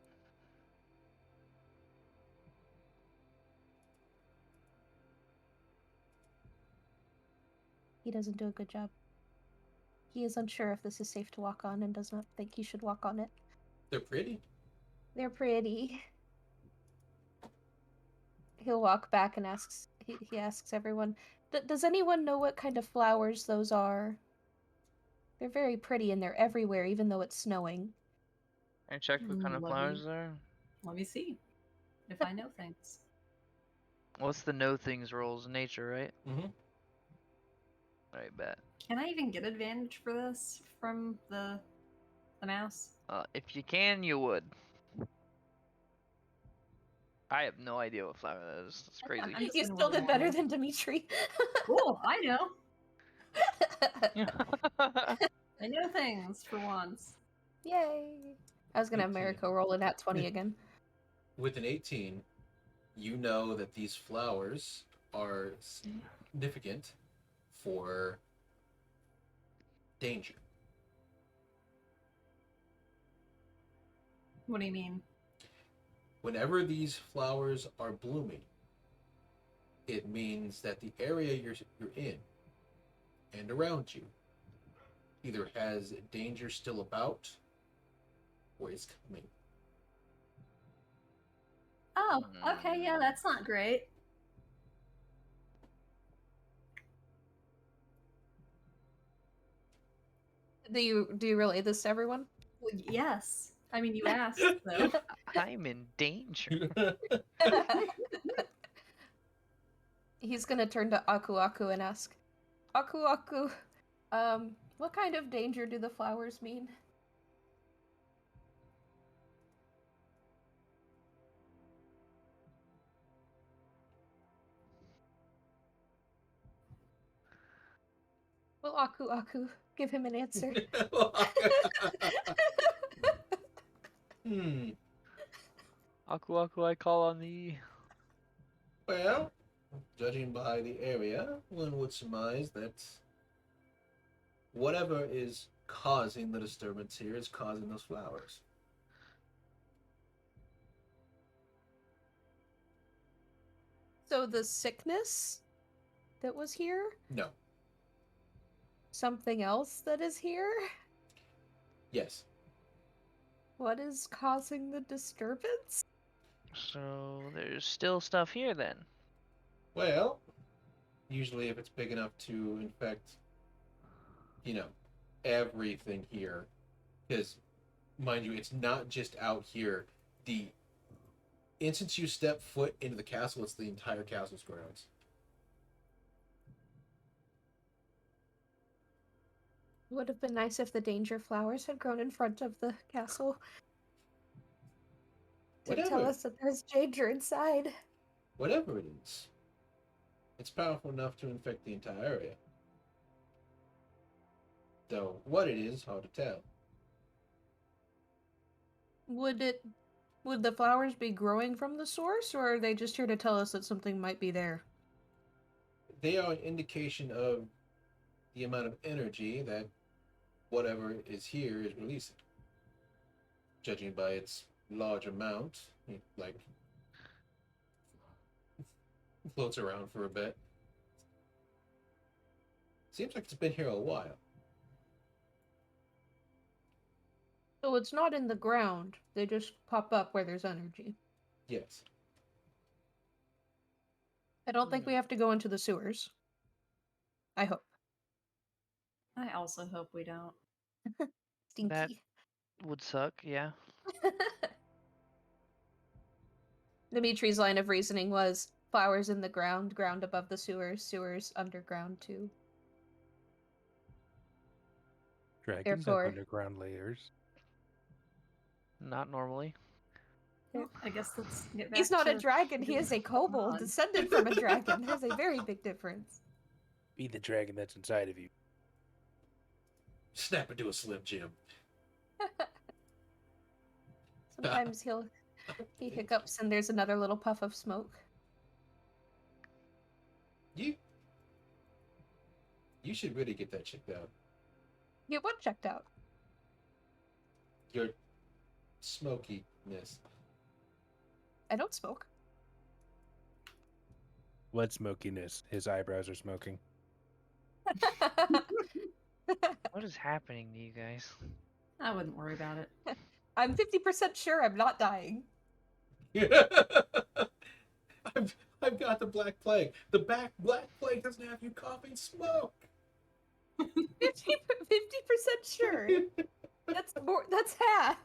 B: He doesn't do a good job. He is unsure if this is safe to walk on and does not think he should walk on it.
A: They're pretty.
B: They're pretty. He'll walk back and asks. He asks everyone, "Does anyone know what kind of flowers those are? They're very pretty and they're everywhere, even though it's snowing."
F: I checked what kind of
D: Let
F: flowers
D: me-
F: there are.
D: Let me see if I know things.
E: What's the know things rolls? Nature, right?
A: Mm-hmm.
E: Alright, bet.
D: Can I even get advantage for this from the mouse?
E: If you can, you would. I have no idea what flower that is. It's crazy.
D: I'm just
B: You
D: gonna
B: still
D: roll
B: did better
D: one.
B: than Dimitri.
D: Cool, I know. I know things for once.
B: Yay! I was gonna have
A: 18.
B: Mariko roll an at 20 again.
A: With an 18, you know that these flowers are significant for danger.
D: What do you mean?
A: Whenever these flowers are blooming, it means that the area you're in and around you either has danger still about or is coming.
D: Oh, okay, yeah, that's not great.
B: Do you relay this to everyone?
D: Well, yes. I mean, you asked, so.
E: I'm in danger.
B: He's gonna turn to Aku Aku and ask, Aku Aku, what kind of danger do the flowers mean? Will Aku Aku give him an answer?
E: Aku Aku, I call on thee.
A: Well, judging by the area, one would surmise that whatever is causing the disturbance here is causing those flowers.
B: So the sickness that was here?
A: No.
B: Something else that is here?
A: Yes.
B: What is causing the disturbance?
E: So there's still stuff here then.
A: Well, usually if it's big enough to infect, everything here, because, mind you, it's not just out here. The instant you step foot into the castle, it's the entire castle's grounds.
B: Would have been nice if the danger flowers had grown in front of the castle to tell
A: Whatever.
B: us that there's danger inside.
A: Whatever it is, it's powerful enough to infect the entire area. Though what it is, hard to tell.
B: Would the flowers be growing from the source, or are they just here to tell us that something might be there?
A: They are an indication of the amount of energy that whatever is here is releasing. Judging by its large amount, like floats around for a bit. Seems like it's been here a while.
B: So it's not in the ground. They just pop up where there's energy.
A: Yes.
B: I don't think we have to go into the sewers. I hope.
D: I also hope we don't.
B: Stinky.
E: That would suck, yeah.
B: Dimitri's line of reasoning was flowers in the ground, ground above the sewers, sewers underground too.
C: Dragons
B: Therefore-
C: have underground layers.
E: Not normally.
D: Well, I guess let's get back
B: He's not a
D: to
B: dragon, he
D: doing
B: is a
D: what's
B: kobold,
D: going on.
B: descended from a dragon. There's a very big difference.
C: Be the dragon that's inside of you.
A: Snap into a Slim Jim.
B: Sometimes he hiccups and there's another little puff of smoke.
A: You should really get that checked out.
B: Get what checked out?
A: Your smokiness.
B: I don't smoke.
C: What smokiness? His eyebrows are smoking.
F: What is happening to you guys?
D: I wouldn't worry about it.
B: I'm 50% sure I'm not dying.
A: I've got the Black Plague. The Black Plague doesn't have you coughing smoke.
B: 50% sure. That's half.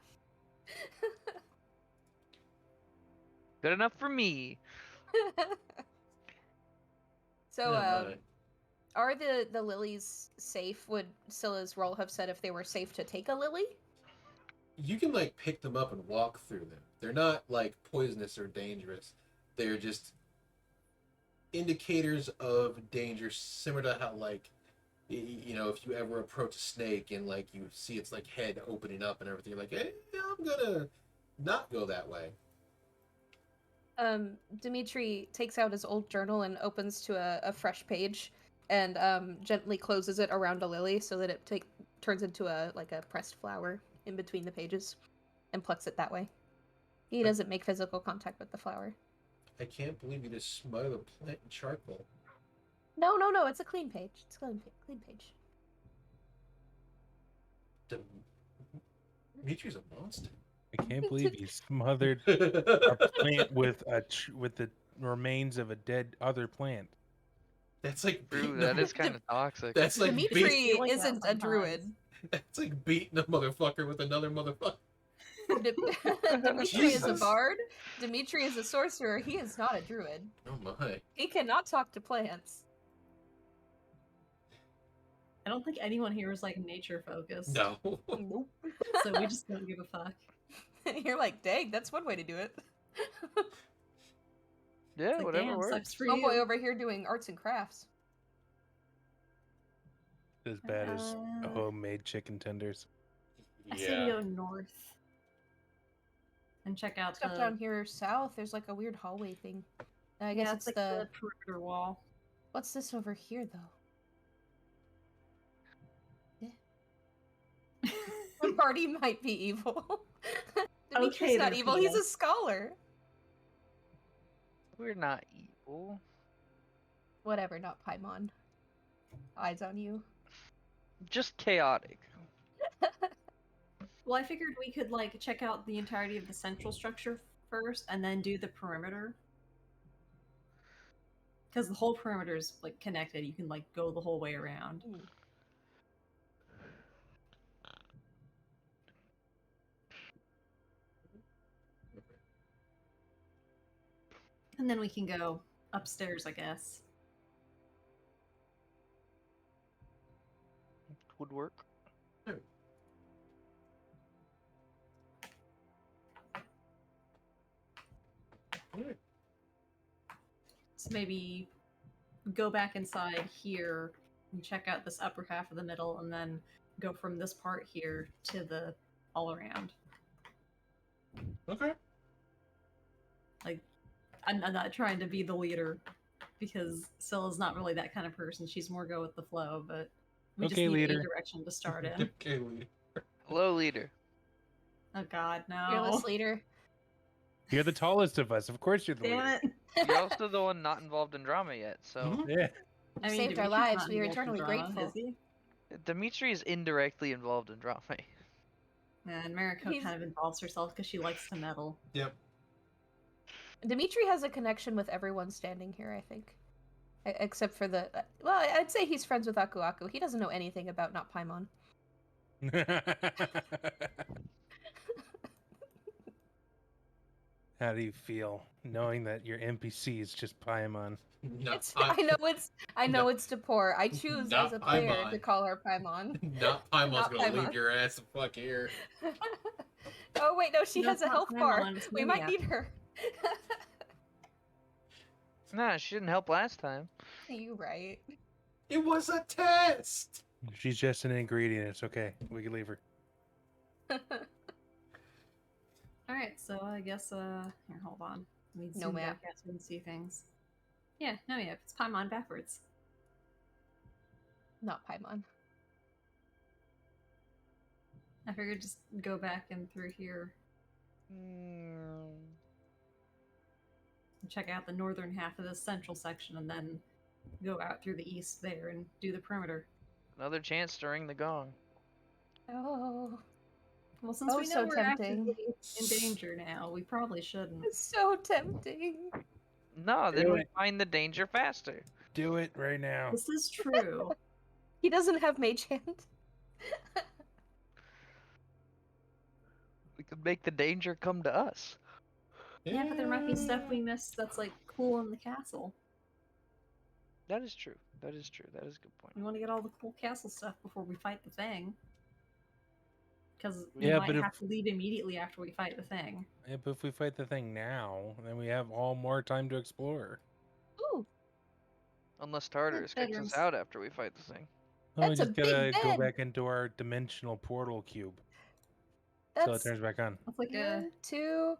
F: Good enough for me.
B: So,
A: No,
B: are the lilies safe? Would Scylla's role have said if they were safe to take a lily?
A: you can like pick them up and walk through them. They're not like poisonous or dangerous. They're just indicators of danger, similar to how like you know, if you ever approach a snake and like you see its like head opening up and everything, you're like, hey, I'm gonna not go that way.
B: Dimitri takes out his old journal and opens to a fresh page, and gently closes it around a lily so that it turns into a pressed flower in between the pages, and plucks it that way. He doesn't make physical contact with the flower.
A: I can't believe you just smothered a plant in charcoal.
B: No, it's a clean page. It's a clean page.
A: Dimitri's a monster.
C: I can't believe you smothered a plant with the remains of a dead other plant.
A: That's like
F: True,
A: beating
F: that
A: a-
F: is kind of toxic.
A: That's like
B: Dimitri
D: feel like that
B: isn't a
D: sometimes.
B: druid.
A: That's like beating a motherfucker with another motherfucker.
B: Dimitri is a
A: Jesus.
B: bard. Dimitri is a sorcerer. He is not a druid.
A: Oh my.
B: He cannot talk to plants.
D: I don't think anyone here is like nature focused.
A: No.
B: Nope.
D: So we just don't give a fuck.
B: You're like, dang, that's one way to do it.
F: Yeah,
D: Like,
F: whatever
D: damn,
F: works.
D: sucks for
B: Homeboy
D: you.
B: over here doing arts and crafts.
C: As bad as
D: Uh,
C: homemade chicken tenders.
D: I say we go north and check out
B: Stuff
D: the.
B: down here south, there's like a weird hallway thing. I guess
D: Yeah,
B: it's
D: like
B: the...
D: the perimeter wall.
B: What's this over here, though? Marty might be evil. Dimitri's
D: Okay,
B: not
D: there,
B: evil, he's
D: Peter.
B: a scholar.
F: We're not evil.
B: Whatever, not Paimon. Eyes on you.
F: Just chaotic.
D: Well, I figured we could like check out the entirety of the central structure first, and then do the perimeter. Because the whole perimeter is like connected, you can like go the whole way around. And then we can go upstairs, I guess.
F: Would work.
D: So maybe go back inside here and check out this upper half of the middle, and then go from this part here to the all around.
A: Okay.
D: Like, I'm not trying to be the leader because Scylla's not really that kind of person. She's more go with the flow, but we just
C: Okay,
D: need
C: leader.
D: a direction to start in.
A: Okay, leader.
F: Hello, leader.
D: Oh God,
B: Fearless
D: no!
B: leader.
C: You're the tallest of us. Of course you're the
D: Damn
C: leader.
D: it!
F: You're also the one not involved in drama yet, so
A: Mhm.
C: Yeah.
D: I mean,
B: Saved our
D: Dimitri's
B: lives,
D: not
B: we are
D: involved in
B: eternally
D: drama,
B: grateful.
D: is he?
F: Dimitri is indirectly involved in drama.
D: And Mariko
B: He's-
D: kind of involves herself because she likes to meddle.
A: Yep.
B: Dimitri has a connection with everyone standing here, I think. Except for the... well, I'd say he's friends with Aku Aku. He doesn't know anything about not Paimon.
C: How do you feel knowing that your NPC is just Paimon?
B: It's, I know it's Depor. I choose
A: not
B: as a player to
A: Paimon.
B: call her Paimon.
A: Not Paimon's
B: Not
A: gonna
B: Paimon.
A: leave your ass the fuck here.
B: Oh wait, no, she
D: No,
B: has
D: it's
B: a
D: not
B: health
D: Paimon,
B: bar.
D: it's
B: We might
D: Lilia.
B: need her.
F: Nah, she didn't help last time.
B: You right.
A: It was a test.
C: She's just an ingredient. It's okay. We can leave her.
D: Alright, so I guess, here, hold on. Let me
B: No
D: zoom
B: map.
D: back out so we can see things. Yeah, no map. It's Paimon backwards.
B: Not Paimon.
D: I figured just go back and through here
F: Mm,
D: and check out the northern half of this central section and then go out through the east there and do the perimeter.
F: another chance to ring the gong.
B: Oh,
D: Well, since
B: Oh,
D: we know
B: so
D: we're
B: tempting.
D: actively in danger now, we probably shouldn't.
B: it's so tempting.
F: No, then
C: Do
F: we
C: it.
F: find the danger faster.
C: Do it right now.
D: This is true.
B: He doesn't have mage hand.
F: We could make the danger come to us.
D: Yeah, but there might be stuff we missed that's like cool in the castle.
F: That is true. That is true. That is a good point.
D: We want to get all the cool castle stuff before we fight the thing. Because we
C: Yeah,
D: might
C: but if-
D: have to leave immediately after we fight the thing.
C: Yeah, but if we fight the thing now, then we have all more time to explore.
B: Ooh,
F: Unless Tartarus kicks
D: bedrooms.
F: us out after we fight the thing.
C: Oh, we
B: That's a
C: just
B: big
C: gotta go
B: bed.
C: back into our dimensional portal cube till it
B: that's
C: turns back on.
D: That's like a
B: 1, 2,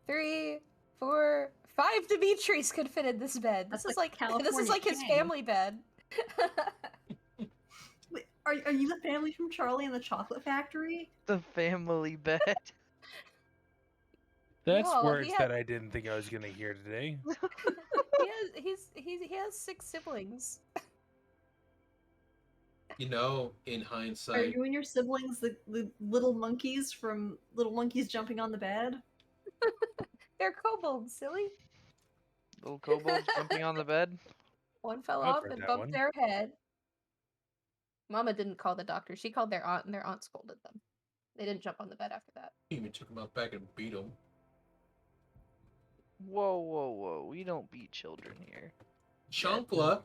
B: 3, 4, 5 Dimitris could fit in this bed. This
D: That's
B: is
D: like
B: like this is
D: California
B: like his
D: King.
B: family bed.
D: Wait, are you the family from Charlie and the Chocolate Factory?
F: The family bed.
C: That's
B: No,
C: words
B: he had-
C: that I didn't think I was gonna hear today.
B: he has 6 siblings.
A: You know, in
D: Are
A: hindsight,
D: you and your siblings the little monkeys from Little Monkeys Jumping on the Bed?
B: They're kobolds, silly.
F: Little kobolds jumping on the bed.
B: One fell
C: I've
B: off
C: heard
B: and
C: that
B: bumped
C: one.
B: their head. Mama didn't call the doctor. She called their aunt, and their aunt scolded them. They didn't jump on the bed after that.
A: he even took him out back and beat him.
F: Whoa, whoa, whoa. We don't beat children here.
A: Chancla.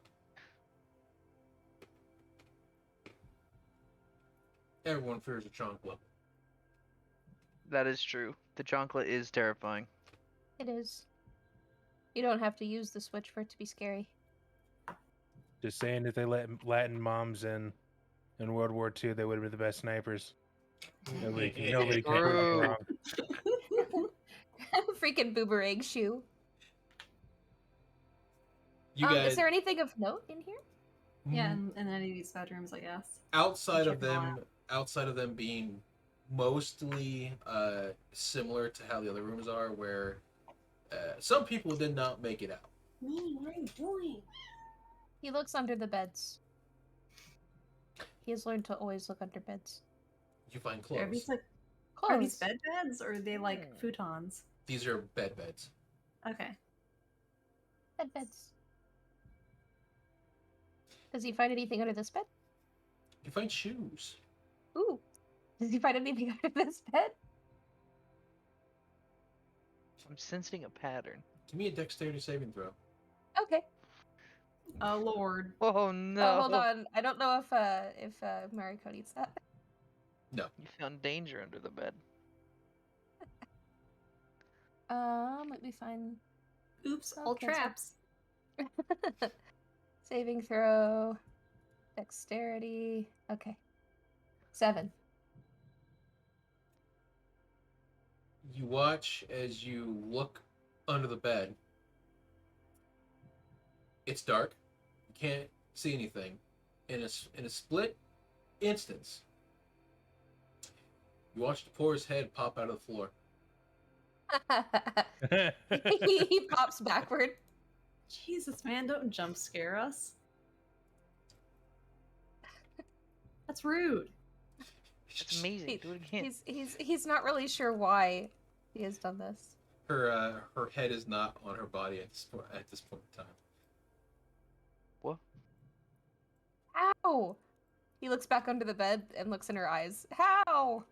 A: Everyone fears a chancla.
F: That is true. The chancla is terrifying.
B: It is. You don't have to use the switch for it to be scary.
C: Just saying, if they let Latin moms in World War II, they would have been the best snipers. Nobody can prove me
F: True.
C: wrong.
B: Freaking boomerang shoe.
A: You guys,
B: Is there anything of note in here?
D: Yeah, in any of these bedrooms, I guess.
A: outside of
D: check it all
A: them, outside of them being mostly similar to how the other rooms are, where some people did not make it out.
D: Me, what are you doing?
B: He looks under the beds. He has learned to always look under beds.
A: You find
D: Are these
A: clothes.
D: like are these
B: Clothes.
D: bed beds or are they like
F: Hmm.
D: futons?
A: These are beds.
D: Okay.
B: Beds. Does he find anything under this bed?
A: You find shoes.
B: Ooh. Does he find anything under this bed?
F: I'm sensing a pattern.
A: Give me a dexterity saving throw.
B: Okay.
D: Oh Lord.
F: Oh no.
B: Oh, hold on. I don't know if Mariko needs that.
F: You found danger under the bed.
B: Let me find
D: Oops, all
B: Okay, so-
D: traps.
B: saving throw, dexterity. Okay. 7.
A: You watch as you look under the bed. It's dark. You can't see anything. In a split instance, you watch the poor's head pop out of the floor.
B: he pops backward.
D: Jesus, man, don't jump scare us. That's rude.
F: It's amazing. Do it again.
B: He's not really sure why he has done this.
A: Her head is not on her body at this point in time.
F: What?
B: How? He looks back under the bed and looks in her eyes. How?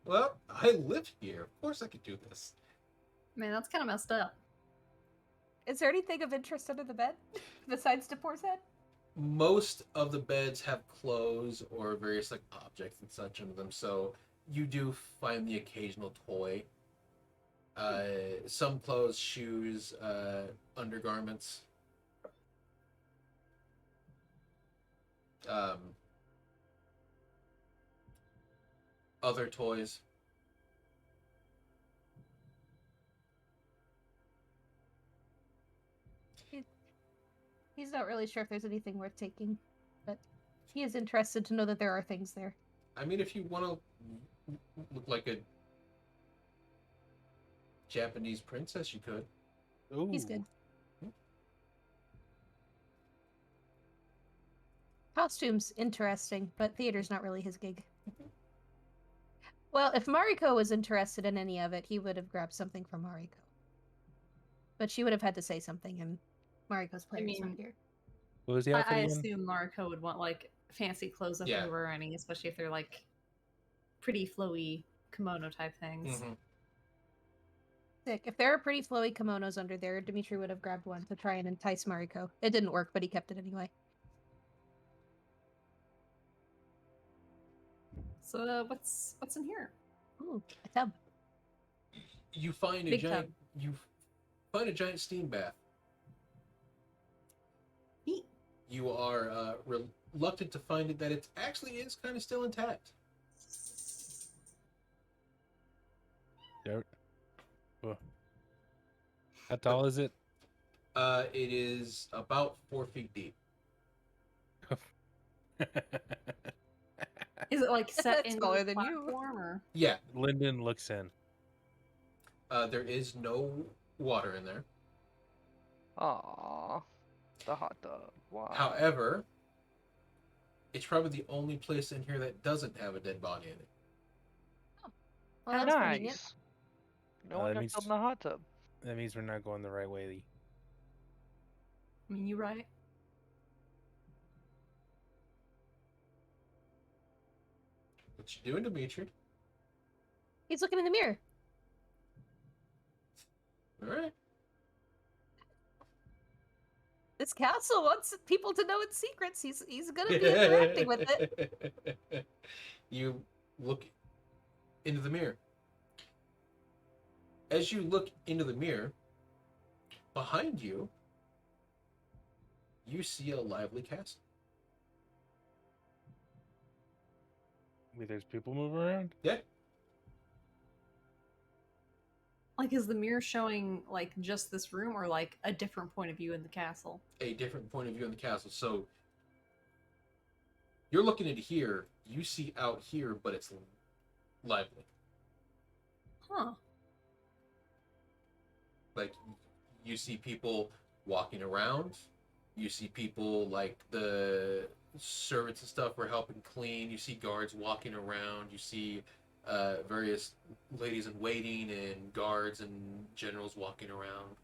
A: Well, I live here. Of course I could do this.
D: Man, that's kind of messed up.
B: Is there anything of interest under the bed besides Depor's head?
A: Most of the beds have clothes or various like objects and such under them, so you do find the occasional toy. Some clothes, shoes, undergarments. Other toys.
B: He's not really sure if there's anything worth taking, but he is interested to know that there are things there.
A: I mean, if you want to look like a Japanese princess, you could.
B: He's good.
C: Ooh.
B: Costumes, interesting, but theater's not really his gig. Well, if Mariko was interested in any of it, he would have grabbed something from Mariko. But she would have had to say something, and Mariko's player's not
D: mean,
B: here.
C: What was the outfit
D: I
C: again?
D: assume Mariko would want like fancy clothes if
A: Yeah.
D: they were wearing, especially if they're like pretty flowy kimono type things.
A: Mm-hmm.
B: Sick. If there are pretty flowy kimonos under there, Dimitri would have grabbed one to try and entice Mariko. It didn't work, but he kept it anyway.
D: So what's in here?
B: Ooh, a tub.
A: You find a
D: Big
A: giant.
D: tub.
A: You find a giant steam bath.
D: Neat.
A: You are reluctant to find it that it actually is kind of still intact.
C: There- oh. How tall is it?
A: It is about 4 feet deep.
D: Is it like set
B: It's
D: in
B: taller
D: the
B: than you.
D: platform or?
A: Yeah,
C: Lyndon looks in.
A: there is no water in there.
F: Aww. The hot tub. Wow.
A: However, it's probably the only place in here that doesn't have a dead body in it.
B: Well, that's convenient.
F: Nice. No
C: that
F: one got
C: means-
F: killed in the hot tub.
C: That means we're not going the right way.
D: I mean, you right.
A: What you doing, Dimitri?
B: He's looking in the mirror.
A: All right.
B: This castle wants people to know its secrets. He's gonna be interacting with it.
A: You look into the mirror. As you look into the mirror, behind you, you see a lively castle.
C: Wait, there's people moving around?
A: Yeah.
D: Like, is the mirror showing like just this room or like a different point of view in the castle?
A: A different point of view in the castle. So you're looking into here, you see out here, but it's lively.
D: Huh.
A: Like, you see people walking around, you see people like the servants and stuff are helping clean, you see guards walking around, you see various ladies in waiting and guards and generals walking around.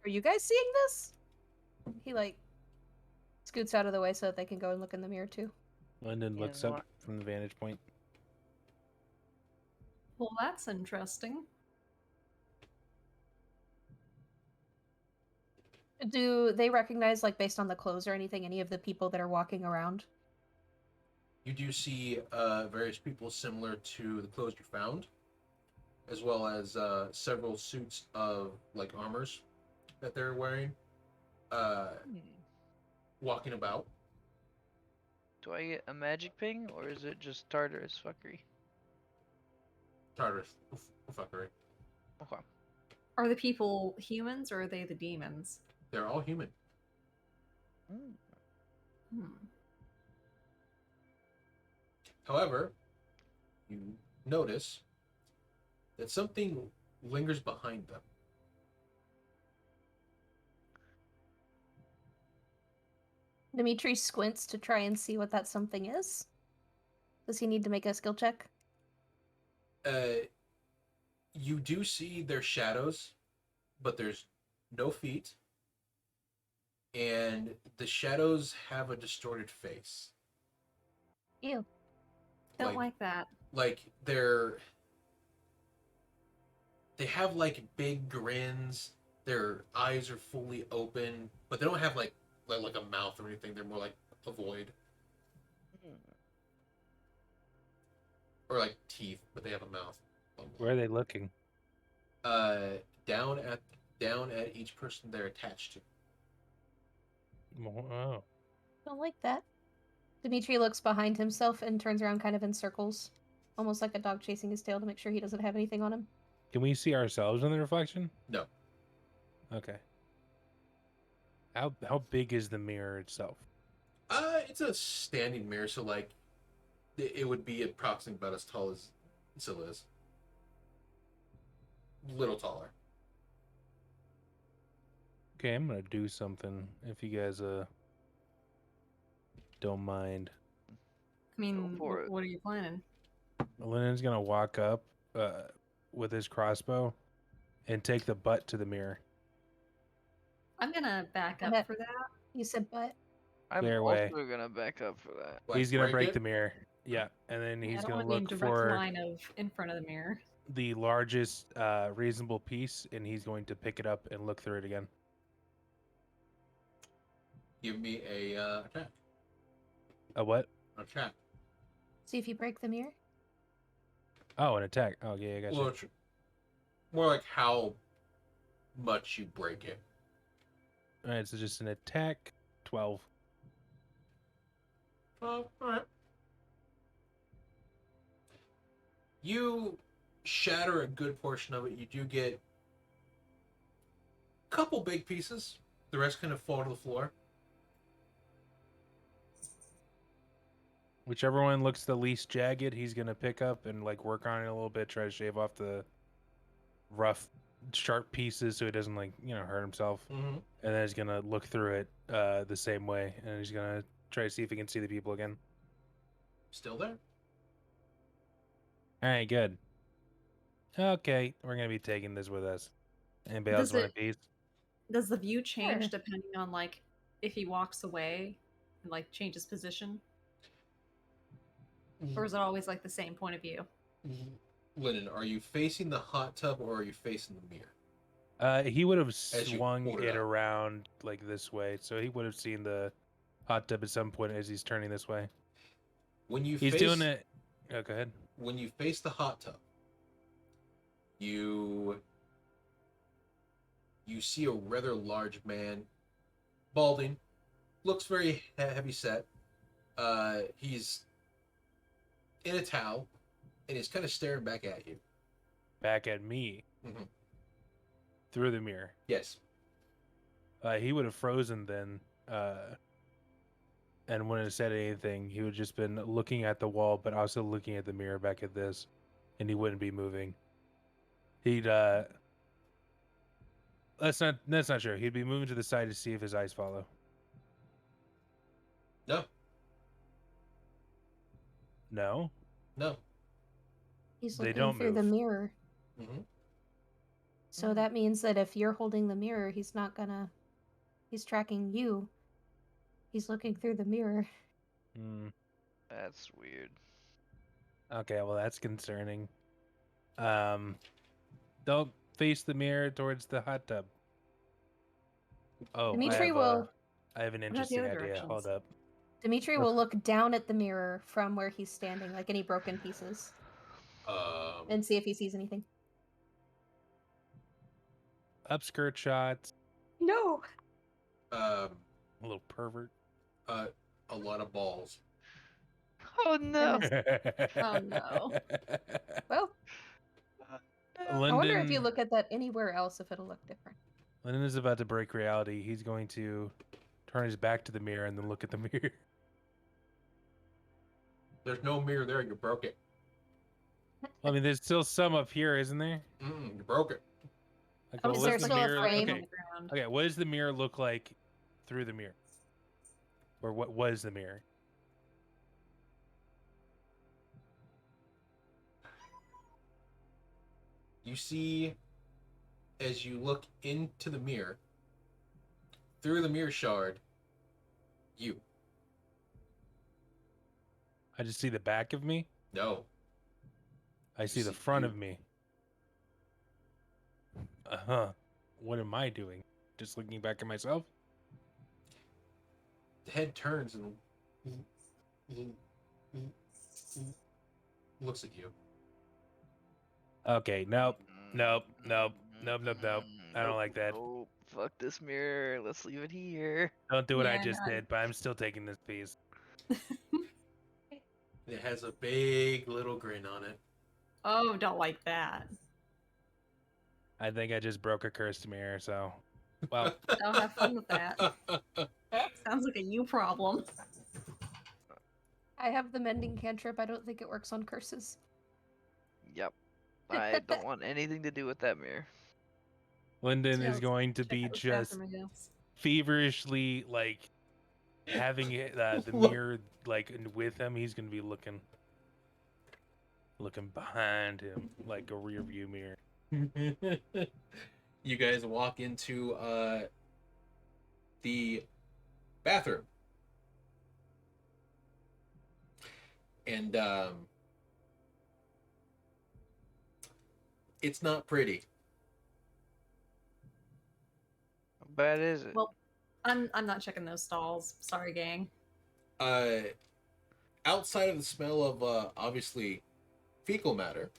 B: Are you guys seeing this? He like scoots out of the way so that they can go and look in the mirror too.
C: Lyndon
F: Yeah,
C: looks
F: no,
C: up from the vantage point.
D: Well, that's interesting.
B: Do they recognize, like based on the clothes or anything, any of the people that are walking around?
A: You do see various people similar to the clothes you found, as well as several suits of like armors that they're wearing, walking about.
F: Do I get a magic ping, or is it just Tartarus fuckery?
A: Tartarus fuckery.
F: Okay.
D: Are the people humans or are they the demons?
A: They're all human.
F: Mm.
D: Hmm.
A: However, you notice that something lingers behind them.
B: Dimitri squints to try and see what that something is. Does he need to make a skill check?
A: You do see their shadows, but there's no feet, and the shadows have a distorted face.
B: Ew.
D: Don't like that.
A: Like they have like big grins. Their eyes are fully open, but they don't have like a mouth or anything. They're more like a void. Or like teeth, but they have a mouth.
C: Where are they looking?
A: Down at each person they're attached to.
C: Oh.
B: Don't like that. Dimitri looks behind himself and turns around kind of in circles, almost like a dog chasing his tail to make sure he doesn't have anything on him.
C: Can we see ourselves in the reflection?
A: No.
C: Okay. How big is the mirror itself?
A: It's a standing mirror, so like it would be approximately about as tall as Scylla is. Little taller.
C: Okay, I'm gonna do something if you guys don't mind.
D: I mean,
E: for it.
D: what are you planning?
C: Lennon's gonna walk up with his crossbow and take the butt to the mirror.
D: I'm gonna back
B: I
D: up
B: bet-
D: for that.
B: You said butt.
F: I'm
C: Clear
F: also
C: way.
F: gonna back up for that.
A: Like,
C: He's gonna break
A: it?
C: the mirror. Yeah, and then
D: I
C: he's
D: don't
C: gonna
D: want to be in
C: look
D: direct
C: for
D: line of in front of the mirror.
C: the largest reasonable piece, and he's going to pick it up and look through it again.
A: Give me a attack.
C: A what?
A: Attack.
B: See if you break the mirror.
C: Oh, an attack. Oh, yeah, I got
A: Well,
C: you.
A: it's more like how much you break it.
C: All right, so just an attack. 12.
A: Oh, all right. You shatter a good portion of it. You do get a couple big pieces. The rest kind of fall to the floor.
C: Whichever one looks the least jagged, he's gonna pick up and like work on it a little bit, try to shave off the rough, sharp pieces so he doesn't hurt himself.
A: Mm-hmm.
C: And then he's gonna look through it the same way, and he's gonna try to see if he can see the people again.
A: Still there?
C: All right, good. Okay, we're gonna be taking this with us. Anybody else
D: Does
C: want a
D: it-
C: piece?
D: Does the view change
B: Sure.
D: depending on like if he walks away and like changes position, or is it always like the same point of view?
A: Lennon, are you facing the hot tub or are you facing the mirror?
C: He would have
A: you
C: swung
A: pulled it
C: it
A: up.
C: around like this way, so he would have seen the hot tub at some point as he's turning this way.
A: When you
C: He's
A: face,
C: doing it. Oh, go ahead.
A: when you face the hot tub, you see a rather large man, balding, looks very heavy set. He's in a towel, and he's kind of staring back at you.
C: Back at me
A: Mhm.
C: through the mirror.
A: Yes.
C: He would have frozen then, and wouldn't have said anything. He would have just been looking at the wall, but also looking at the mirror back at this, and he wouldn't be moving. He'd that's not true. He'd be moving to the side to see if his eyes follow.
A: No.
C: No.
A: No.
B: He's
C: They
B: looking
C: don't
B: through the
C: move.
B: mirror.
A: Mm-hmm.
B: So that means that if you're holding the mirror, he's tracking you. He's looking through the mirror.
C: Hmm.
F: That's weird.
C: Okay, well that's concerning. Don't face the mirror towards the hot tub. Oh,
B: Dimitri
C: I have an
D: about the
C: interesting
D: other
C: idea. Hold
D: directions?
C: up.
B: Dimitri will look down at the mirror from where he's standing, like any broken pieces, and see if he sees anything.
C: Upskirt shots.
B: No.
C: A little pervert.
A: A lot of balls.
F: Oh no!
D: Oh, no.
B: Well,
C: Lyndon,
B: I wonder if you look at that anywhere else, if it'll look different.
C: Lyndon is about to break reality. He's going to turn his back to the mirror and then look at the mirror.
A: There's no mirror there. You broke it.
C: I mean, there's still some up here, isn't there?
A: You broke it.
C: Like,
B: Oh,
C: what
B: is
C: was
B: there
C: the
B: still a
C: mirror?
B: frame?
C: Okay.
D: On the ground.
C: Okay, what does the mirror look like through the mirror? Or what was the mirror?
A: You see, as you look into the mirror, through the mirror shard, you.
C: I just see the back of me.
A: No.
C: I see the
A: see
C: front
A: you.
C: of me. Uh-huh. What am I doing? Just looking back at myself?
A: The head turns and looks at you.
C: Okay, nope. Nope. I don't like that.
F: Nope. Fuck this mirror. Let's leave it here.
C: Don't do what I
D: Yeah,
C: just
D: no.
C: did, but I'm still taking this piece.
A: It has a big little grin on it.
D: Oh, don't like that.
C: I think I just broke a cursed mirror, so. Well,
D: I'll have fun with that. Sounds like a you problem.
B: I have the mending cantrip. I don't think it works on curses.
F: Yep. I don't want anything to do with that mirror.
C: Lyndon
D: Yeah,
C: is
D: let's
C: going to
D: check
C: be
D: out this
C: just
D: bathroom, I guess.
C: feverishly, like, having it, the
A: What?
C: mirror, like, with him. He's going to be looking behind him like a rear view mirror.
A: You guys walk into the bathroom. And it's not pretty.
F: How bad is it?
D: Well, I'm not checking those stalls. Sorry, gang.
A: Outside of the smell of obviously fecal matter.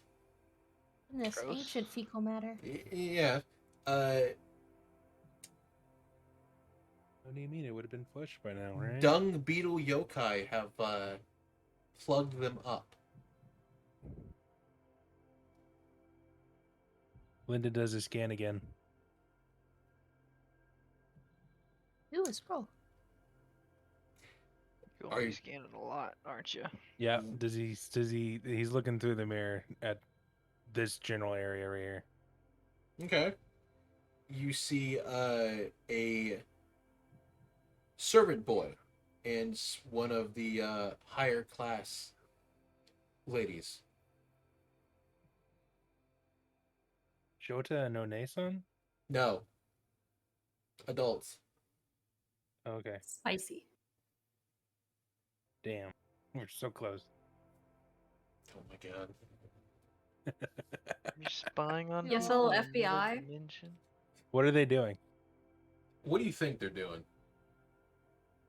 B: Goodness,
F: Gross.
B: ancient fecal matter.
A: Yeah.
C: What do you mean? It would have been flushed by now, right?
A: Dung beetle yokai have plugged them up.
C: Linda does a scan again.
B: Ooh, a scroll.
F: You're
A: Are
F: only
A: you-
F: scanning a lot, aren't you?
C: Yeah. He's looking through the mirror at this general area right here.
A: Okay. You see a servant boy and one of the higher class ladies.
C: Shota no Nason?
A: No. Adults.
C: Okay.
D: Spicy.
C: Damn. We're so close.
A: Oh my god.
F: You're spying on
D: Yes,
F: people
D: little
F: in another
D: FBI.
F: dimension?
C: What are they doing?
A: What do you think they're doing?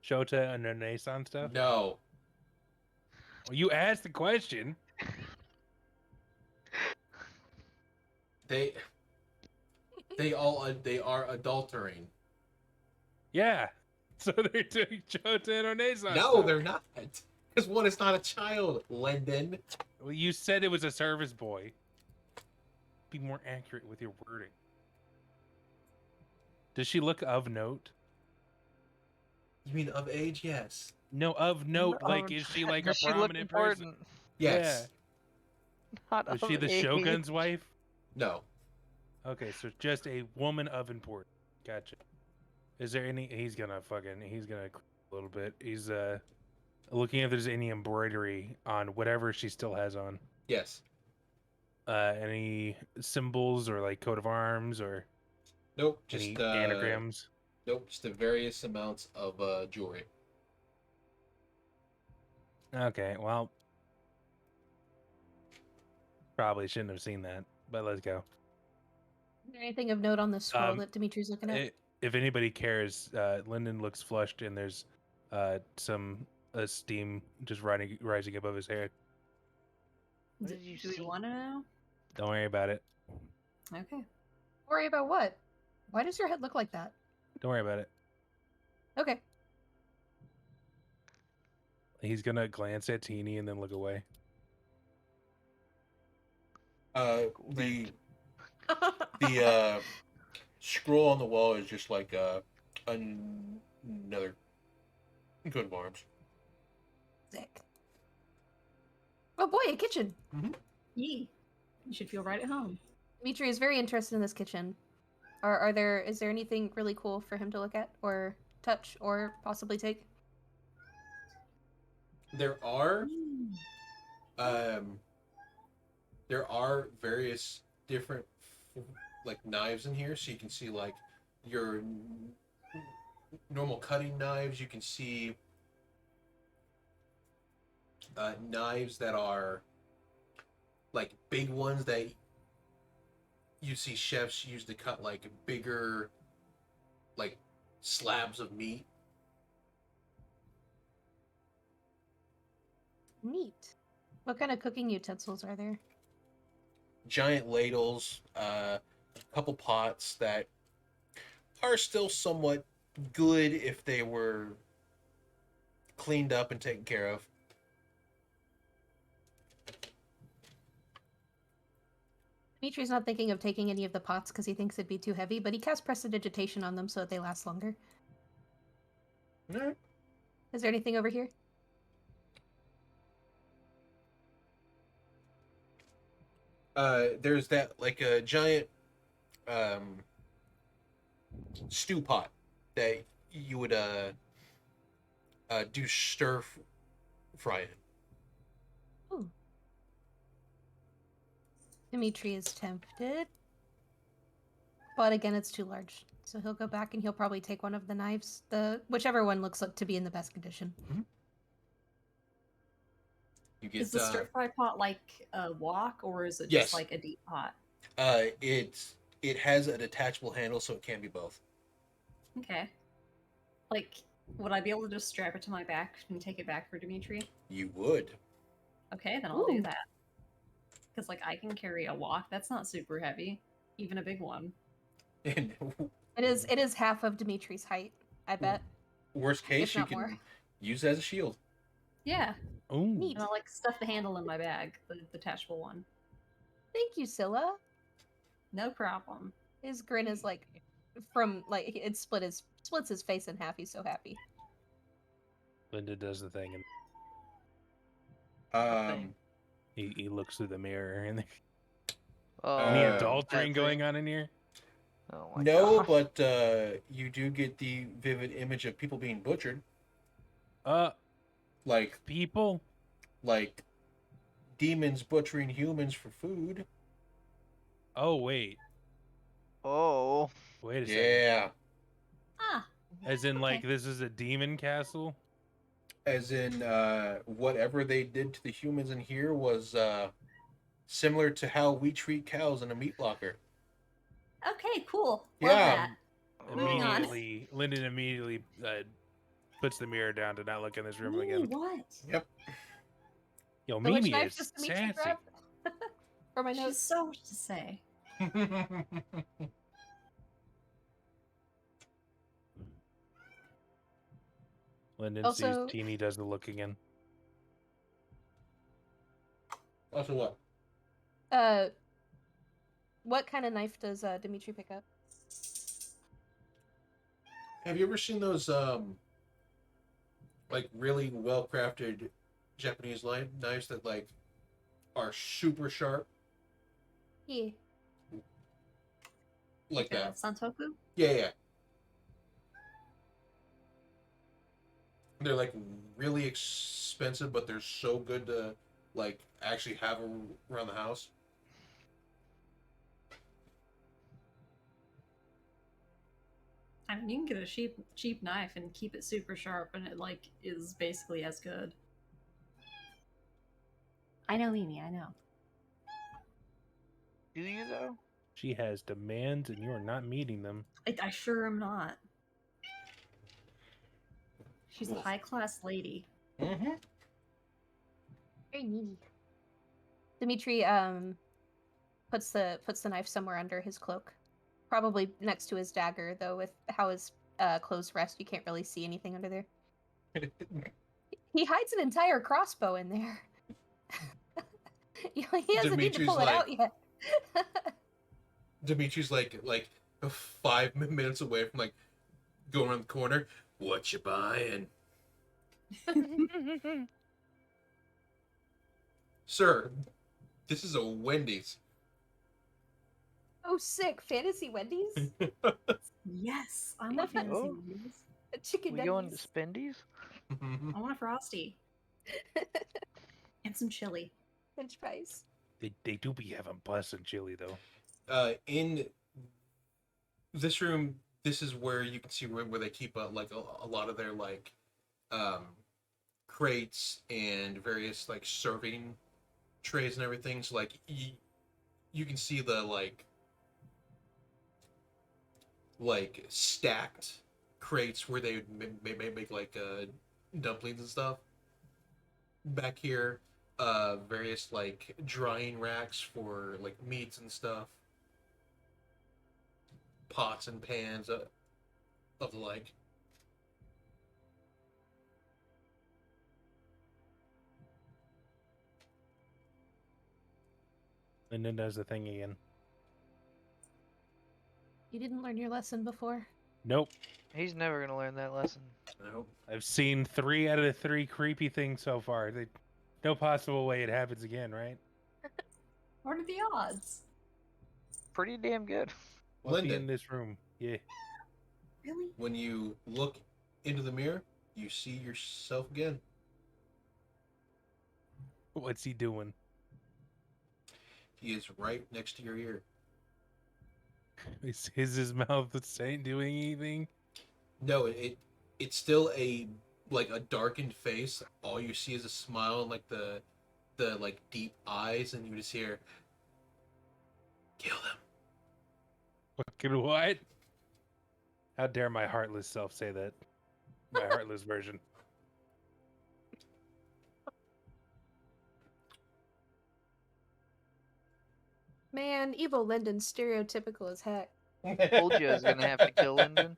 C: Shota and no Nason stuff?
A: No.
C: Well, you asked the question.
A: They are adultering.
C: Yeah. So they're doing Shota and Nason.
A: No, they're not. Because one is not a child, Lyndon.
C: Well, you said it was a service boy. Be more accurate with your wording. Does she look of note?
A: You mean of age? Yes.
C: No, of note. Like,
F: No,
C: is she like a
F: does she look
C: prominent person?
F: important?
A: Yes.
F: Not
C: Was
F: of
C: she the
F: age.
C: Shogun's wife?
A: No.
C: Okay, so just a woman of importance. Gotcha. Is there any? He's gonna a little bit. He's looking if there's any embroidery on whatever she still has on.
A: Yes.
C: Any symbols or like coat of arms or
A: Nope.
C: any
A: Just
C: anagrams?
A: Nope. Just the various amounts of jewelry.
C: Okay, well, probably shouldn't have seen that, but let's go.
B: Is there anything of note on the scroll that Dimitri's looking at?
C: If anybody cares, Lyndon looks flushed and there's some steam just rising above his head.
F: What did you
D: Do we
F: see?
D: want to know?
C: Don't worry about it.
D: Okay.
B: Worry about what? Why does your head look like that?
C: Don't worry about it.
B: Okay.
C: He's gonna glance at Teeny and then look away.
A: The scroll on the wall is just like another coat of arms.
B: Sick. Oh boy, a kitchen.
D: Yee. You should feel right at home.
B: Dimitri is very interested in this kitchen. Is there anything really cool for him to look at or touch or possibly take?
A: There are various different like knives in here, so you can see like your normal cutting knives. You can see knives that are like big ones that you see chefs use to cut like bigger like slabs of meat.
B: Neat. What kind of cooking utensils are there?
A: Giant ladles, a couple pots that are still somewhat good if they were cleaned up and taken care of.
B: Dimitri's not thinking of taking any of the pots because he thinks it'd be too heavy, but he casts prestidigitation on them so that they last longer.
A: Alright.
B: Is there anything over here?
A: There's that like a giant stew pot that you would do fry in.
B: Ooh. Dimitri is tempted. But again, it's too large. So he'll go back and he'll probably take one of the knives. Whichever one looks like to be in the best condition.
A: You get
D: Is the stir fry pot like a wok, or is it
A: Yes.
D: just like a deep pot?
A: it has a detachable handle, so it can be both.
D: Okay. Like, would I be able to just strap it to my back and take it back for Dimitri?
A: You would.
D: Okay, then I'll do
B: Ooh.
D: that. Because, like, I can carry a wok. That's not super heavy. Even a big one.
A: In
B: It is half of Dimitri's height, I bet.
A: worst case,
B: If
A: you
B: not
A: can
B: more.
A: use it as a shield.
D: Yeah.
C: Ooh.
B: Neat.
D: And I'll, like, stuff the handle in my bag. The detachable one.
B: Thank you, Scylla.
D: No problem.
B: His grin is like from like it splits his face in half. He's so happy.
C: Linda does the thing, and he looks through the mirror, and
F: Oh,
C: any
A: Uh,
C: adultering
F: that
C: going
F: thing.
C: on in here?
F: Oh my
A: No,
F: gosh.
A: but you do get the vivid image of people being butchered, like
C: People?
A: demons butchering humans for food.
C: Oh, wait
F: Oh.
C: a second.
A: Yeah,
D: Ah,
C: As in, like,
D: Okay.
C: this is a demon castle?
A: as in whatever they did to the humans in here was similar to how we treat cows in a meat locker.
D: okay, cool.
A: Yeah.
D: Love that.
F: Oh.
D: Moving on.
C: Lyndon immediately puts the mirror down to not look in this room
D: Ooh,
C: again.
D: what?
A: Yep.
C: Yo,
B: So which
C: Mimi
B: knife
C: is
B: does Dimitri
C: sassy.
B: grab? For my
D: She has
B: notes.
D: so much to say.
C: Lyndon
B: Also-
C: sees Teeny does the look again.
A: Also, what?
B: What kind of knife does Dimitri pick up?
A: Have you ever seen those like really well crafted Japanese knives that like are super sharp,
B: Yeah.
A: like that?
D: Santoku?
A: Yeah. They're like really expensive, but they're so good to like actually have around the house.
D: I mean, you can get a cheap knife and keep it super sharp, and it like is basically as good. I know, Mimi. I know.
F: Do you though?
C: She has demands, and you are not meeting them.
D: I sure am not. She's a
A: Wolf.
D: high class lady.
A: Mm-hmm.
B: Very neat. Dimitri puts the knife somewhere under his cloak, probably next to his dagger. Though with how his clothes rest, you can't really see anything under there. He hides an entire crossbow in there. He hasn't need to
A: Dimitri's
B: pull it
A: like-
B: out yet.
A: Dimitri's like 5 minutes away from like going around the corner. What you buying, sir? This is a Wendy's.
B: Oh, sick! Fantasy Wendy's,
D: Yes, I want fantasy
F: Oh.
D: movies.
B: chicken
F: We going to
B: nuggets.
F: Spendy's?
D: I want a frosty and some chili.
B: French fries.
C: They do be having pleasant chili, though.
A: In this room, this is where you can see where they keep like a lot of their like crates and various like serving trays and everything. So like you can see the like stacked crates where they would make like dumplings and stuff. back here, various like drying racks for like meats and stuff, pots and pans of the like.
C: And then does the thing again.
B: You didn't learn your lesson before.
C: Nope.
F: He's never gonna learn that lesson.
A: Nope.
C: I've seen 3 out of the 3 creepy things so far. No possible way it happens again, right?
D: What are the odds?
F: Pretty damn good.
C: Must be
A: Lyndon,
C: in this room. Yeah.
D: Really?
A: when you look into the mirror, you see yourself again.
C: What's he doing?
A: He is right next to your ear.
C: Is his mouth doing anything?
A: No, it's still a like a darkened face. All you see is a smile and like the like deep eyes, and you just hear, "Kill them."
C: Fucking what? How dare my heartless self say that? My heartless version.
B: Man, evil Lyndon's stereotypical as heck.
F: Told you I was gonna have to kill Lyndon.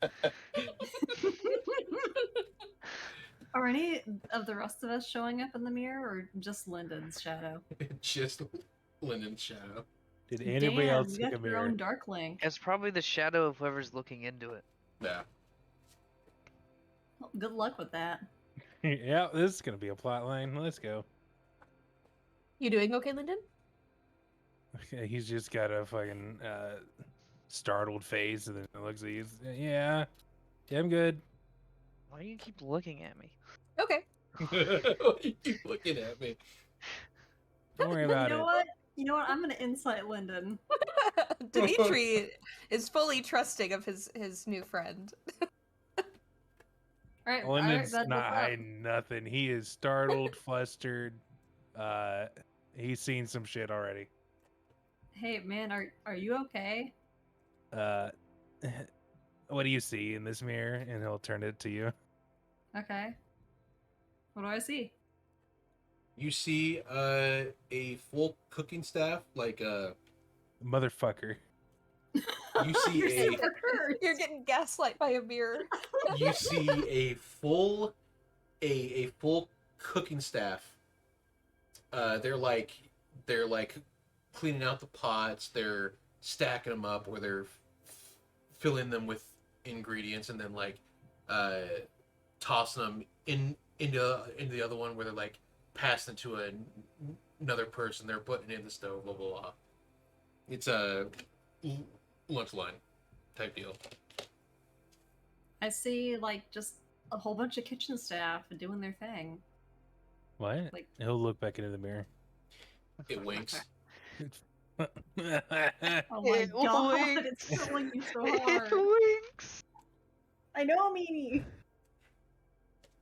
D: Are any of the rest of us showing up in the mirror, or just Lyndon's shadow?
A: Just Lyndon's shadow.
C: Did anybody
D: Damn,
C: else
D: you
C: take a
D: got your
C: mirror?
D: own dark link.
F: It's probably the shadow of whoever's looking into it.
A: Yeah.
D: Well, good luck with that.
C: Yeah, this is gonna be a plot line. Let's go.
B: You doing okay, Lyndon?
C: Okay, he's just got a fucking startled face, and then it looks at you. Yeah, I'm good.
F: Why do you keep looking at me?
B: Okay.
A: You keep looking at me.
C: Don't worry about
D: You know
C: it.
D: what? You know what? I'm gonna insight Lyndon.
B: Dimitri is fully trusting of his new friend.
D: Alright,
C: Lyndon's
D: bud,
C: not
D: what's up?
C: hiding nothing. He is startled, flustered. He's seen some shit already.
D: Hey man, are you okay?
C: What do you see in this mirror? And he'll turn it to you.
D: Okay. What do I see?
A: You see a full cooking staff, like
C: Motherfucker.
A: you see a
B: You're getting gaslight by a mirror.
A: you see a full cooking staff. They're like cleaning out the pots, they're stacking them up, or they're filling them with ingredients, and then like tossing them into the other one, where they're like passing it to another person. They're putting it in the stove. Blah blah blah. It's a lunch line type deal.
D: I see like just a whole bunch of kitchen staff doing their thing.
C: What?
D: Like-
C: He'll look back into the mirror.
A: It winks.
D: Oh my
F: It
D: god,
F: winks.
D: it's killing me so
F: It
D: hard.
F: winks.
D: I know, Mimi.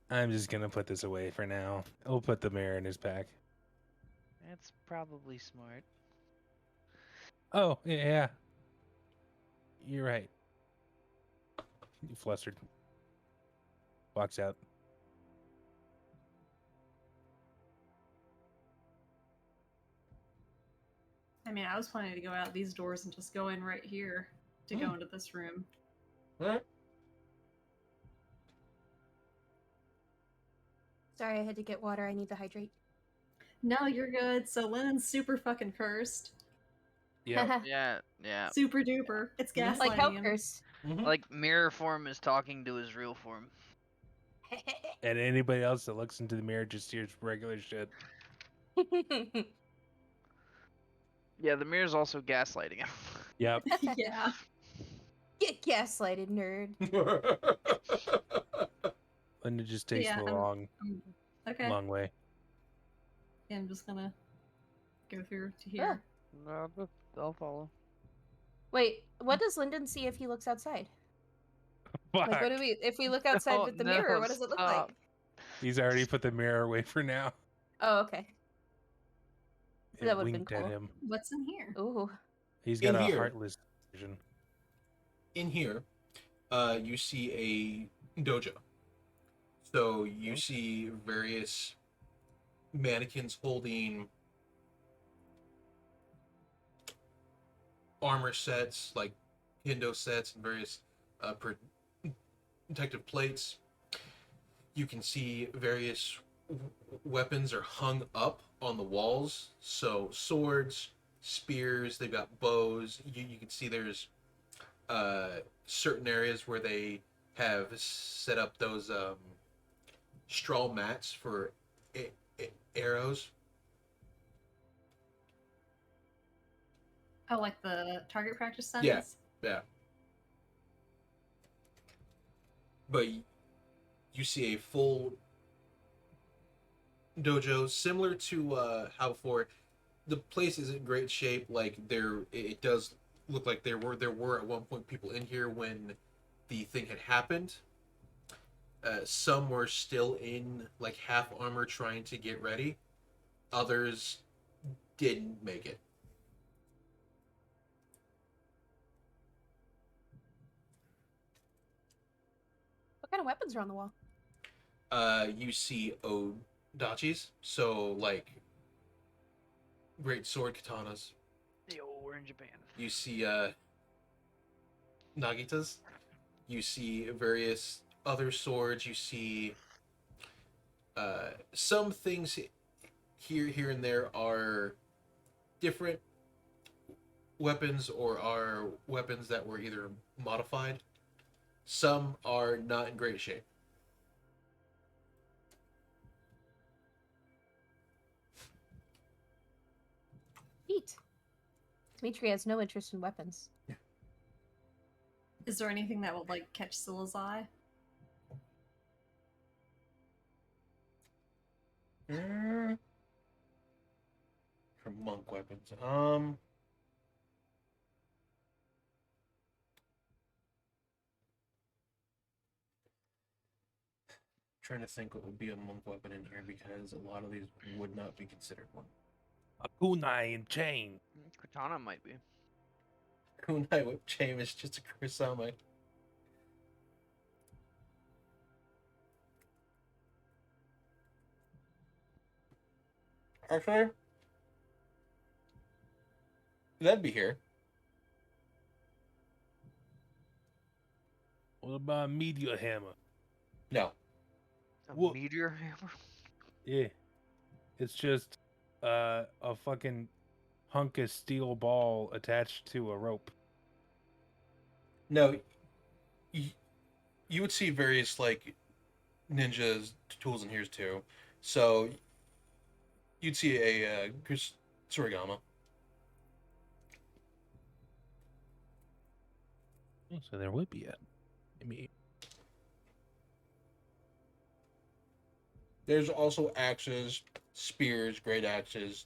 C: I'm just gonna put this away for now. He'll put the mirror in his pack.
F: That's probably smart.
C: Oh, yeah. You're right. You flustered. Walks out.
D: I mean, I was planning to go out these doors and just go in right here to go into this room.
B: Sorry, I had to get water. I need to hydrate.
D: No, you're good. So Lynnon's super fucking cursed.
C: Yeah.
F: Yeah.
D: Super duper. It's gaslighting
B: Like how
D: him.
B: curse.
F: Like mirror form is talking to his real form.
C: And anybody else that looks into the mirror just hears regular shit.
F: Yeah, the mirror's also gaslighting him.
C: Yep.
D: Yeah.
B: Get gaslighted, nerd.
C: And it just takes
D: Yeah,
C: the long
D: Okay.
C: way.
D: Yeah, I'm just gonna go through to here.
F: No, but I'll follow.
B: Wait, what does Lyndon see if he looks outside? Like, what do
C: Fuck.
B: we? If we look outside with the
F: no,
B: mirror, what does it look
F: stop.
B: like?
C: He's already put the mirror away for now.
B: Oh, okay.
C: It
B: That would've been
C: winked at
B: cool.
C: him.
D: What's in here?
B: Ooh.
C: He's got
A: In
C: a
A: here.
C: heartless vision.
A: In here, you see a dojo. So you see various mannequins holding armor sets, like Hindo sets and various protective plates. You can see various weapons are hung up on the walls. So swords, spears, they've got bows. You can see there's certain areas where they have set up those straw mats for arrows.
D: Oh, like the target practice
A: Yeah.
D: centers?
A: Yeah. But you see a full dojo similar to how before the place is in great shape. Like it does look like there were at one point people in here when the thing had happened. Some were still in like half armor trying to get ready. Others didn't make it.
B: What kind of weapons are on the wall?
A: You see odachis, so like great sword katanas.
E: Yo, we're in Japan.
A: You see nagitas. You see various other swords. You see some things here and there are different weapons or are weapons that were either modified. Some are not in great shape.
B: Eat. Dimitri has no interest in weapons.
D: Is there anything that would like catch Scylla's eye?
A: For monk weapons. Trying to think what would be a monk weapon in here because a lot of these would not be considered one.
C: A kunai and chain.
E: Katana might be.
A: Kunai whip chain is just a kurosame. Actually, that'd be here.
C: What about a meteor hammer?
A: No.
E: A
C: Wha-
E: meteor hammer?
C: Yeah. It's just a fucking hunk of steel ball attached to a rope.
A: No. You would see various like ninjas tools in here too. So you'd see a surigama.
C: Oh, so there would be a. I mean,
A: There's also axes, spears, great axes.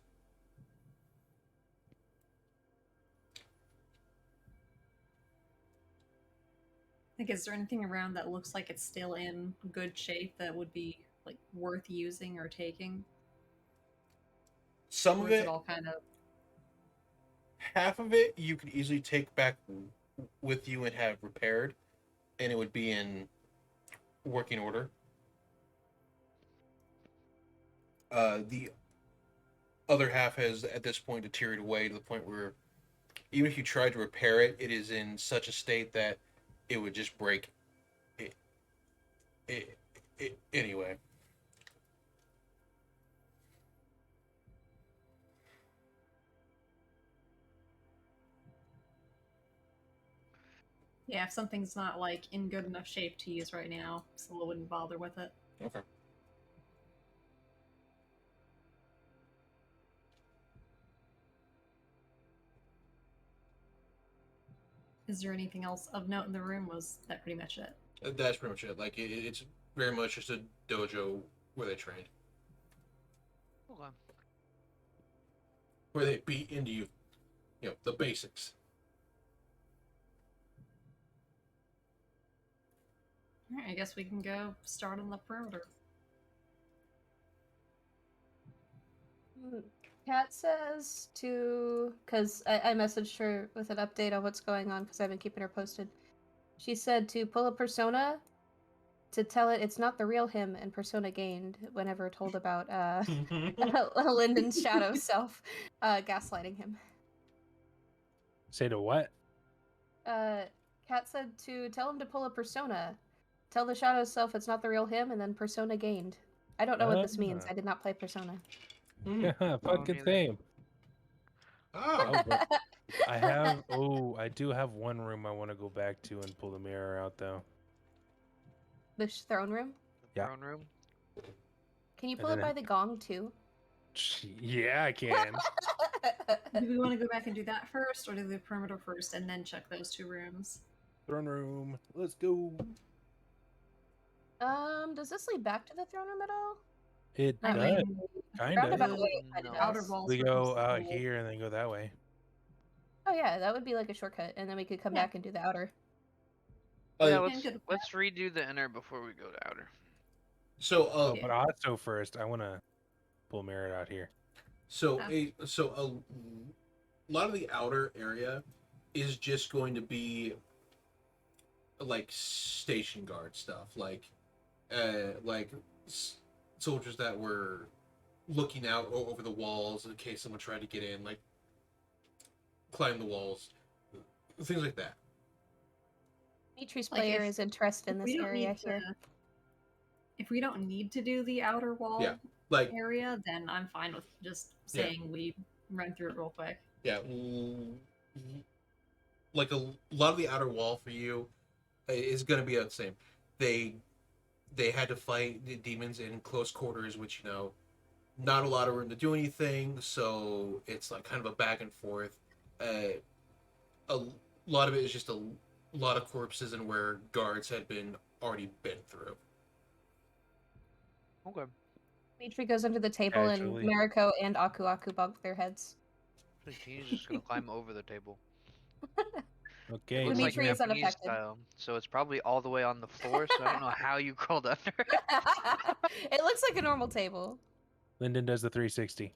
D: Like, is there anything around that looks like it's still in good shape that would be like worth using or taking?
A: Some
D: Or
A: of
D: is
A: it,
D: it all kind of
A: half of it, you could easily take back with you and have repaired, and it would be in working order. The other half has at this point deteriorated away to the point where even if you tried to repair it, it is in such a state that it would just break it anyway.
D: yeah, if something's not like in good enough shape to use right now, Scylla wouldn't bother with it.
A: Okay.
D: Is there anything else of note in the room? Was that pretty much it?
A: That's pretty much it. Like it's very much just a dojo where they train,
E: Okay.
A: where they beat into you, the basics.
D: Alright, I guess we can go start on the perimeter.
B: Kat says to, because I messaged her with an update on what's going on because I've been keeping her posted. She said to pull a persona to tell it it's not the real him and persona gained whenever told about Lyndon's shadow self gaslighting him.
C: Say to what?
B: Kat said to tell him to pull a persona. Tell the shadow self it's not the real him, and then persona gained. I don't know what this means.
C: Ah.
B: I did not play persona.
C: Yeah,
E: Oh,
C: fucking
E: neither.
C: same.
A: Oh,
C: Oh, but I have. Oh, I do have one room I want to go back to and pull the mirror out though.
B: The throne room.
E: The
C: Yeah.
E: throne room.
B: Can you
C: And
B: pull it
C: then
B: by the gong too?
C: Yeah, I can.
D: Do we want to go back and do that first, or do the perimeter first and then check those 2 rooms?
C: Throne room. Let's go.
B: Does this lead back to the throne room at all?
C: It
D: I
C: does.
D: mean,
C: Kind
B: Roundabout
C: of.
B: way it kinda
E: No.
B: does.
D: outer walls.
C: We
D: are
C: go
D: mostly
C: out
D: gold.
C: here and then go that way.
B: Oh yeah, that would be like a shortcut, and then we could come
D: Yeah.
B: back and do the outer.
E: Yeah,
A: Uh,
E: let's
D: get the
E: let's redo the inner before we go to outer.
A: so
C: Oh, but also first, I want to pull mirror out here.
A: So
D: Yeah.
A: a lot of the outer area is just going to be like station guard stuff, like soldiers that were looking out over the walls in case someone tried to get in, like climb the walls, things like that.
B: Dimitri's
D: Like,
B: player
D: if-
B: is interested in
D: If we
B: this
D: don't
B: area
D: need
B: here.
D: to- If we don't need to do the outer wall
A: Like
D: area, then I'm fine with just
A: Yeah.
D: saying we run through it real quick.
A: yeah, like a lot of the outer wall for you is going to be the same. They had to fight the demons in close quarters, which, you know, not a lot of room to do anything, so it's like kind of a back and forth. A lot of it is just a lot of corpses and where guards had already been through.
E: Okay.
B: Dimitri goes under the table,
C: Actually.
B: and Mariko and Aku Aku bump their heads.
E: I think he's just gonna climb over the table.
C: Okay.
E: It looks like
B: Dimitri is
E: Japanese
B: unaffected.
E: style, so it's probably all the way on the floor. So I don't know how you crawled under.
B: It looks like a normal table.
C: Lyndon does the 360.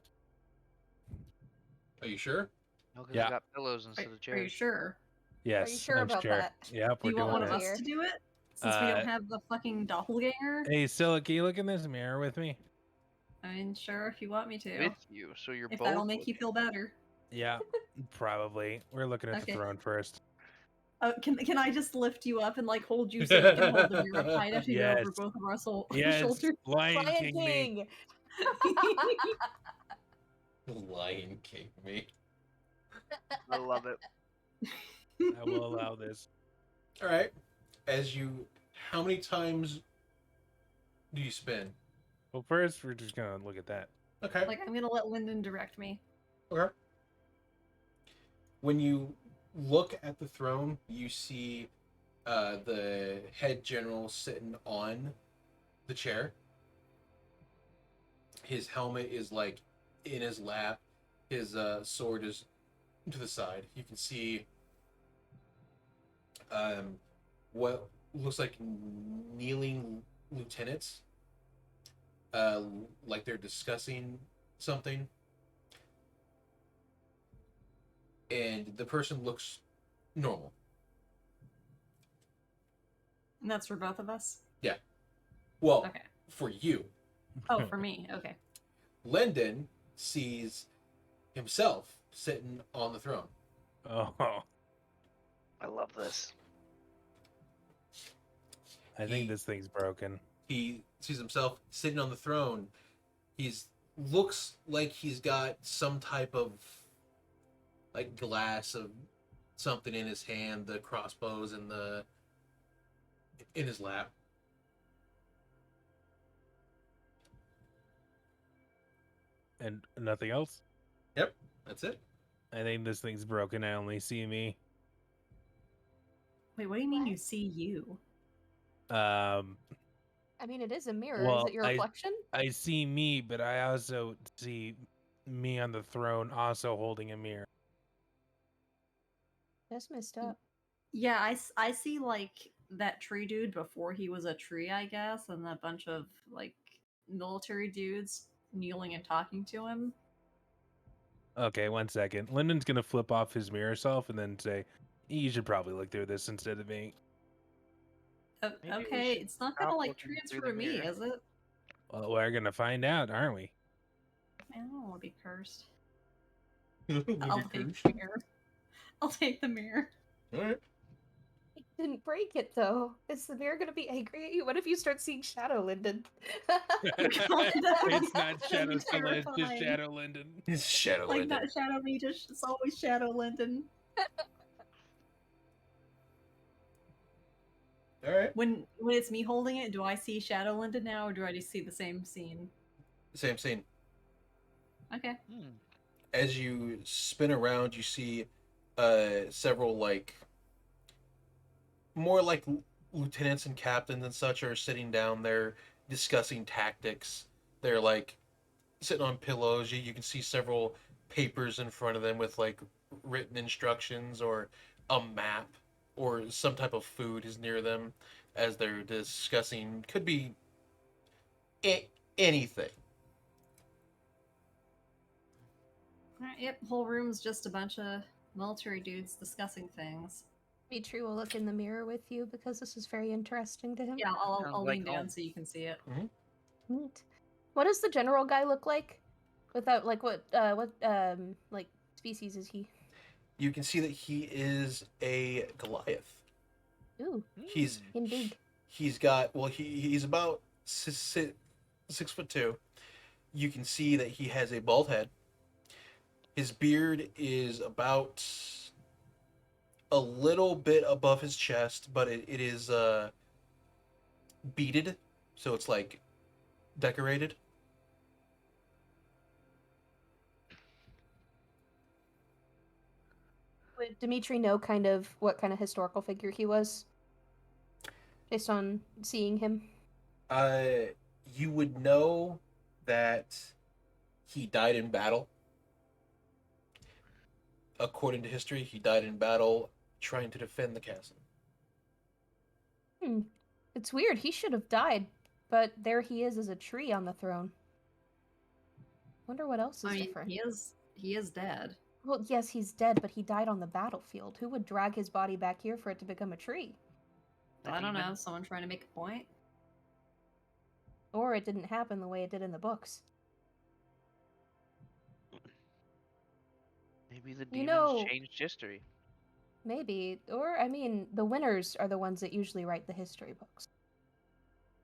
A: Are you sure?
E: No, because
C: Yeah.
E: I got pillows instead of
D: Are you
E: chairs.
D: sure?
C: Yes.
B: sure
C: I'm
B: about
C: sure.
B: that?
C: Yep,
D: Do
C: we're
D: you want
C: doing
D: one of
C: it.
D: us
B: Here.
D: to do it? Since we
C: Uh,
D: don't have the fucking doppelganger?
C: Hey, Scylla, can you look in this mirror with me?
D: I mean, sure, if you want me to.
E: With you, so you're
D: If
E: both.
D: that'll make you feel better.
C: Yeah, probably. We're looking at
D: Okay.
C: the throne first.
D: Can I just lift you up and like hold you so you can hold the mirror up high enough to go over
C: Yes.
D: both of our
C: Yes,
D: shoulders?
C: Lion
B: Lion
C: King me.
B: King.
A: Lion King me.
E: I love it.
C: I will allow this.
A: All right. How many times do you spin?
C: Well, first, we're just going to look at that.
A: Okay.
D: Like, I'm gonna let Lyndon direct me.
A: Okay. When you look at the throne, you see the head general sitting on the chair. His helmet is like in his lap. His sword is to the side. You can see what looks like kneeling lieutenants, like they're discussing something. And the person looks normal.
D: And that's for both of us?
A: Well,
D: Okay.
A: for you.
D: Oh, for me. Okay.
A: Lyndon sees himself sitting on the throne.
C: Oh,
E: I love this.
C: I think this thing's broken.
A: He sees himself sitting on the throne. Looks like he's got some type of like glass of something in his hand, the crossbows in his lap.
C: And nothing else?
A: That's it.
C: I think this thing's broken. I only see me.
D: Wait, what do you mean you see you?
B: I mean, it is a mirror.
C: Well,
B: is it your reflection?
C: I see me, but I also see me on the throne also holding a mirror.
B: That's messed up.
D: Yeah, I see like that tree dude before he was a tree, I guess, and a bunch of like military dudes kneeling and talking to him.
C: Okay, 1 second. Lyndon's gonna flip off his mirror self and then say, "You should probably look through this instead of me."
E: Maybe we
D: Okay,
E: should
D: it's not gonna
E: stop
D: like
E: looking through
D: transfer
E: the
D: me,
E: mirror.
D: is it?
C: Well, we're gonna find out, aren't we?
D: Man, I don't want to be cursed.
A: Maybe
D: I'll take
A: cursed.
D: the mirror. I'll take the mirror.
A: Alright.
B: You didn't break it though. Is the mirror gonna be angry at you? What if you start seeing Shadow Linden?
C: It's not
D: That'd
C: Shadow
D: be
C: Stella, it's just
D: terrifying.
C: Shadow Linden.
A: It's Shadow
D: Like
A: Linden.
D: not Shadow me, just it's always Shadow Linden.
A: Alright.
D: When it's me holding it, do I see Shadow Linden now, or do I just see the same scene?
A: Same scene.
D: Okay.
E: Hmm.
A: As you spin around, you see several like more like lieutenants and captains and such are sitting down there discussing tactics. They're like sitting on pillows. You can see several papers in front of them with like written instructions or a map or some type of food is near them as they're discussing. Could be anything.
D: Alright, yep, whole room's just a bunch of military dudes discussing things.
B: Dimitri will look in the mirror with you because this is very interesting to him.
D: Yeah,
E: Sounds
D: I'll
E: like
D: lean down
E: home.
D: so you can see it.
B: Neat. What does the general guy look like? Without like what like species is he?
A: You can see that he is a Goliath.
B: Ooh,
A: He's
B: him big.
A: he's got well he's about 6'2". You can see that he has a bald head. His beard is about a little bit above his chest, but it is beaded, so it's like decorated.
B: Would Dimitri know kind of what kind of historical figure he was? Based on seeing him?
A: You would know that he died in battle. According to history, he died in battle trying to defend the castle.
B: It's weird, he should have died, but there he is as a tree on the throne. Wonder what else is
D: I mean,
B: different.
D: he is dead.
B: Well, yes, he's dead, but he died on the battlefield. Who would drag his body back here for it to become a tree?
E: The
D: I don't know,
E: demon?
D: someone trying to make a point?
B: Or it didn't happen the way it did in the books.
E: Maybe the
B: You
E: demons
B: know-
E: changed history.
B: Maybe. Or, I mean, the winners are the ones that usually write the history books.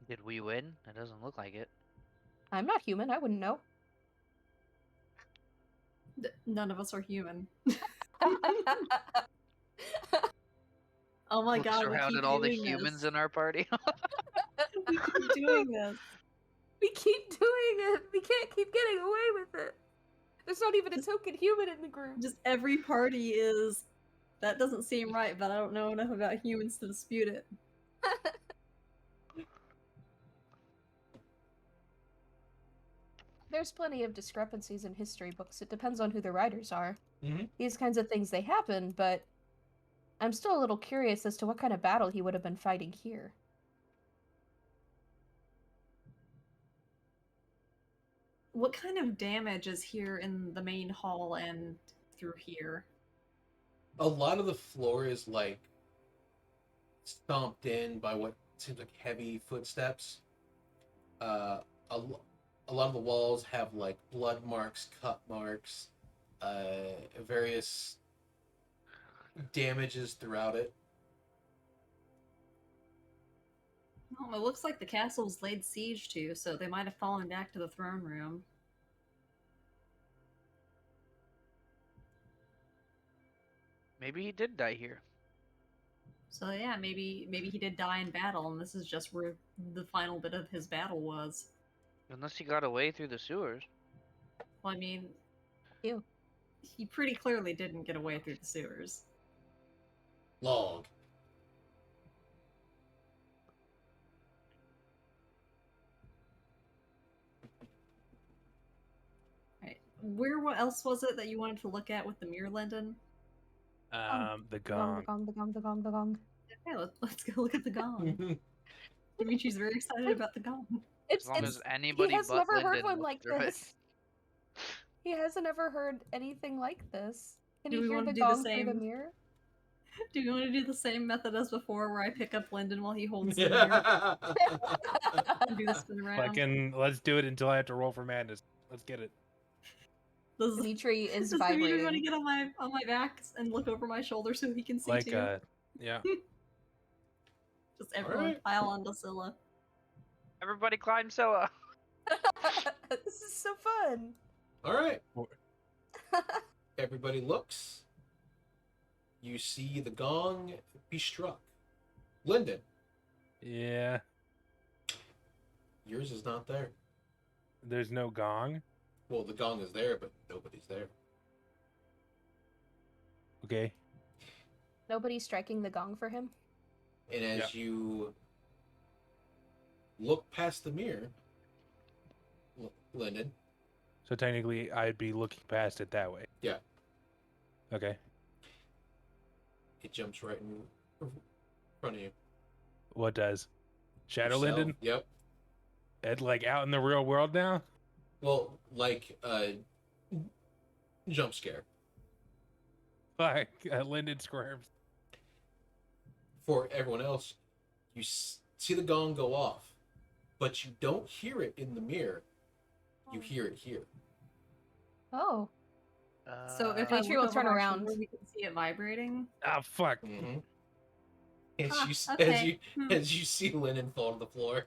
E: Did we win? It doesn't look like it.
B: I'm not human, I wouldn't know.
D: None of us are human. Oh my
E: Look,
D: god, we
E: surrounded
D: keep
E: all the
D: doing
E: humans
D: this.
E: in our party.
D: We keep doing this.
B: We keep doing it! We can't keep getting away with it! There's not even a token human in the group.
D: Just every party is. That doesn't seem right, but I don't know enough about humans to dispute it.
B: There's plenty of discrepancies in history books. It depends on who the writers are.
A: Mhm.
B: These kinds of things, they happen, but I'm still a little curious as to what kind of battle he would have been fighting here.
D: What kind of damage is here in the main hall and through here?
A: A lot of the floor is like stomped in by what seems like heavy footsteps. A lot of the walls have like blood marks, cut marks, various damages throughout it.
D: Well, it looks like the castle's laid siege to, so they might have fallen back to the throne room.
E: Maybe he did die here.
D: So yeah, maybe he did die in battle, and this is just where the final bit of his battle was.
E: Unless he got away through the sewers.
D: Well, I mean,
B: Ew.
D: he pretty clearly didn't get away through the sewers.
A: Log.
D: Right. What else was it that you wanted to look at with the mirror, Linden?
C: The
B: The
C: gong.
B: gong, the gong, the gong, the gong.
D: Okay, let's go look at the gong. Dimitri's very excited about the gong.
B: It's,
E: As long
B: it's,
E: as anybody
B: he has
E: but
B: never
E: Lyndon
B: heard one
E: looked
B: like
E: through it.
B: this. He hasn't ever heard anything like this. Can
D: Do
B: you
D: we
B: hear
D: wanna
B: the
D: do the
B: gong through the
D: same?
B: mirror?
D: Do you want to do the same method as before, where I pick up Lyndon while he holds the mirror and do the spin around?
C: Fucking, let's do it until I have to roll for madness. Let's get it.
D: Does
B: Dimitri is
D: Dimitri want to
B: vibrating.
D: get on my back and look over my shoulder so he can see
C: Like,
D: too?
C: yeah.
D: Just everyone
A: Alright.
D: pile onto Scylla.
E: Everybody climb Scylla.
B: This is so fun.
A: All right. Everybody looks. You see the gong be struck. Lyndon,
C: Yeah.
A: yours is not there.
C: There's no gong.
A: Well, the gong is there, but nobody's there.
C: Okay.
B: Nobody's striking the gong for him.
A: And as you look past the mirror, Lyndon,
C: So technically, I'd be looking past it that way.
A: Yeah.
C: Okay.
A: it jumps right in front of you.
C: What does? Shadow
A: Yourself.
C: Linden?
A: Yep.
C: Ed, like out in the real world now?
A: Well, like jump scare.
C: Fuck. Linden squirms.
A: For everyone else, you see the gong go off, but you don't hear it in the mirror. You hear it here.
B: Oh.
D: So if
B: Dimitri
D: I
B: will
D: look
B: turn
D: over our
B: around.
D: shoulder, we can see it vibrating.
C: Ah, fuck.
A: Mm-hmm. As
D: Ah,
A: you s-
D: okay.
A: as you see Lennon fall to the floor.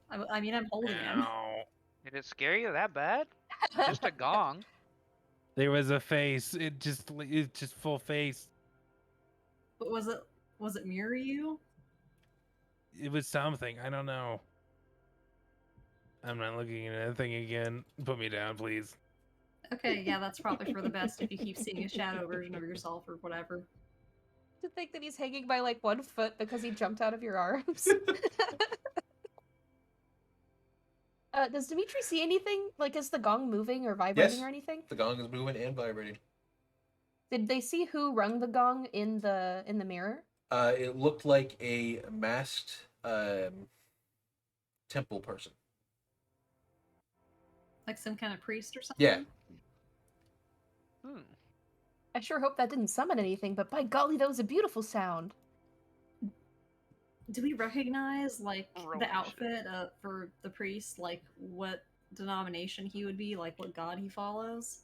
D: I mean, I'm holding him.
C: Ow.
E: Did it scare you that bad? Just a gong.
C: There was a face. It's just full face.
D: But was it mirror you?
C: It was something. I don't know. I'm not looking at anything again. Put me down, please.
D: Okay, yeah, that's probably for the best if you keep seeing a shadow version of yourself or whatever.
B: To think that he's hanging by like 1 foot because he jumped out of your arms. Does Dimitri see anything? Like, is the gong moving or vibrating
A: Yes.
B: or anything?
A: The gong is moving and vibrating.
B: Did they see who rung the gong in the mirror?
A: It looked like a masked temple person.
D: Like some kind of priest or something?
A: Yeah.
E: Hmm.
B: I sure hope that didn't summon anything, but by golly, that was a beautiful sound.
D: Do we recognize, like,
E: Roll
D: the
E: shit.
D: outfit for the priest? Like, what denomination he would be? Like, what god he follows?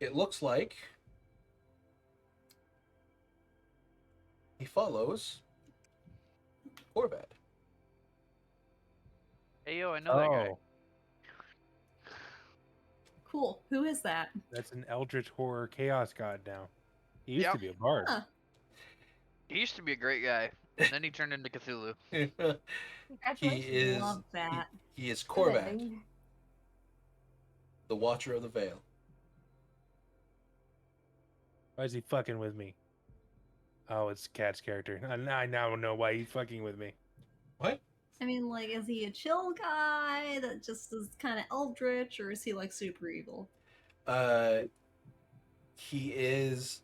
A: It looks like he follows Corvad.
E: Hey yo, I know that guy.
C: Oh,
D: Cool. Who is that?
C: that's an eldritch horror chaos god now. He used to
E: Yep.
C: be a bard.
D: Huh.
E: He used to be a great guy. And then he turned into Cthulhu.
A: he
B: Congratulations.
A: is
D: Love that.
A: he is
B: Good
A: Corvad,
B: ending.
A: the Watcher of the Veil.
C: Why is he fucking with me? Oh, it's Cat's character. I now know why he's fucking with me.
A: What?
D: I mean, like, is he a chill guy that just is kind of eldritch, or is he, like, super evil?
A: He is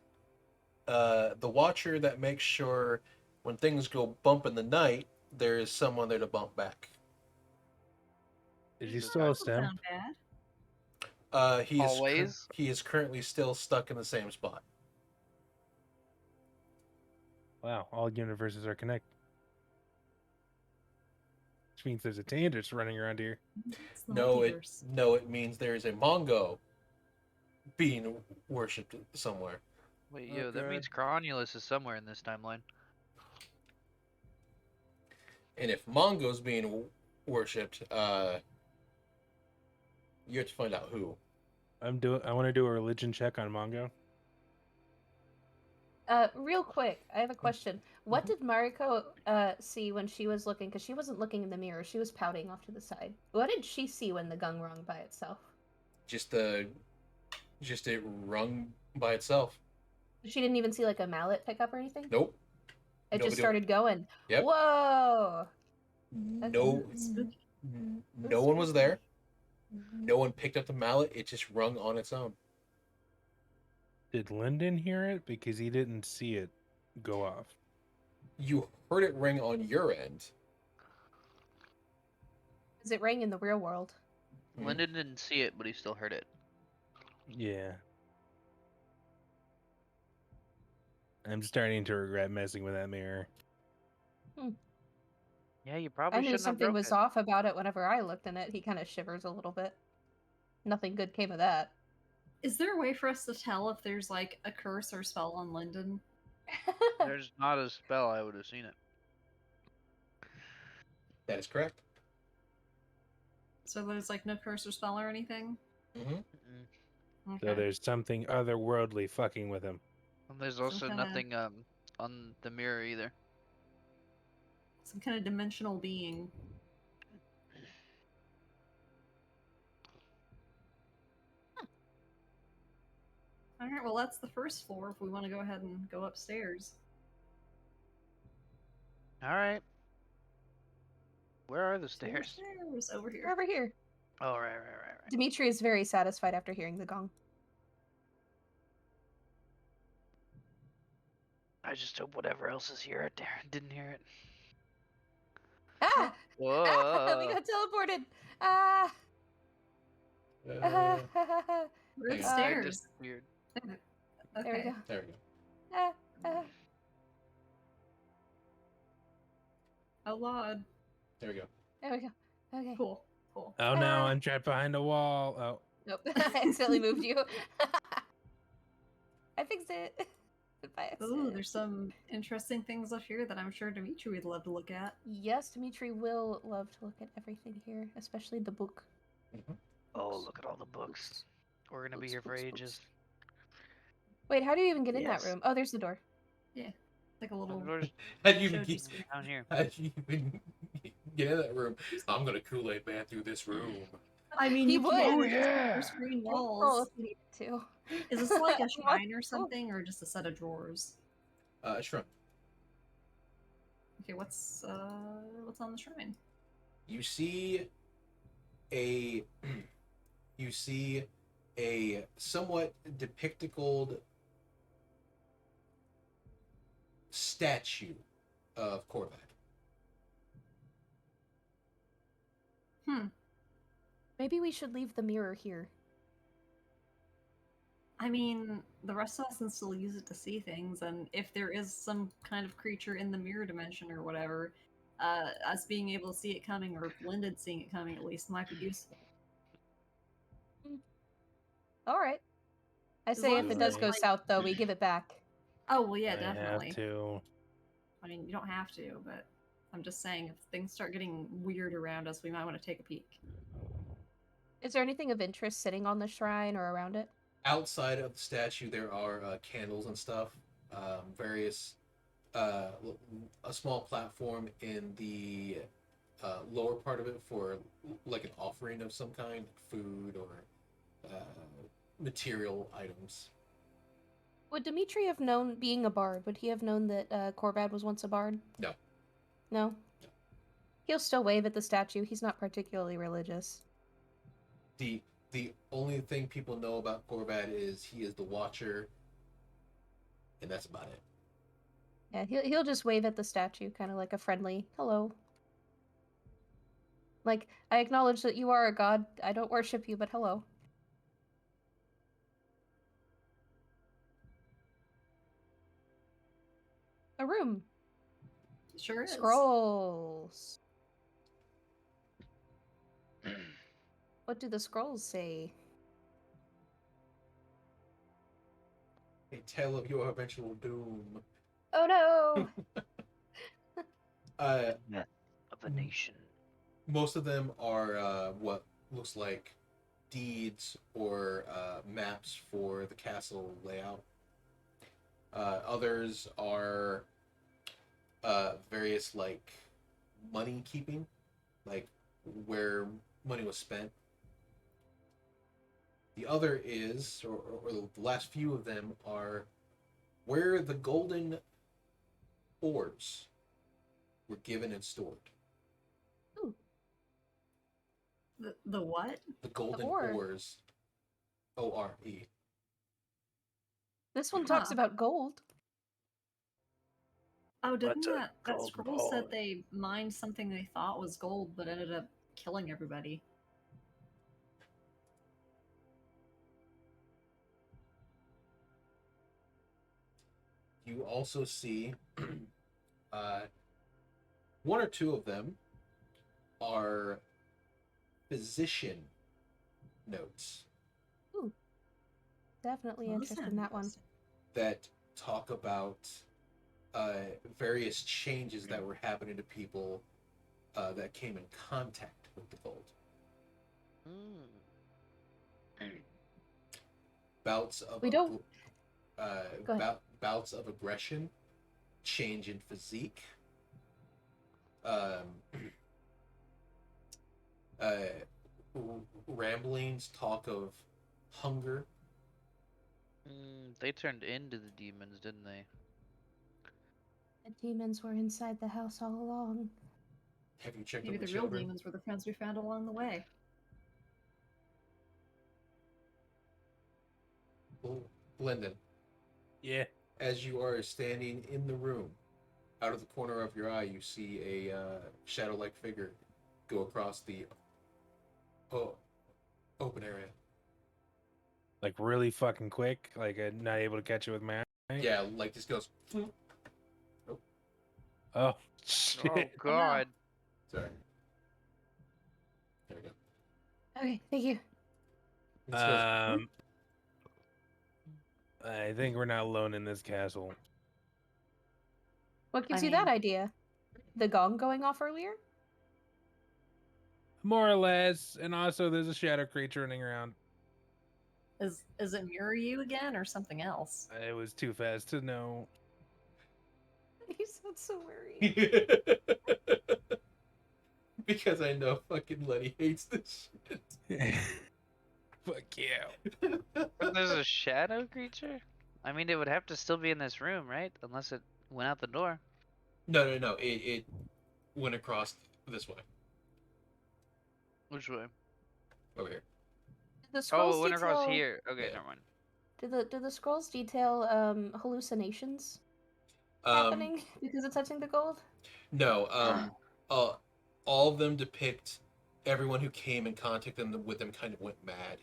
A: the Watcher that makes sure when things go bump in the night, there is someone there to bump back.
C: Is he
E: Jesus,
C: still a
D: Doesn't
C: stem?
D: sound bad.
A: He is
E: Always?
A: he is currently still stuck in the same spot.
C: Wow, all universes are connected. Which means there's a Tandris running around here.
D: It's the
A: No,
D: multiverse.
A: it means there is a Mongo being worshipped somewhere.
E: Wait,
C: Oh,
E: yo, that
C: God.
E: means Cronulus is somewhere in this timeline.
A: And if Mongo's being worshipped, you have to find out who.
C: I want to do a religion check on Mongo.
B: Real quick, I have a question. What did Mariko see when she was looking? Because she wasn't looking in the mirror; she was pouting off to the side. What did she see when the gong rung by itself?
A: Just it rung by itself.
B: She didn't even see like a mallet pick up or anything.
A: Nope.
B: It
A: Nobody-
B: just started going.
A: Yep.
B: Whoa!
A: No,
D: Spooky.
A: no one was there. No one picked up the mallet. It just rung on its own.
C: Did Lyndon hear it? Because he didn't see it go off.
A: You heard it ring on your end.
B: Because it rang in the real world.
A: Mhm.
F: Lyndon didn't see it, but he still heard it.
C: Yeah. I'm starting to regret messing with that mirror.
F: Yeah, you probably
B: I knew
F: shouldn't have
B: something
F: broke
B: was
F: it.
B: off about it whenever I looked in it. He kind of shivers a little bit. Nothing good came of that.
D: Is there a way for us to tell if there's like a curse or spell on Lyndon?
F: There's not a spell, I would have seen it.
A: That is correct.
D: So there's like no curse or spell or anything?
A: Mm-hmm.
F: Mm-mm.
D: Okay.
C: So there's something otherworldly fucking with him.
F: And there's
D: Some
F: also
D: kinda-
F: nothing on the mirror either.
D: Some kind of dimensional being. Alright, well that's the first floor if we want to go ahead and go upstairs.
F: Alright. Where are the
D: Stairs.
F: stairs?
D: Over
B: We're
D: here.
B: over here.
F: Oh, right.
B: Dimitri is very satisfied after hearing the gong.
F: I just hope whatever else is here didn't hear it.
B: Ah!
F: Whoa.
B: Ah! We got teleported! Ah!
A: Uh,
D: We're
A: Hang
D: the
A: on.
F: I
D: stairs.
F: disappeared.
B: There we
D: Okay.
B: go.
A: there we go.
B: Ah! Ah!
D: Oh lord.
A: There we go.
B: There we go. Okay.
D: Cool. Cool.
C: Oh no,
B: Ah.
C: I'm trapped behind a wall. Oh.
B: Nope. I accidentally moved you. I fixed it. By
D: Ooh,
B: accident.
D: there's some interesting things up here that I'm sure Dimitri would love to look at.
B: Yes, Dimitri will love to look at everything here, especially the book.
F: Oh, look at all the books. We're gonna be here for ages.
B: Wait, how do you even get in that
F: Yes.
B: room? Oh, there's the door.
D: Like a little.
A: How'd you even
D: Should
A: get,
D: be
F: down here.
A: how'd you even get in that room? I'm gonna Kool-Aid man through this room.
D: I mean,
B: He
D: you
B: would.
D: can.
B: Oh,
D: There's
F: yeah.
D: screen
B: Roll
D: walls.
B: if you need to.
D: Is this like a
B: What?
D: shrine or
B: Oh.
D: something, or just a set of drawers?
A: Shrimp.
D: Okay, what's on the shrine?
A: You see a somewhat depicticled statue of Korvac.
B: Maybe we should leave the mirror here.
D: I mean, the rest of us can still use it to see things, and if there is some kind of creature in the mirror dimension or whatever, us being able to see it coming, or Lyndon seeing it coming at least, might be useful.
B: All right. I
D: As
B: say
D: long
B: if
C: as
B: it does
C: I-
B: go south, though, we give it back.
D: Oh well, yeah,
C: I
D: definitely.
C: have to.
D: I mean, you don't have to, but I'm just saying, if things start getting weird around us, we might want to take a peek.
B: Is there anything of interest sitting on the shrine or around it?
A: Outside of the statue, there are candles and stuff. Various a small platform in the lower part of it for like an offering of some kind, food or material items.
B: Would Dimitri have known, being a bard, would he have known that Korbad was once a bard?
A: No.
B: No?
A: No.
B: He'll still wave at the statue. He's not particularly religious.
A: The only thing people know about Korvad is he is the Watcher, and that's about it.
B: Yeah, he'll just wave at the statue, kind of like a friendly hello. Like, I acknowledge that you are a god. I don't worship you, but hello. A room.
D: Sure is.
B: Scrolls. What do the scrolls say?
A: A tale of your eventual doom.
B: Oh no!
F: Death of a nation.
A: Most of them are what looks like deeds or maps for the castle layout. Others are various like money keeping, like where money was spent. The other is, or the last few of them are where the golden orbs were given and stored.
D: The what?
A: The golden
B: ore.
A: ores. O-R-E.
B: This one talks
D: Huh.
B: about gold.
D: Oh, didn't
C: What's a
D: that
C: gold
D: scroll
C: ball?
D: said they mined something they thought was gold, but ended up killing everybody?
A: you also see one or two of them are physician notes
B: Definitely
D: Well, this
B: interested in
D: sounds
B: that one.
D: interesting.
A: that talk about various changes that were happening to people that came in contact with the gold.
E: Mm.
A: Bouts of
B: We don't- Go ahead.
A: bouts of aggression, change in physique, ramblings, talk of hunger.
F: They turned into the demons, didn't they?
B: The demons were inside the house all along.
A: Have you checked
D: Maybe
A: on the
D: the real
A: children?
D: demons were the friends we found along the way.
A: Lyndon,
C: Yeah.
A: as you are standing in the room, out of the corner of your eye, you see a shadow-like figure go across the open area.
C: Like really fucking quick. Like I'm not able to catch it with my eye.
A: Yeah, like this goes.
C: Oh shit.
F: Oh God!
A: Sorry. There we go.
B: Okay, thank you.
A: This goes.
C: I think we're not alone in this castle.
B: What gives
D: I
B: you that
D: mean-
B: idea? The gong going off earlier?
C: More or less. And also there's a shadow creature running around.
D: Is it mirror you again or something else?
C: It was too fast to know.
B: You sound so worried.
A: Because I know fucking Letty hates this shit.
C: Fuck yeah.
F: But there's a shadow creature. I mean, it would have to still be in this room, right? Unless it went out the door.
A: No. It went across this way.
F: Which way?
A: Over here.
B: The scrolls
F: Oh, it went across
B: detail-
F: here. Okay,
A: Yeah.
F: never mind.
B: Do the scrolls detail hallucinations
A: Um,
B: happening because it's touching the gold?
A: no. All of them depict everyone who came in contact with them kind of went mad.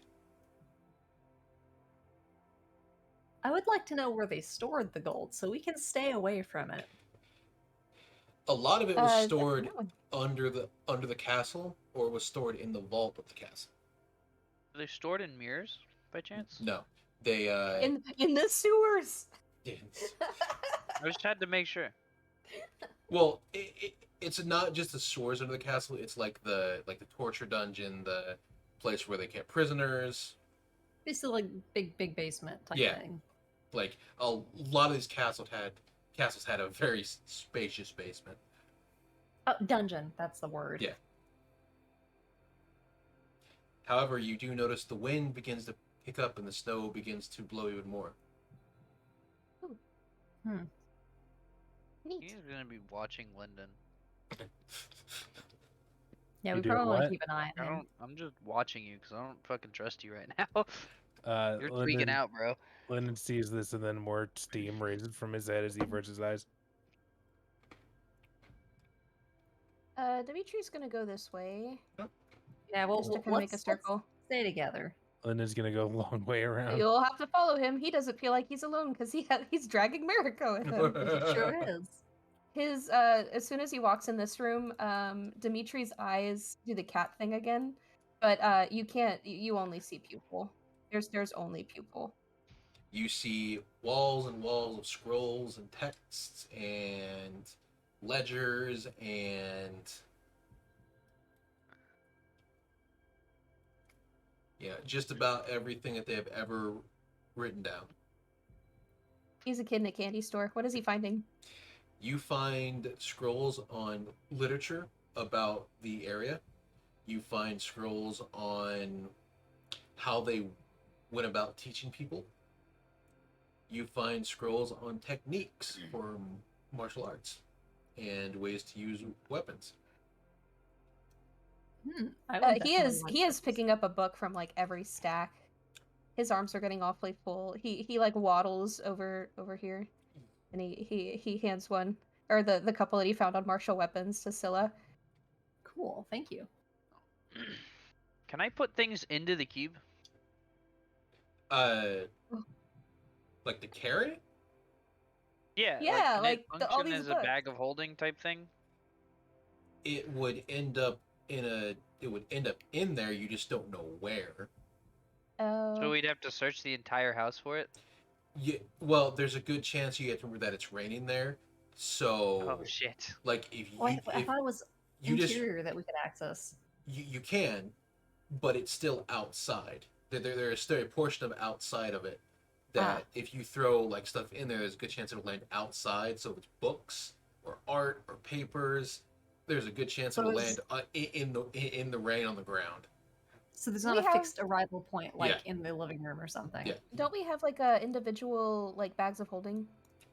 D: I would like to know where they stored the gold so we can stay away from it.
A: A lot of it was
B: Uh,
A: stored
B: no.
A: under the castle, or was stored in the vault of the castle.
F: Are they stored in mirrors by chance?
A: No, they
B: In the sewers.
F: I just had to make sure.
A: well, it's not just the sewers under the castle. It's like the torture dungeon, the place where they kept prisoners.
D: Basically, like big basement type
A: Yeah.
D: thing.
A: Like a lot of these castles had a very spacious basement.
D: Oh, dungeon. That's the word.
A: Yeah. However, you do notice the wind begins to pick up and the snow begins to blow even more.
B: Neat.
F: He's gonna be watching Lyndon.
D: Yeah,
C: You
D: we
C: do
D: probably want to
C: what?
D: keep an eye on him.
F: I'm just watching you because I don't fucking trust you right now. You're
C: Lyndon,
F: tweaking out, bro.
C: Lyndon sees this and then more steam raises from his head as he averts his eyes.
B: Dimitri's gonna go this way.
D: Yeah, well,
B: Just to kind of make a
D: let's
B: circle.
D: stay together.
C: Lyndon's gonna go a long way around.
B: You'll have to follow him. He doesn't feel like he's alone because he's dragging Mariko with him.
D: It sure is.
B: His as soon as he walks in this room, Dimitri's eyes do the cat thing again, but you can't. You only see pupil. There's only pupil.
A: You see walls and walls of scrolls and texts and ledgers and just about everything that they have ever written down.
B: He's a kid in a candy store. What is he finding?
A: You find scrolls on literature about the area. You find scrolls on how they went about teaching people. You find scrolls on techniques for martial arts and ways to use weapons.
D: I would
B: He
D: definitely
B: is
D: like
B: he is
D: this.
B: picking up a book from like every stack. His arms are getting awfully full. He like waddles over here, and he hands one or the couple that he found on martial weapons to Scylla.
D: Cool, thank you.
F: Can I put things into the cube?
A: Like the carrot?
F: Yeah,
B: Yeah,
F: can
B: like,
F: it
B: all
F: function
B: these
F: as a
B: books.
F: bag of holding type thing?
A: It would end up in there. You just don't know where.
B: Oh.
F: So we'd have to search the entire house for it.
A: Well, there's a good chance you have to remember that it's raining there. So,
F: Oh shit.
A: like, if you
D: Well, I
A: if
D: thought it was
A: you just
D: interior that we could access.
A: you can, but it's still outside. There's still a portion of outside of it that if you throw like stuff in there, there's a good chance it'll land outside. So if it's books or art or papers, there's a good chance
D: So
A: it'll
D: is-
A: land in the rain on the ground.
D: So there's
B: Do
D: not
B: we
D: a
B: have-
D: fixed arrival point like
A: Yeah.
D: in the living room or something.
A: Yeah.
B: Don't we have like individual like bags of holding?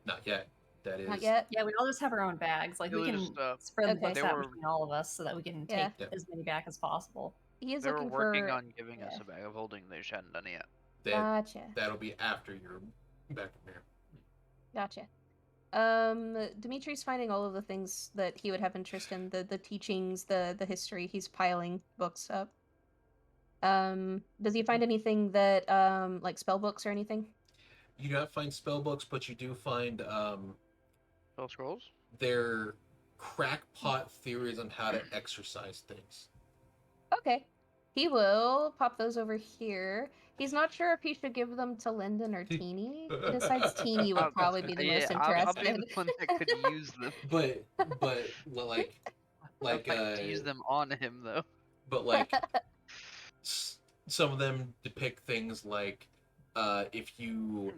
A: Not yet. That is
B: Not yet.
D: Yeah, we all just have our own bags. Like
E: It
D: we
E: was
D: can
E: just,
D: spread
B: Okay.
D: the books
E: They
D: out
E: were-
D: between all of us so that we can
B: Yeah.
D: take as many back as possible.
B: He is
E: they were
B: looking
E: working
B: for.
E: on giving us
B: yeah.
E: a bag of holding. They just hadn't done it yet.
B: Gotcha.
A: that'll be after you're back from here.
B: Gotcha. Dimitri's finding all of the things that he would have interest in, the teachings, the history. He's piling books up. Does he find anything that like spell books or anything?
A: You do not find spell books, but you do find
E: Spell scrolls?
A: their crackpot theories on how to exercise things.
B: Okay. He will pop those over here. He's not sure if he should give them to Lyndon or Teeny. He decides Teeny would probably be the most
E: I'll be
B: interested.
E: the one that could use them.
A: But well, like
E: I'd like to use them on him though.
A: but like some of them depict things like if you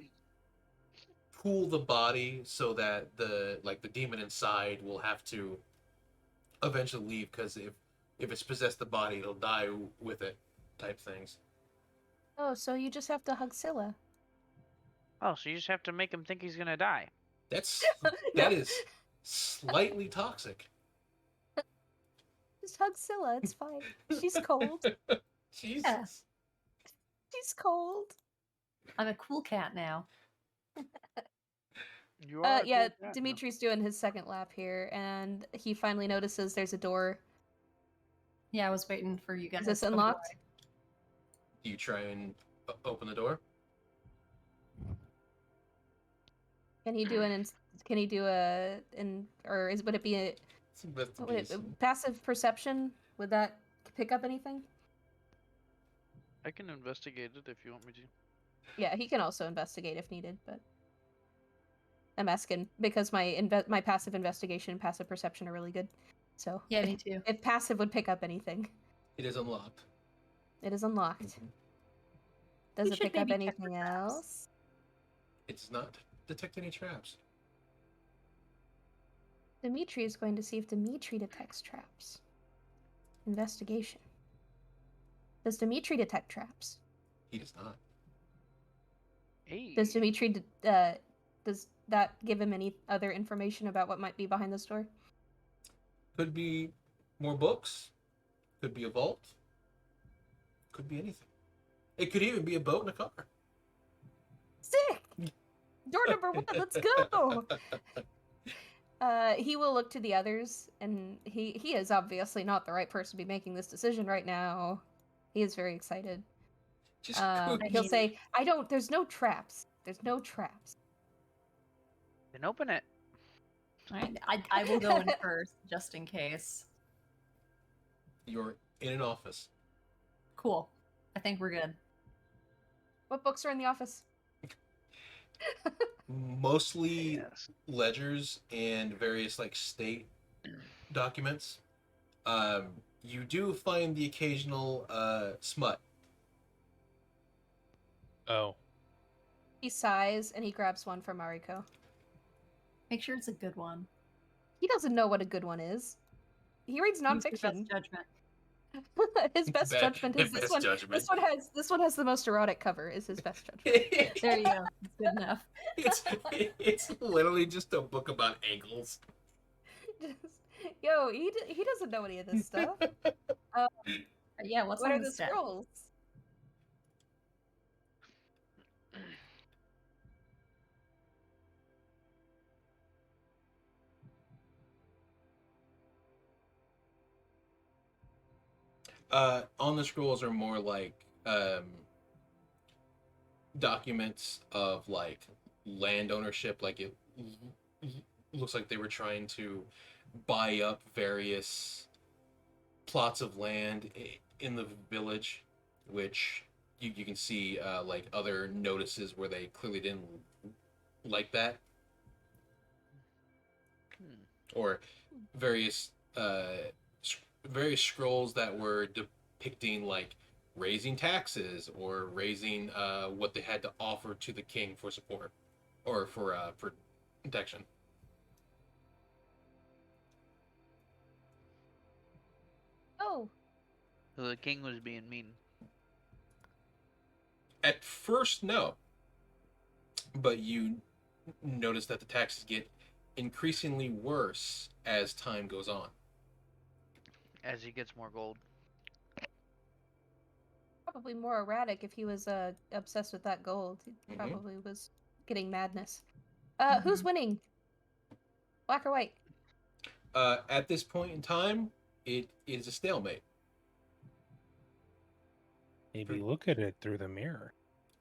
A: cool the body so that the demon inside will have to eventually leave, because if it's possessed the body, it'll die with it, type things.
B: Oh, so you just have to hug Scylla.
F: Oh, so you just have to make him think he's gonna die.
A: That is slightly toxic.
B: Just hug Scylla, it's fine. She's cold.
A: Jesus.
D: Yeah.
B: She's cold.
D: I'm a cool cat now.
E: You are a
B: Yeah,
E: cool cat now.
B: Dimitri's doing his second lap here, and he finally notices there's a door.
D: Yeah, I was waiting for you guys.
B: Is this
D: to come
B: unlocked?
D: by.
A: Do you try and open the door?
B: Can he do can he do or would it be a
A: It's investigation.
B: would it, passive perception? Would that pick up anything?
E: I can investigate it if you want me to.
B: Yeah, he can also investigate if needed, but I'm asking because my my passive investigation and passive perception are really good. So
D: Yeah, me too.
B: if passive would pick up anything,
A: It is unlocked.
B: it is unlocked.
A: Mhm.
B: Does
D: We
B: it
D: should
B: pick up
D: maybe check for
B: anything
D: traps.
B: else?
A: It does not detect any traps.
B: Dimitri is going to see if Dimitri detects traps. Investigation. Does Dimitri detect traps?
A: He does not.
E: Hey.
B: Does Dimitri does that give him any other information about what might be behind this door?
A: Could be more books. Could be a vault. Could be anything. It could even be a boat and a car.
B: Sick. Door number 1. Let's go. He will look to the others, and he is obviously not the right person to be making this decision right now. He is very excited.
A: Just
B: He'll say, "I don't. There's no traps. There's no traps."
F: Then open it.
D: Alright, I will go in first just in case.
A: You're in an office.
D: Cool. I think we're good.
B: What books are in the office?
A: Mostly
E: Yes.
A: ledgers and various state documents. You do find the occasional smut.
C: Oh,
B: He sighs and he grabs one from Mariko.
D: Make sure it's a good one.
B: He doesn't know what a good one is. He reads
D: Use your best
B: nonfiction.
D: judgment.
B: His best judgment is this
A: best
B: one.
A: judgment.
B: This one has the most erotic cover. Is his best judgment.
D: There you go. It's good enough.
A: it's literally just a book about ankles.
B: Yo, he doesn't know any of this stuff.
D: Yeah, what's
B: What
D: on
B: are the
D: stack?
B: scrolls?
A: On the scrolls are more documents of land ownership. It looks like they were trying to buy up various plots of land in the village, which you can see like other notices where they clearly didn't like that,
E: Hmm.
A: or various various scrolls that were depicting like raising taxes or raising what they had to offer to the king for support or for protection.
B: Oh,
E: So the king was being mean.
A: At first, no, but you notice that the taxes get increasingly worse as time goes on.
E: As he gets more gold.
B: probably more erratic if he was obsessed with that gold. He
A: Mhm.
B: probably was getting madness. Who's
D: Mhm.
B: winning? Black or white?
A: At this point in time, it is a stalemate.
C: Maybe look at it through the mirror.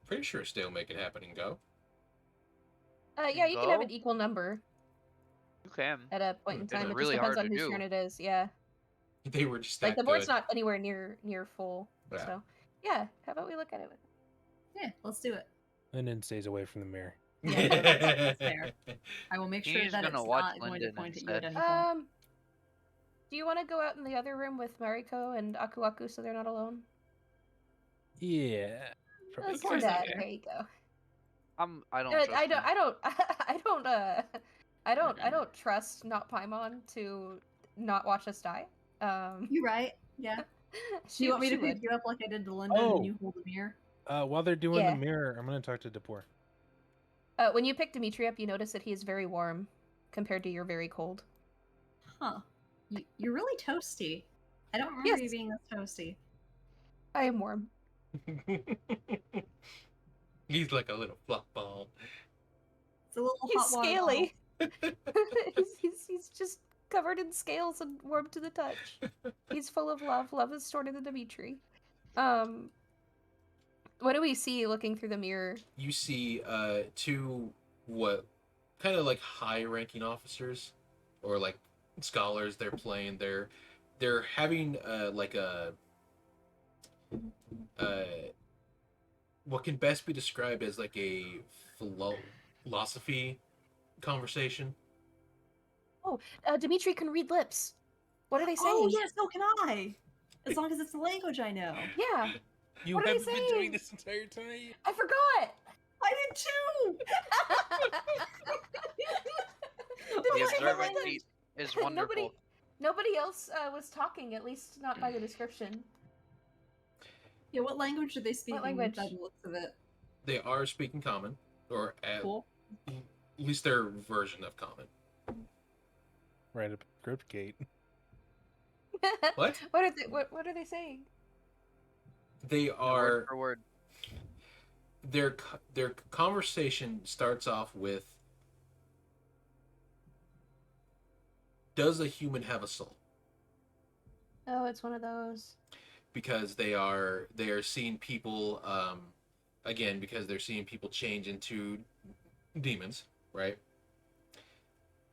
A: Pretty sure a stalemate can happen and go.
B: Yeah, you can have
E: Go?
B: an equal number
E: You can.
B: at a point in
E: It's
B: time. It just
E: really
B: depends
E: hard
B: on
E: to
B: whose
E: do.
B: turn it is. Yeah,
A: They were just
B: like
A: that
B: the board's
A: good.
B: not anywhere near full.
A: Yeah.
B: So yeah, how about we look at it?
D: Yeah, let's do it.
C: Lyndon stays away from the mirror.
D: Yeah, that's fair. I will make sure
E: He's
D: that
E: gonna
D: it's
E: watch
D: not going to
E: Lyndon
D: point at you at
E: instead.
D: any point.
B: Do you want to go out in the other room with Mariko and Aku Aku so they're not alone?
C: Yeah. probably
B: Let's
C: good.
B: do
D: course
B: that.
D: I care.
B: There you go.
E: I don't
B: I
E: trust
B: don't.
E: him.
B: I don't. I don't. I don't trust not Paimon to not watch us die.
D: You're right. Yeah. Do
B: she,
D: you want me to
B: she
D: pick
B: would.
D: you up like I did to Linda
C: Oh.
D: and you hold the mirror?
C: While they're doing
B: Yeah.
C: the mirror, I'm gonna talk to Depor.
B: When you pick Dimitri up, you notice that he is very warm compared to your very cold.
D: Huh. You're really toasty. I don't remember you
B: Yes.
D: being this toasty.
B: I am warm.
A: He's like a little fluff ball.
D: It's a little
B: He's
D: hot water
B: scaly. he's just covered in scales and warm to the touch. He's full of love. Love is stored in the Dimitri. What do we see looking through the mirror?
A: You see two what kind of like high ranking officers or like scholars. They're having like a what can best be described as like a philosophy conversation.
B: Dimitri can read lips. What are they saying?
D: Oh, yeah, so can I. As long as it's the language I know.
B: Yeah,
C: You
B: What are they
C: haven't been doing
B: saying?
C: this entire time.
B: I forgot.
D: I did too!
E: The
B: Dimitri, what
E: observant
B: language?
E: feat is wonderful.
B: Nobody else was talking, at least not by the description.
D: Yeah, what language are they speaking
B: language?
D: by the looks of it?
A: They are speaking common, or at
D: Cool.
A: least their version of common.
C: Right up Crypt Gate.
A: What?
B: What are they saying?
A: They
E: No,
A: are
E: word for word.
A: their conversation starts off with, does a human have a soul?
B: Oh, it's one of those.
A: Because they are seeing people again, because they're seeing people change into demons, right?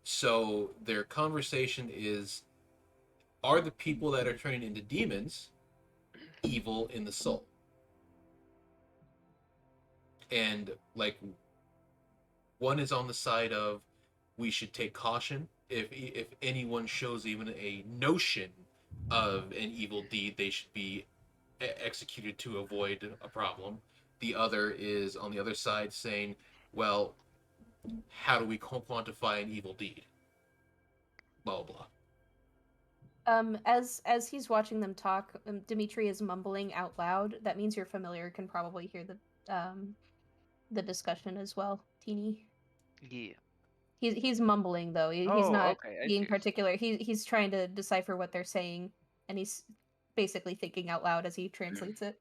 A: So their conversation is, are the people that are turning into demons evil in the soul? And like, one is on the side of, we should take caution. If anyone shows even a notion of an evil deed, they should be executed to avoid a problem. The other is on the other side saying, well, how do we quantify an evil deed? Blah blah blah.
B: As he's watching them talk, Dimitri is mumbling out loud. That means your familiar can probably hear the discussion as well, Teeny.
E: Yeah.
B: He's mumbling though. He's
E: Oh,
B: not
E: okay, I
B: being
E: see.
B: particular. He's trying to decipher what they're saying, and he's basically thinking out loud as he translates it.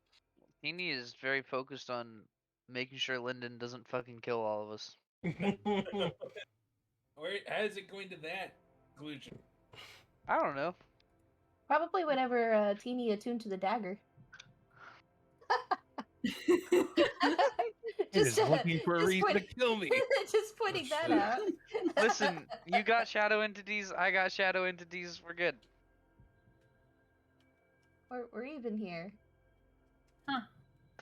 E: Heaney is very focused on making sure Lyndon doesn't fucking kill all of us.
C: How is it going to that conclusion?
E: I don't know.
B: Probably whenever Teeny attuned to the dagger.
C: It is looking for a
B: just
C: reason to
B: point-
C: kill me.
B: just pointing that
A: shit.
B: out.
E: Listen, you got shadow entities, I got shadow entities, we're good.
B: We're even here.
D: I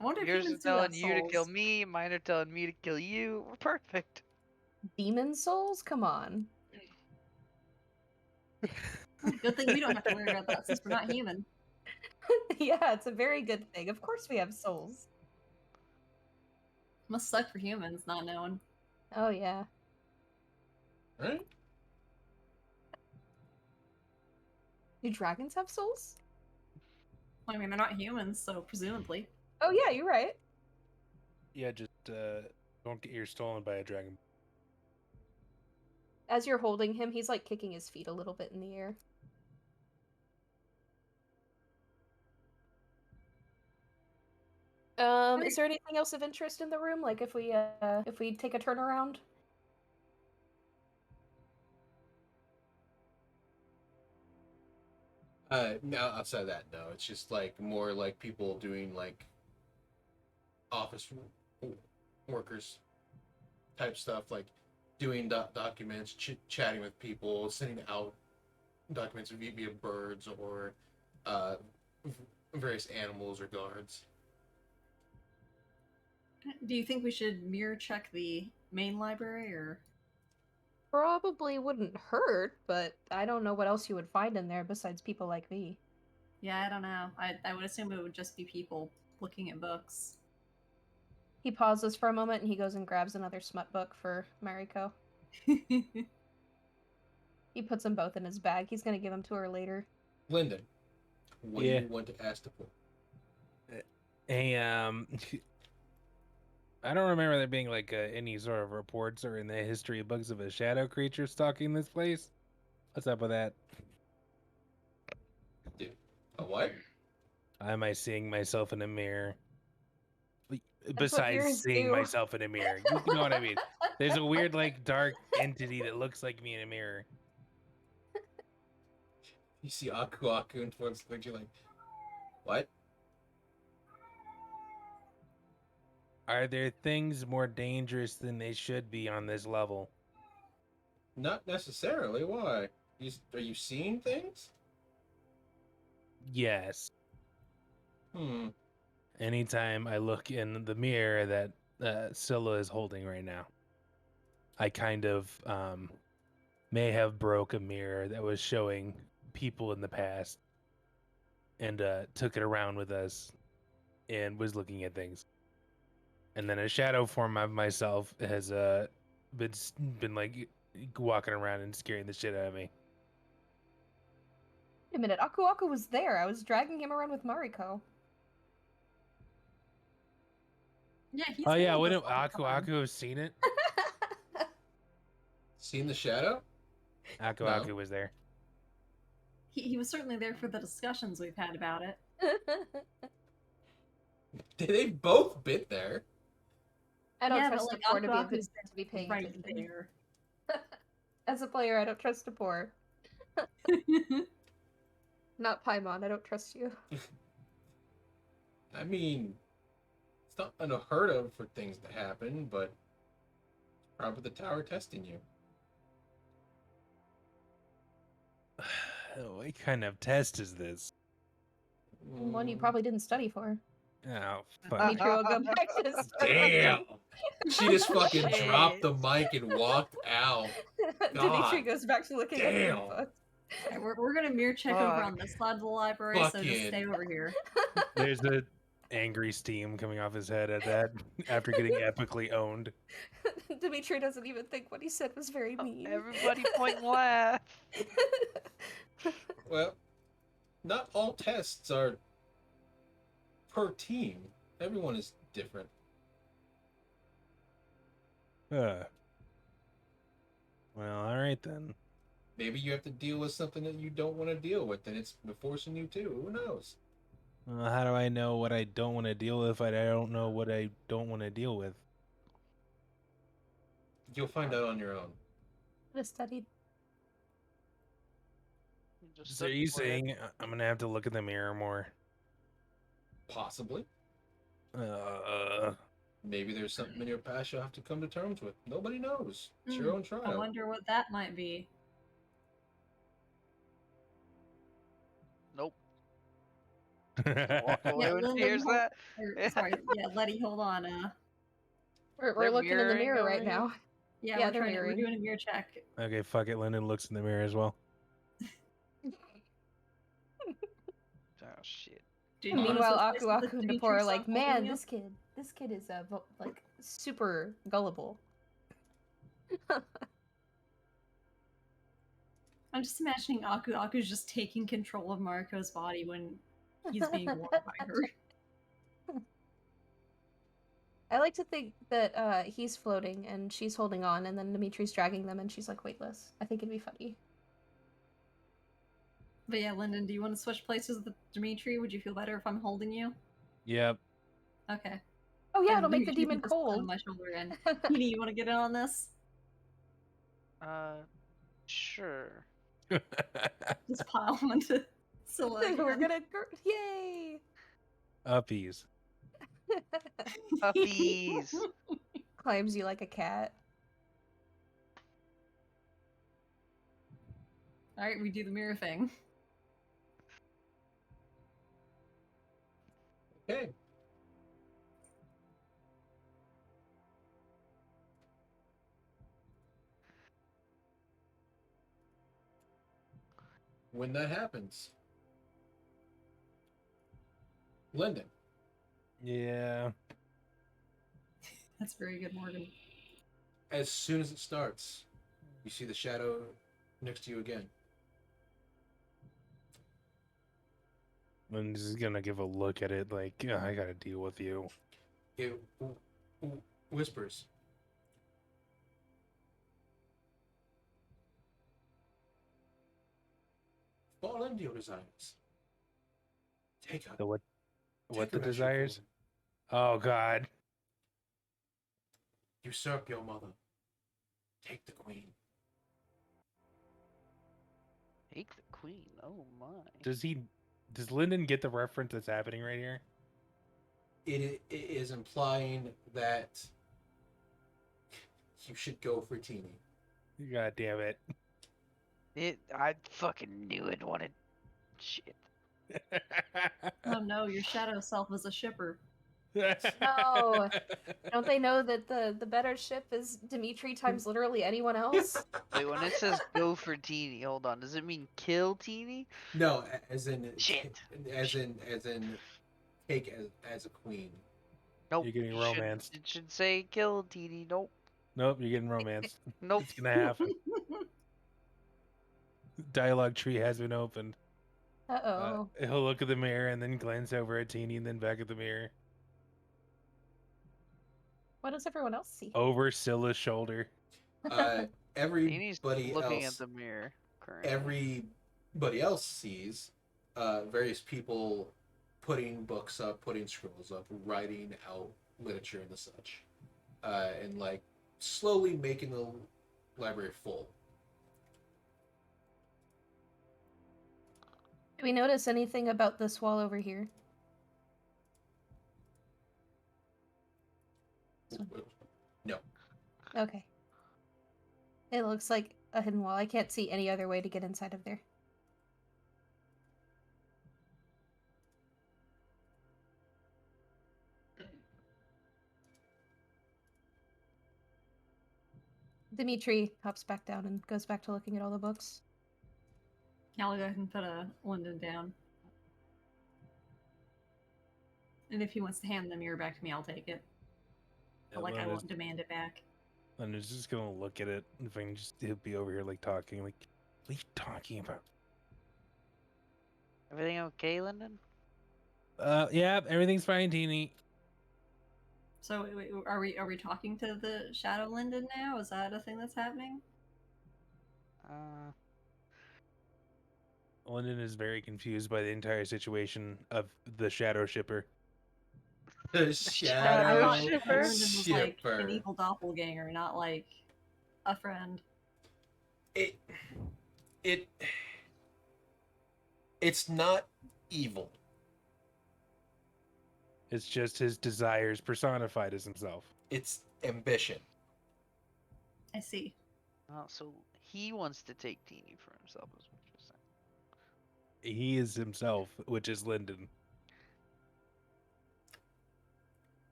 D: wonder if
E: Yours
D: humans
E: is
D: do have
E: telling you to kill
D: souls.
E: me, mine are telling me to kill you. We're perfect.
B: Demon souls? Come on.
D: Good thing we don't have to worry about that since we're not human.
B: Yeah, it's a very good thing. Of course we have souls.
D: Must suck for humans not knowing.
B: Oh yeah.
A: Right?
B: Do dragons have souls?
D: I mean, they're not humans, so presumably.
B: Oh yeah, you're right.
C: Yeah, just don't get yours stolen by a dragon.
B: As you're holding him, he's like kicking his feet a little bit in the air. Is there anything else of interest in the room? Like if we take a turn around?
A: No, outside of that, no. It's just like more like people doing like office workers type stuff, like doing documents, chatting with people, sending out documents via birds or various animals or guards.
D: Do you think we should mirror check the main library, or?
B: Probably wouldn't hurt, but I don't know what else you would find in there besides people like me.
D: Yeah, I don't know. I would assume it would just be people looking at books.
B: He pauses for a moment and he goes and grabs another smut book for Mariko. He puts them both in his bag. He's gonna give them to her later.
A: Lyndon, what
C: Yeah.
A: do you want to ask the pool?
C: Hey, I don't remember there being like any sort of reports or in the history books of a shadow creature stalking this place. What's up with that?
A: A what?
C: Am I seeing myself in a mirror?
B: what
C: Besides
B: mirrors
C: seeing
B: do.
C: myself in a mirror, you know what I mean. There's a weird, like, dark entity that looks like me in a mirror.
A: You see Aku and towards the you're like, what?
C: Are there things more dangerous than they should be on this level?
A: Not necessarily. Why? Are you seeing things?
C: Yes. Anytime I look in the mirror that Scylla is holding right now, I kind of may have broke a mirror that was showing people in the past and took it around with us and was looking at things. And then a shadow form of myself has been like walking around and scaring the shit out of me.
B: Wait a minute, Aku was there. I was dragging him around with Mariko.
D: Yeah, he's
C: Oh
D: been
C: yeah,
D: with us
C: wouldn't
D: all the time.
C: Aku have seen it?
A: Seen the shadow?
C: Aku
A: No.
C: was there.
D: He was certainly there for the discussions we've had about it.
A: They've both been there.
B: I don't
D: Yeah, but,
B: trust
D: like,
B: the poor
D: Aku's
B: to be paying
D: Right
B: attention.
D: there.
B: As a player, I don't trust the poor. Not Paimon, I don't trust you.
A: I mean, it's not unheard of for things to happen, but probably the tower testing you.
C: What kind of test is this?
B: One you probably didn't study for.
C: Oh, fuck.
B: Dimitri will go back to his
A: Damn. She just fucking
E: Shit.
A: dropped the mic and walked out.
B: Dimitri
A: God.
B: goes back to looking at
A: Damn.
B: the book.
D: Alright, we're gonna mirror check over on
E: Fuck.
D: this side of the library, so just
A: Fucking-
D: stay over here.
C: There's the angry steam coming off his head at that after getting epically owned.
B: Dimitri doesn't even think what he said was very mean.
E: Everybody point and laugh.
A: Well, not all tests are per team. Everyone is different.
C: Well, all right then.
A: Maybe you have to deal with something that you don't want to deal with, and it's forcing you to. Who knows?
C: Well, how do I know what I don't want to deal with if I don't know what I don't want to deal with?
A: You'll find out on your own.
B: Just studied.
E: Just
C: So are
E: study
C: you
E: for it.
C: saying I'm gonna have to look in the mirror more?
A: Possibly. Maybe there's something in your past you'll have to come to terms with. Nobody knows. It's
D: Hmm,
A: your own
D: I
A: trial.
D: wonder what that might be.
E: Nope. Walk away
D: Yeah,
E: when she
D: Lyndon,
E: hears
D: hold,
E: that.
D: sorry, yeah, Letty, hold on.
B: We're
E: They're
B: looking in the
E: mirroring
B: mirror
E: over
B: right
E: here?
B: now.
D: Yeah,
B: Yeah,
D: we're
B: they're
D: we're
B: mirroring.
D: doing a mirror check.
C: Okay, fuck it. Lyndon looks in the mirror as well.
E: Oh shit.
D: Did you want to
B: Meanwhile,
D: switch
B: Aku
D: places with
B: Aku and
D: Dimitri
B: Napor are like,
D: stop holding
B: man,
D: you?"
B: this kid is like super gullible.
D: I'm just imagining Aku's just taking control of Mariko's body when he's being warned by her.
B: I like to think that he's floating and she's holding on, and then Dimitri's dragging them, and she's like weightless. I think it'd be funny.
D: But yeah, Lyndon, do you want to switch places with Dimitri? Would you feel better if I'm holding you?
C: Yep.
D: Okay.
B: Oh yeah,
D: And
B: it'll make the
D: Dimitri
B: demon
D: can just put on
B: cold.
D: my shoulder. And Petey, you want to get in on this?
E: Sure.
D: Just pile him into Scylla
B: We're
D: again.
B: gonna yay!
C: Uppies.
E: Puppies.
B: Climbs you like a cat.
D: All right, we do the mirror thing.
A: Okay. When that happens, Lyndon,
C: Yeah.
D: That's very good, Morgan.
A: as soon as it starts, you see the shadow next to you again.
C: Lyndon's just gonna give a look at it like, "Yeah, I gotta deal with you."
A: It whispers. Fall into your desires. Take her.
C: The what? What
A: Take her
C: the
A: as your
C: desires?
A: queen.
C: Oh God.
A: Usurp your mother. Take the queen.
E: Take the queen. Oh my.
C: Does Lyndon get the reference that's happening right here?
A: It is implying that you should go for Teeny.
C: God damn it.
E: I fucking knew it wanted shit.
D: Oh no, your shadow self is a shipper.
B: No. Don't they know that the better ship is Dimitri times literally anyone else?
E: Wait, when it says go for Teeny, hold on. Does it mean kill Teeny?
A: No, as in
E: Shit.
A: as in take as a queen.
E: Nope.
C: You're getting
E: it should-
C: romanced.
E: It should say kill Teeny. Nope.
C: Nope, you're getting romanced.
E: Nope.
C: It's gonna happen. Dialogue tree has been opened.
B: Uh-oh.
C: He'll look at the mirror and then glance over at Teeny and then back at the mirror.
B: What does everyone else see?
C: Over Scylla's shoulder.
E: Teeny's
A: Everybody
E: looking
A: else,
E: at the mirror currently.
A: everybody else sees various people putting books up, putting scrolls up, writing out literature and the such, and like slowly making the library full.
B: Do we notice anything about this wall over here?
A: No.
B: Okay. It looks like a hidden wall. I can't see any other way to get inside of there. Dimitri hops back down and goes back to looking at all the books.
D: I'll go ahead and put a Lyndon down. And if he wants to hand the mirror back to me, I'll take it. But like, I won't demand it back.
C: Lyndon's just gonna look at it. If I can just, he'll be over here like talking. Like, what are you talking about?
E: Everything okay, Lyndon?
C: Yeah, everything's fine, Teeny.
D: So wait, are we talking to the Shadow Lyndon now? Is that a thing that's happening?
C: Lyndon is very confused by the entire situation of the Shadow Shipper.
A: The
D: I
A: shadow
D: thought
E: Shipper?
D: Lyndon was like an
A: shipper.
D: evil doppelganger, not like a friend.
A: It's not evil.
C: It's just his desires personified as himself.
A: It's ambition.
D: I see.
E: Oh, so he wants to take Teeny for himself, is what you're saying.
C: He is himself, which is Lyndon.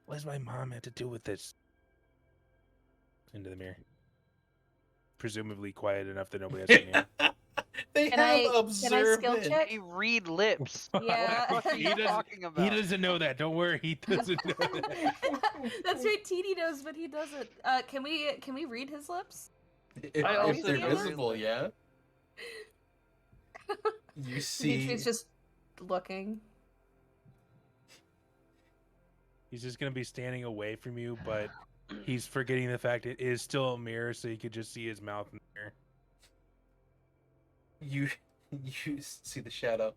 C: What does my mom have to do with this? Into the mirror. Presumably quiet enough that nobody else can hear.
A: They
B: Can
A: have
B: I skill
A: observant.
B: check?
E: Hey, read lips.
B: Yeah.
E: What the fuck are
C: He
E: you
C: doesn't-
E: talking about?
C: He doesn't know that. Don't worry. He doesn't know that.
B: That's right. Teeny knows, but he doesn't. Can we read his lips?
A: If,
E: I
A: if
E: also
A: they're
B: know
A: visible,
E: that.
A: yeah. You see,
B: Dimitri's just looking.
C: He's just gonna be standing away from you, but he's forgetting the fact it is still a mirror, so you could just see his mouth in the mirror.
A: you see the shadow.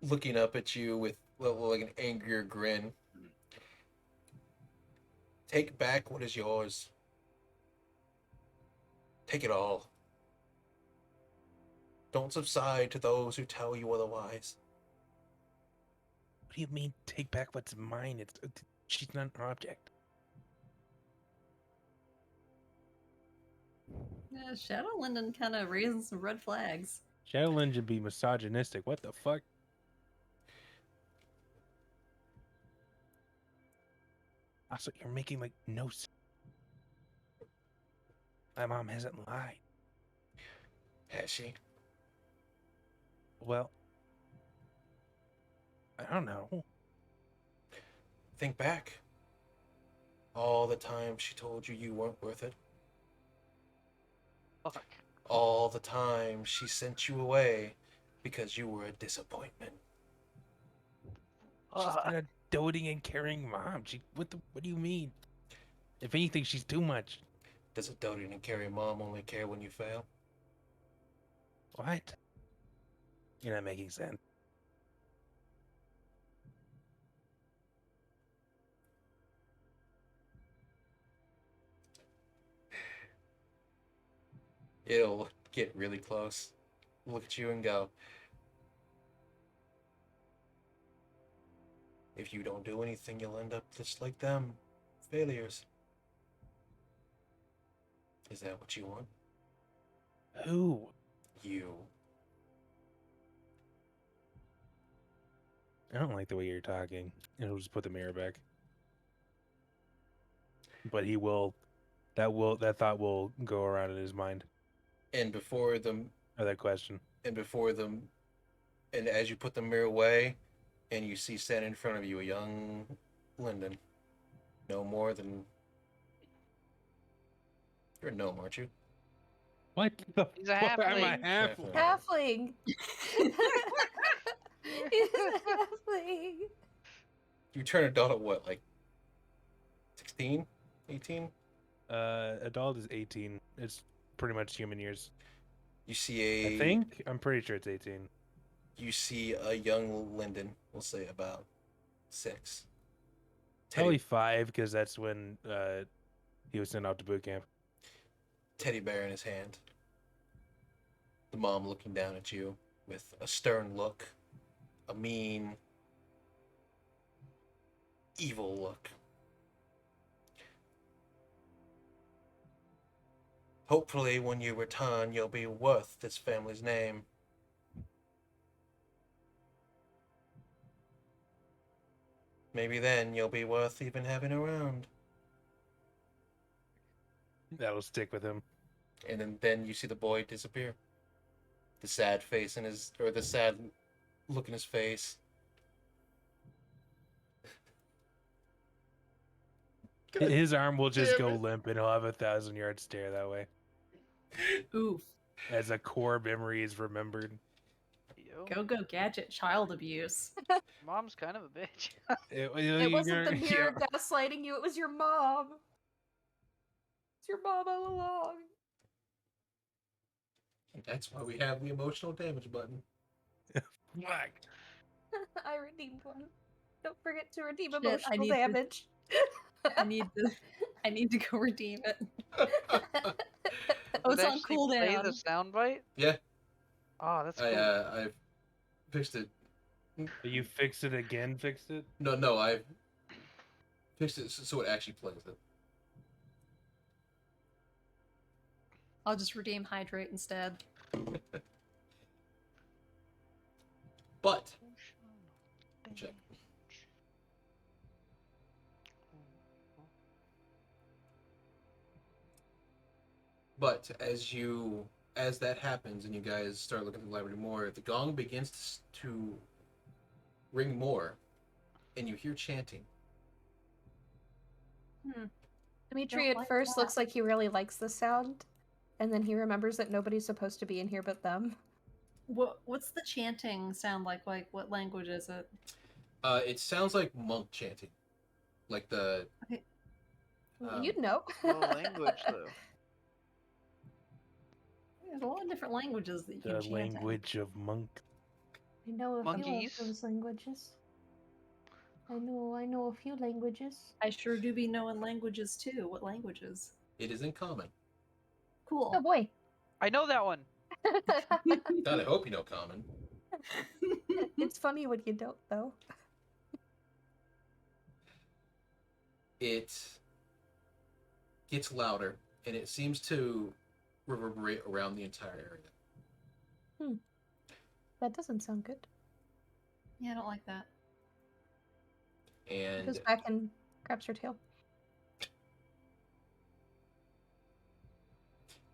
A: Looking up at you with like an angrier grin. Take back what is yours. Take it all. Don't subside to those who tell you otherwise.
C: What do you mean, take back what's mine? She's not an object.
D: Yeah, Shadow Linden kind of raising some red flags.
C: Shadow Lynch would be misogynistic. What the fuck? Also, you're making like no sense. My mom hasn't lied.
A: Has she?
C: Well, I don't know.
A: Think back. All the time she told you you weren't worth it.
E: Fuck.
A: All the time she sent you away because you were a disappointment.
C: She's not a doting and caring mom. What do you mean? If anything, she's too much.
A: Does a doting and caring mom only care when you fail?
C: What? You're not making sense.
A: It'll get really close. Look at you and go. If you don't do anything, you'll end up just like them. Failures. Is that what you want?
C: Who?
A: You.
C: I don't like the way you're talking. And he'll just put the mirror back. But he will. That thought will go around in his mind.
A: And before them,
C: Or that question.
A: and as you put the mirror away, and you see standing in front of you a young Lyndon, no more than you're a gnome, aren't you?
C: What the
E: He's a
C: fuck am I
E: halfling.
C: halfling?
B: Halfling. He's a halfling.
A: You turn adult at what, like 16, 18?
C: Adult is 18. It's pretty much human years.
A: You see
C: I think. I'm pretty sure it's 18.
A: You see a young Lyndon, we'll say about 6.
C: Probably 5, because that's when he was sent out to boot camp.
A: Teddy bear in his hand. The mom looking down at you with a stern look, a mean, evil look. Hopefully, when you return, you'll be worth this family's name. Maybe then you'll be worth even having around.
C: That'll stick with him.
A: And then you see the boy disappear. The sad face in his, or the sad look in his face.
C: His arm will just
A: damn
C: go
A: it.
C: limp, and he'll have a 1,000-yard stare that way.
D: Oof.
C: As a core memory is remembered.
E: Yo,
D: Go gadget child abuse.
E: mom's kind of a bitch.
B: It wasn't the mirror gaslighting you, it was your mom. It's your mom all along.
A: That's why we have the emotional damage button.
C: Fuck.
B: I redeemed one. Don't forget to redeem
D: Shit, I
B: emotional
D: need to-
B: damage.
D: I need to I need to go redeem it. Oh,
E: Would
D: it's on
E: actually play the
D: cooldown.
E: soundbite?
A: Yeah,
E: Oh, that's cool.
A: I fixed it.
C: You fixed it again, fixed it?
A: No, I fixed it so it actually plays it.
D: I'll just redeem hydrate instead.
A: But check. But as that happens and you guys start looking at the library more, the gong begins to ring more, and you hear chanting.
B: Dimitri
D: Don't
B: at
D: like
B: first
D: that.
B: looks like he really likes the sound, and then he remembers that nobody's supposed to be in here but them.
D: What's the chanting sound like? Like, what language is it?
A: It sounds like monk chanting, like the.
B: You'd know.
E: What language though?
D: There's a lot of different languages that you can
C: The
D: chant in.
C: language of monk.
B: I know a few
E: Monkeys?
B: of those languages. I know a few languages.
D: I sure do be knowing languages too. What languages?
A: It is in common.
D: Cool.
B: Oh boy.
E: I know that one.
A: God, I hope you know common.
B: It's funny when you don't, though.
A: It gets louder, and it seems to reverberate around the entire area.
B: That doesn't sound good.
D: Yeah, I don't like that.
A: And
B: Goes back and grabs her tail.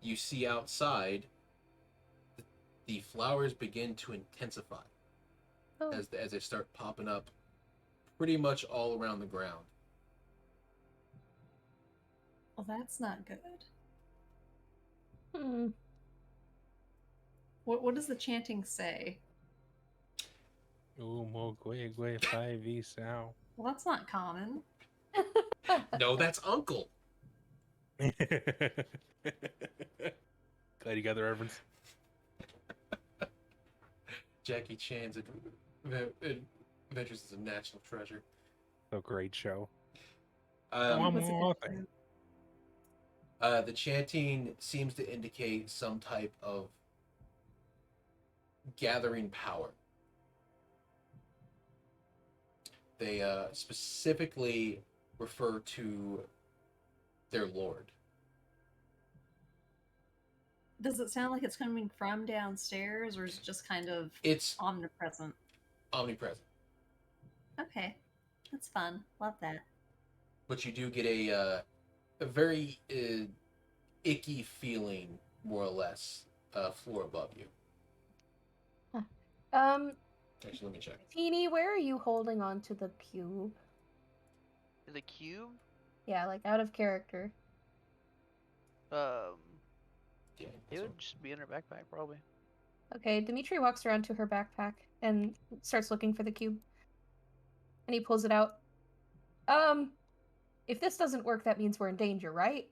A: you see outside the flowers begin to intensify
B: Oh.
A: as they start popping up pretty much all around the ground.
D: Well, that's not good.
B: Hmm.
D: What does the chanting say?
C: Umo gwe gwe 5e sao.
D: Well, that's not common.
A: No, that's Uncle.
C: Glad you got the reference.
A: Jackie Chan's Adventures is a national treasure.
C: A great show.
A: Um,
D: What's it
C: more
D: gonna
C: thing.
D: do?
A: the chanting seems to indicate some type of gathering power. They specifically refer to their lord.
D: Does it sound like it's coming from downstairs, or is it just kind of
A: It's
D: omnipresent?
A: omnipresent,
D: Okay, that's fun. Love that.
A: but you do get a very icky feeling, more or less, floor above you. Actually, let me check.
B: Teeny, where are you holding on to the cube?
E: The cube?
B: Yeah, like out of character.
A: Yeah,
E: It
A: so-
E: would just be in her backpack, probably.
B: Okay, Dimitri walks around to her backpack and starts looking for the cube. And he pulls it out. If this doesn't work, that means we're in danger, right?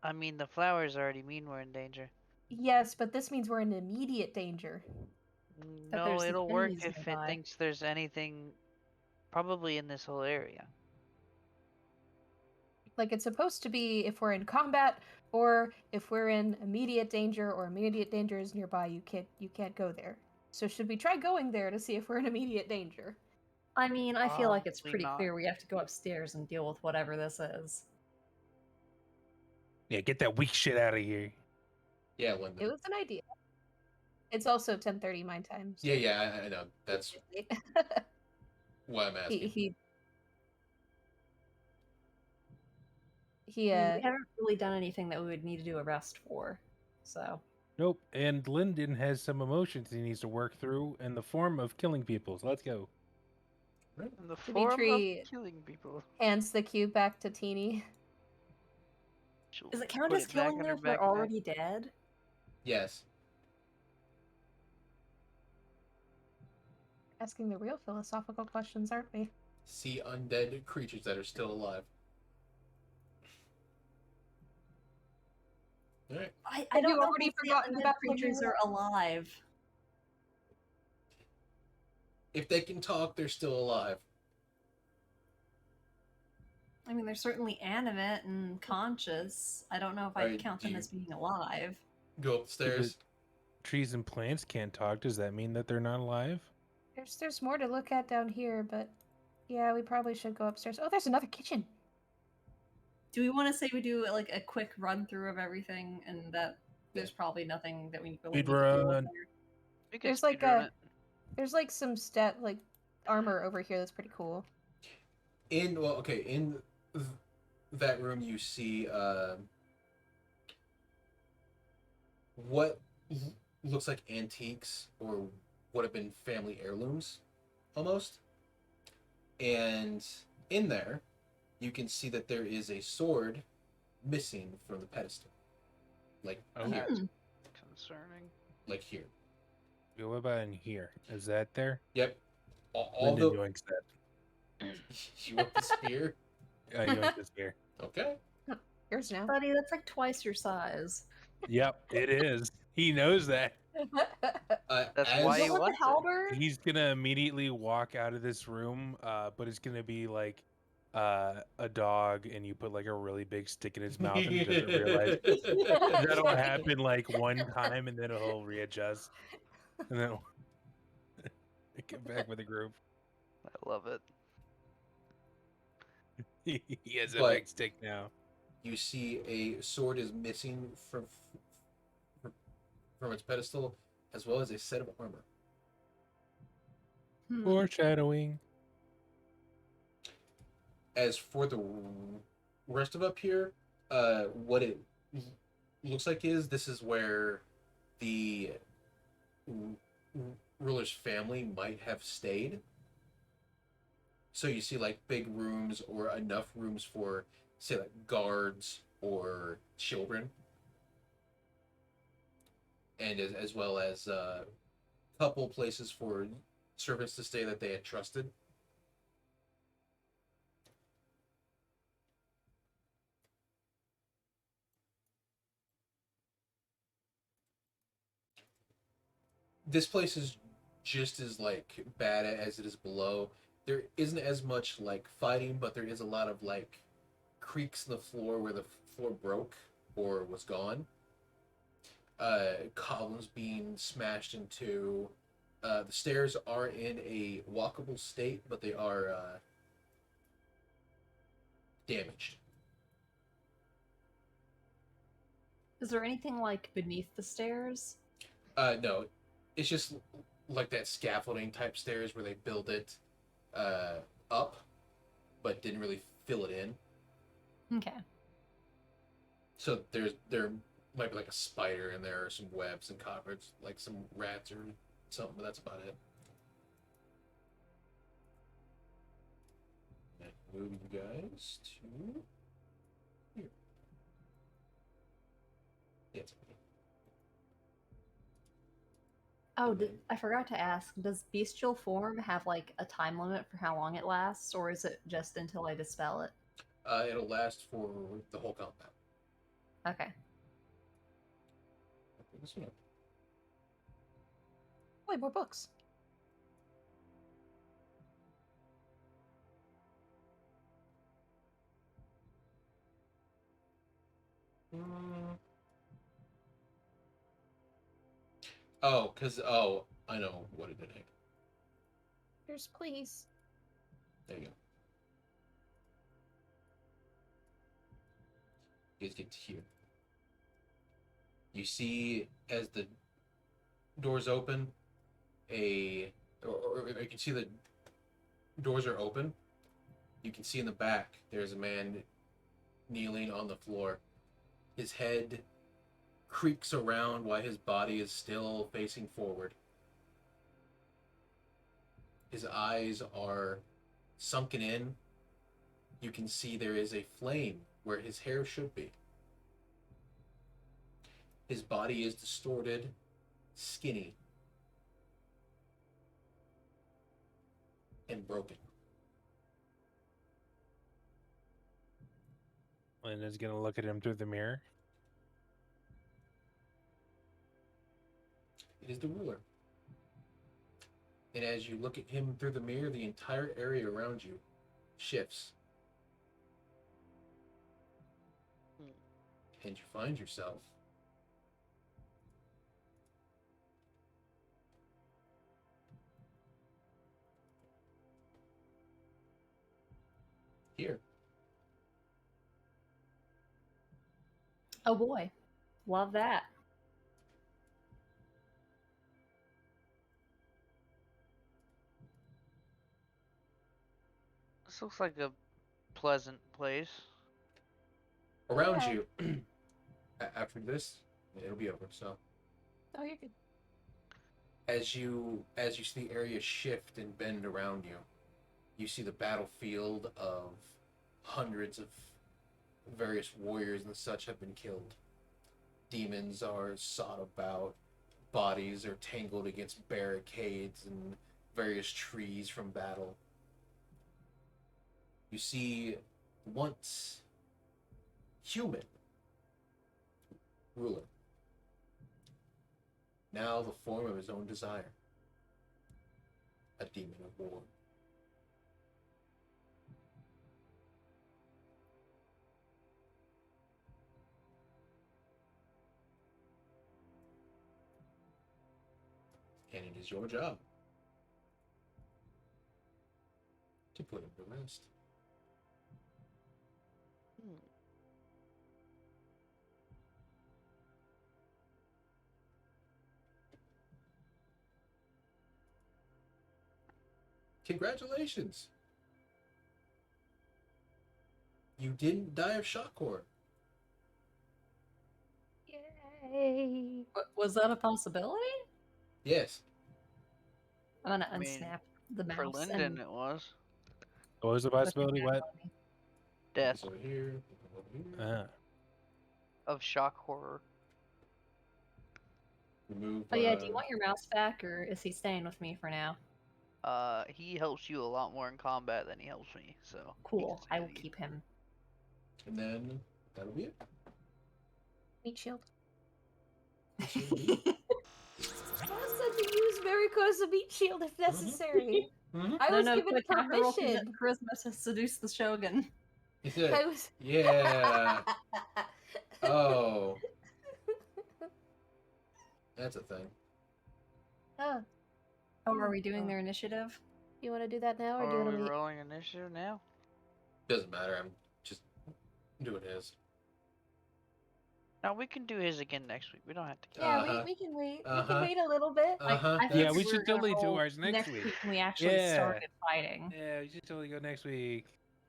E: I mean, the flowers already mean we're in danger.
B: Yes, but this means we're in immediate danger.
D: That
E: No,
D: there's some
E: it'll work
D: enemies
E: if it
D: nearby.
E: thinks there's anything probably in this whole area.
B: Like it's supposed to be if we're in combat or if we're in immediate danger or immediate danger is nearby, you can't go there. So should we try going there to see if we're in immediate danger?
D: I mean, I feel like it's
E: Probably
D: pretty
E: not.
D: clear we have to go upstairs and deal with whatever this is.
C: Yeah, get that weak shit out of here.
A: Yeah, Linda.
B: It was an idea. It's also 10:30 my time. so-
A: Yeah, I know. That's why I'm asking.
B: He
D: I mean, we haven't really done anything that we would need to do a rest for, so.
C: Nope. And Lyndon has some emotions he needs to work through in the form of killing people. So let's go.
E: In the form
B: Dimitri-
E: of killing people.
B: hands the cube back to Teeny.
E: She'll
D: Does it count
E: put
D: as
E: it back
D: killing
E: in
D: them
E: her
D: if they're
E: backpack.
D: already dead?
A: Yes.
B: Asking the real philosophical questions, aren't we?
A: See undead creatures that are still alive. All right.
D: I
B: Have
D: don't
B: you
D: know
B: already
D: if the
B: forgotten
D: undead
B: about the
D: creatures
B: new-
D: are alive.
A: If they can talk, they're still alive.
D: I mean, they're certainly animate and conscious. I don't know if I'd
A: Alright,
D: count
A: do
D: them
A: you-
D: as being alive.
A: Go upstairs.
C: Trees and plants can't talk. Does that mean that they're not alive?
B: There's more to look at down here, but yeah, we probably should go upstairs. Oh, there's another kitchen.
D: Do we want to say we do like a quick run through of everything, and that there's probably nothing that we really need to deal with
C: Speedrun.
D: there?
F: We could
B: There's like
F: speedrun
B: a
F: it.
B: there's like some like armor over here that's pretty cool.
A: In that room, you see what looks like antiques or would have been family heirlooms, almost. And in there, you can see that there is a sword missing from the pedestal, like
C: Oh.
A: here,
F: Concerning.
A: like here.
C: What about in here? Is that there?
A: Yep. All
C: Lyndon
A: the
C: yoinks that.
A: you want the spear?
C: Yoink is here.
A: Okay.
B: Yours now.
D: Buddy, that's like twice your size.
C: Yep, it is. He knows that.
F: That's
A: as-
F: why
D: What
F: you
D: was
F: want
D: the halberd?
C: He's gonna immediately walk out of this room, but it's gonna be like a dog, and you put like a really big stick in his mouth, and he doesn't realize. That'll happen like one time, and then he'll readjust, and then get back with the group.
F: I love it.
C: He has a
A: But-
C: big stick now.
A: You see a sword is missing from its pedestal, as well as a set of armor.
C: Foreshadowing.
A: As for the rest of up here, what it looks like is this is where the ruler's family might have stayed. So you see like big rooms or enough rooms for, say, like guards or children, and as well as a couple places for servants to stay that they had trusted. This place is just as like bad as it is below. There isn't as much like fighting, but there is a lot of like creaks in the floor where the floor broke or was gone. Columns being smashed into. The stairs are in a walkable state, but they are damaged.
D: Is there anything like beneath the stairs?
A: No, it's just like that scaffolding type stairs where they build it up, but didn't really fill it in.
D: Okay.
A: So there might be like a spider in there or some webs and cobwebs, like some rats or something, but that's about it. And move you guys to here. Yes.
D: Oh, I forgot to ask. Does bestial form have like a time limit for how long it lasts, or is it just until I dispel it?
A: It'll last for the whole combat.
D: Okay.
A: Okay, this one up.
B: Wait, more books.
A: Oh, I know what it did.
B: Yours, please.
A: There you go. You guys get to here. You see as the doors open, or you can see the doors are open. You can see in the back there's a man kneeling on the floor. His head creaks around while his body is still facing forward. His eyes are sunken in. You can see there is a flame where his hair should be. His body is distorted, skinny, and broken.
C: Linda's gonna look at him through the mirror.
A: It is the ruler. And as you look at him through the mirror, the entire area around you shifts. And you find yourself here.
D: Oh boy. Love that.
E: This looks like a pleasant place.
A: Around
B: Yeah.
A: you, after this, it'll be over. So
B: Oh, you're good.
A: as you see the area shift and bend around you, you see the battlefield of hundreds of various warriors and such have been killed. Demons are sought about, bodies are tangled against barricades and various trees from battle. You see once human ruler, now the form of his own desire, a demon of war. And it is your job to put him to rest. Congratulations! You didn't die of shock horror.
B: Yay!
D: Was that a possibility?
A: Yes.
D: I'm gonna
E: I mean,
D: unsnap the mouse.
E: For Lyndon,
D: and
E: it was
C: What was the
D: push it
C: possibility?
D: back
C: What?
D: on me.
E: death
A: Over here. Over here.
E: of shock horror.
A: Remove.
D: Oh yeah, do you want your mouse back, or is he staying with me for now?
E: He helps you a lot more in combat than he helps me, so he
D: Cool.
E: can
D: I
E: stay
D: will
E: with you.
D: keep him.
A: And then that'll be it.
B: Meat shield.
A: That's what we do.
B: I said to use Maricosa meat shield if necessary.
A: Mhm.
B: I was
D: no,
B: given
D: quick, have to roll
B: permission.
D: charisma to seduce the Shogun.
A: He said,
B: I was.
A: yeah. Oh, that's a thing.
B: Oh,
D: Oh, are we doing
B: Oh.
D: their initiative?
B: you want to do that now, or do you
E: Are
B: want
E: we
B: to wait?
E: rolling initiative now?
A: Doesn't matter. I'm just doing his.
E: No, we can do his again next week. We don't have to.
B: Yeah,
A: Uh-huh.
B: we can wait. We
A: Uh-huh.
B: can wait a little bit.
A: Uh-huh.
D: I
C: Yeah,
D: figured
C: we
D: we
C: should
D: were gonna
C: totally do
D: roll
C: ours next week.
D: when we actually
C: Yeah.
D: started fighting.
C: Yeah, we should totally go next week.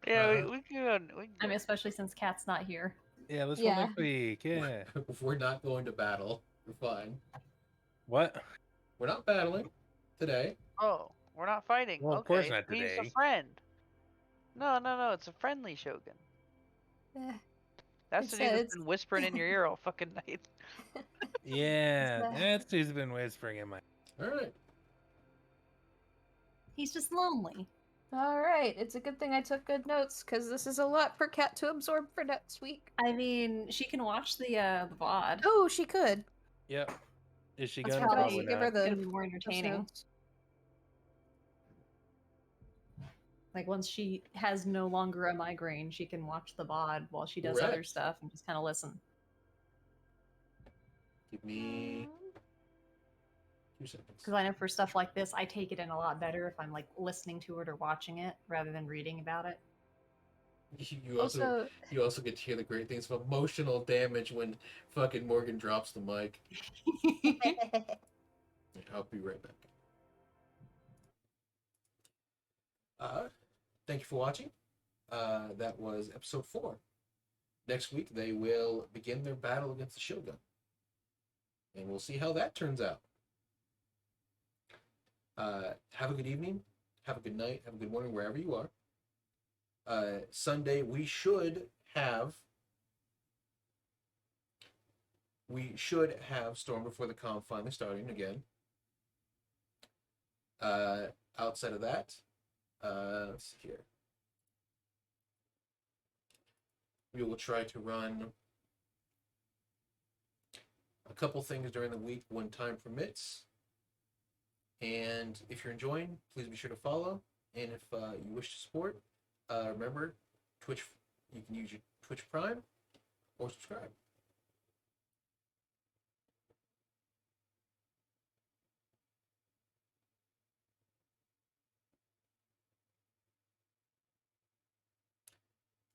E: Yeah,
A: Uh-huh.
E: we can. We can
D: I mean,
E: go.
D: especially since Kat's not here.
C: Yeah, let's
B: Yeah.
C: roll next week. Yeah.
A: If we're not going to battle, we're fine.
C: What?
A: We're not battling today.
E: Oh, we're not fighting.
C: Well, of
E: okay.
C: course not
E: He's
C: today.
E: a friend. No, it's a friendly Shogun.
B: Eh,
E: That's
B: It's
E: the dude
B: a-
E: that's
B: it's-
E: been whispering in your ear all fucking night.
C: Yeah,
B: that-
C: that's who's been whispering in my.
A: All right.
D: He's just lonely.
B: All right, it's a good thing I took good notes because this is a lot for Kat to absorb for next week.
D: I mean, she can watch the VOD.
B: Oh, she could.
C: Yep. Is she
D: That's
C: gonna
D: probably
C: probably
B: give her
C: not?
B: the
D: Gonna be more
B: those
D: entertaining.
B: notes.
D: Like once she has no longer a migraine, she can watch the VOD while she does other
A: Correct.
D: stuff and just kind of listen.
A: Give me 2 seconds.
D: Because I know for stuff like this, I take it in a lot better if I'm like listening to it or watching it rather than reading about it.
A: You also get to hear the great things of emotional damage when fucking Morgan drops the mic. I'll be right back. Thank you for watching. That was episode 4. Next week they will begin their battle against the Shogun, and we'll see how that turns out. Have a good evening, have a good night, have a good morning wherever you are. Sunday we should have Storm Before the Calm finally starting again. Outside of that, let's see here. We will try to run a couple things during the week when time permits. And if you're enjoying, please be sure to follow. And if you wish to support, remember, Twitch. You can use your Twitch Prime or subscribe.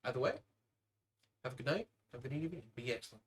A: Either way, have a good night. Have a good evening. Be excellent.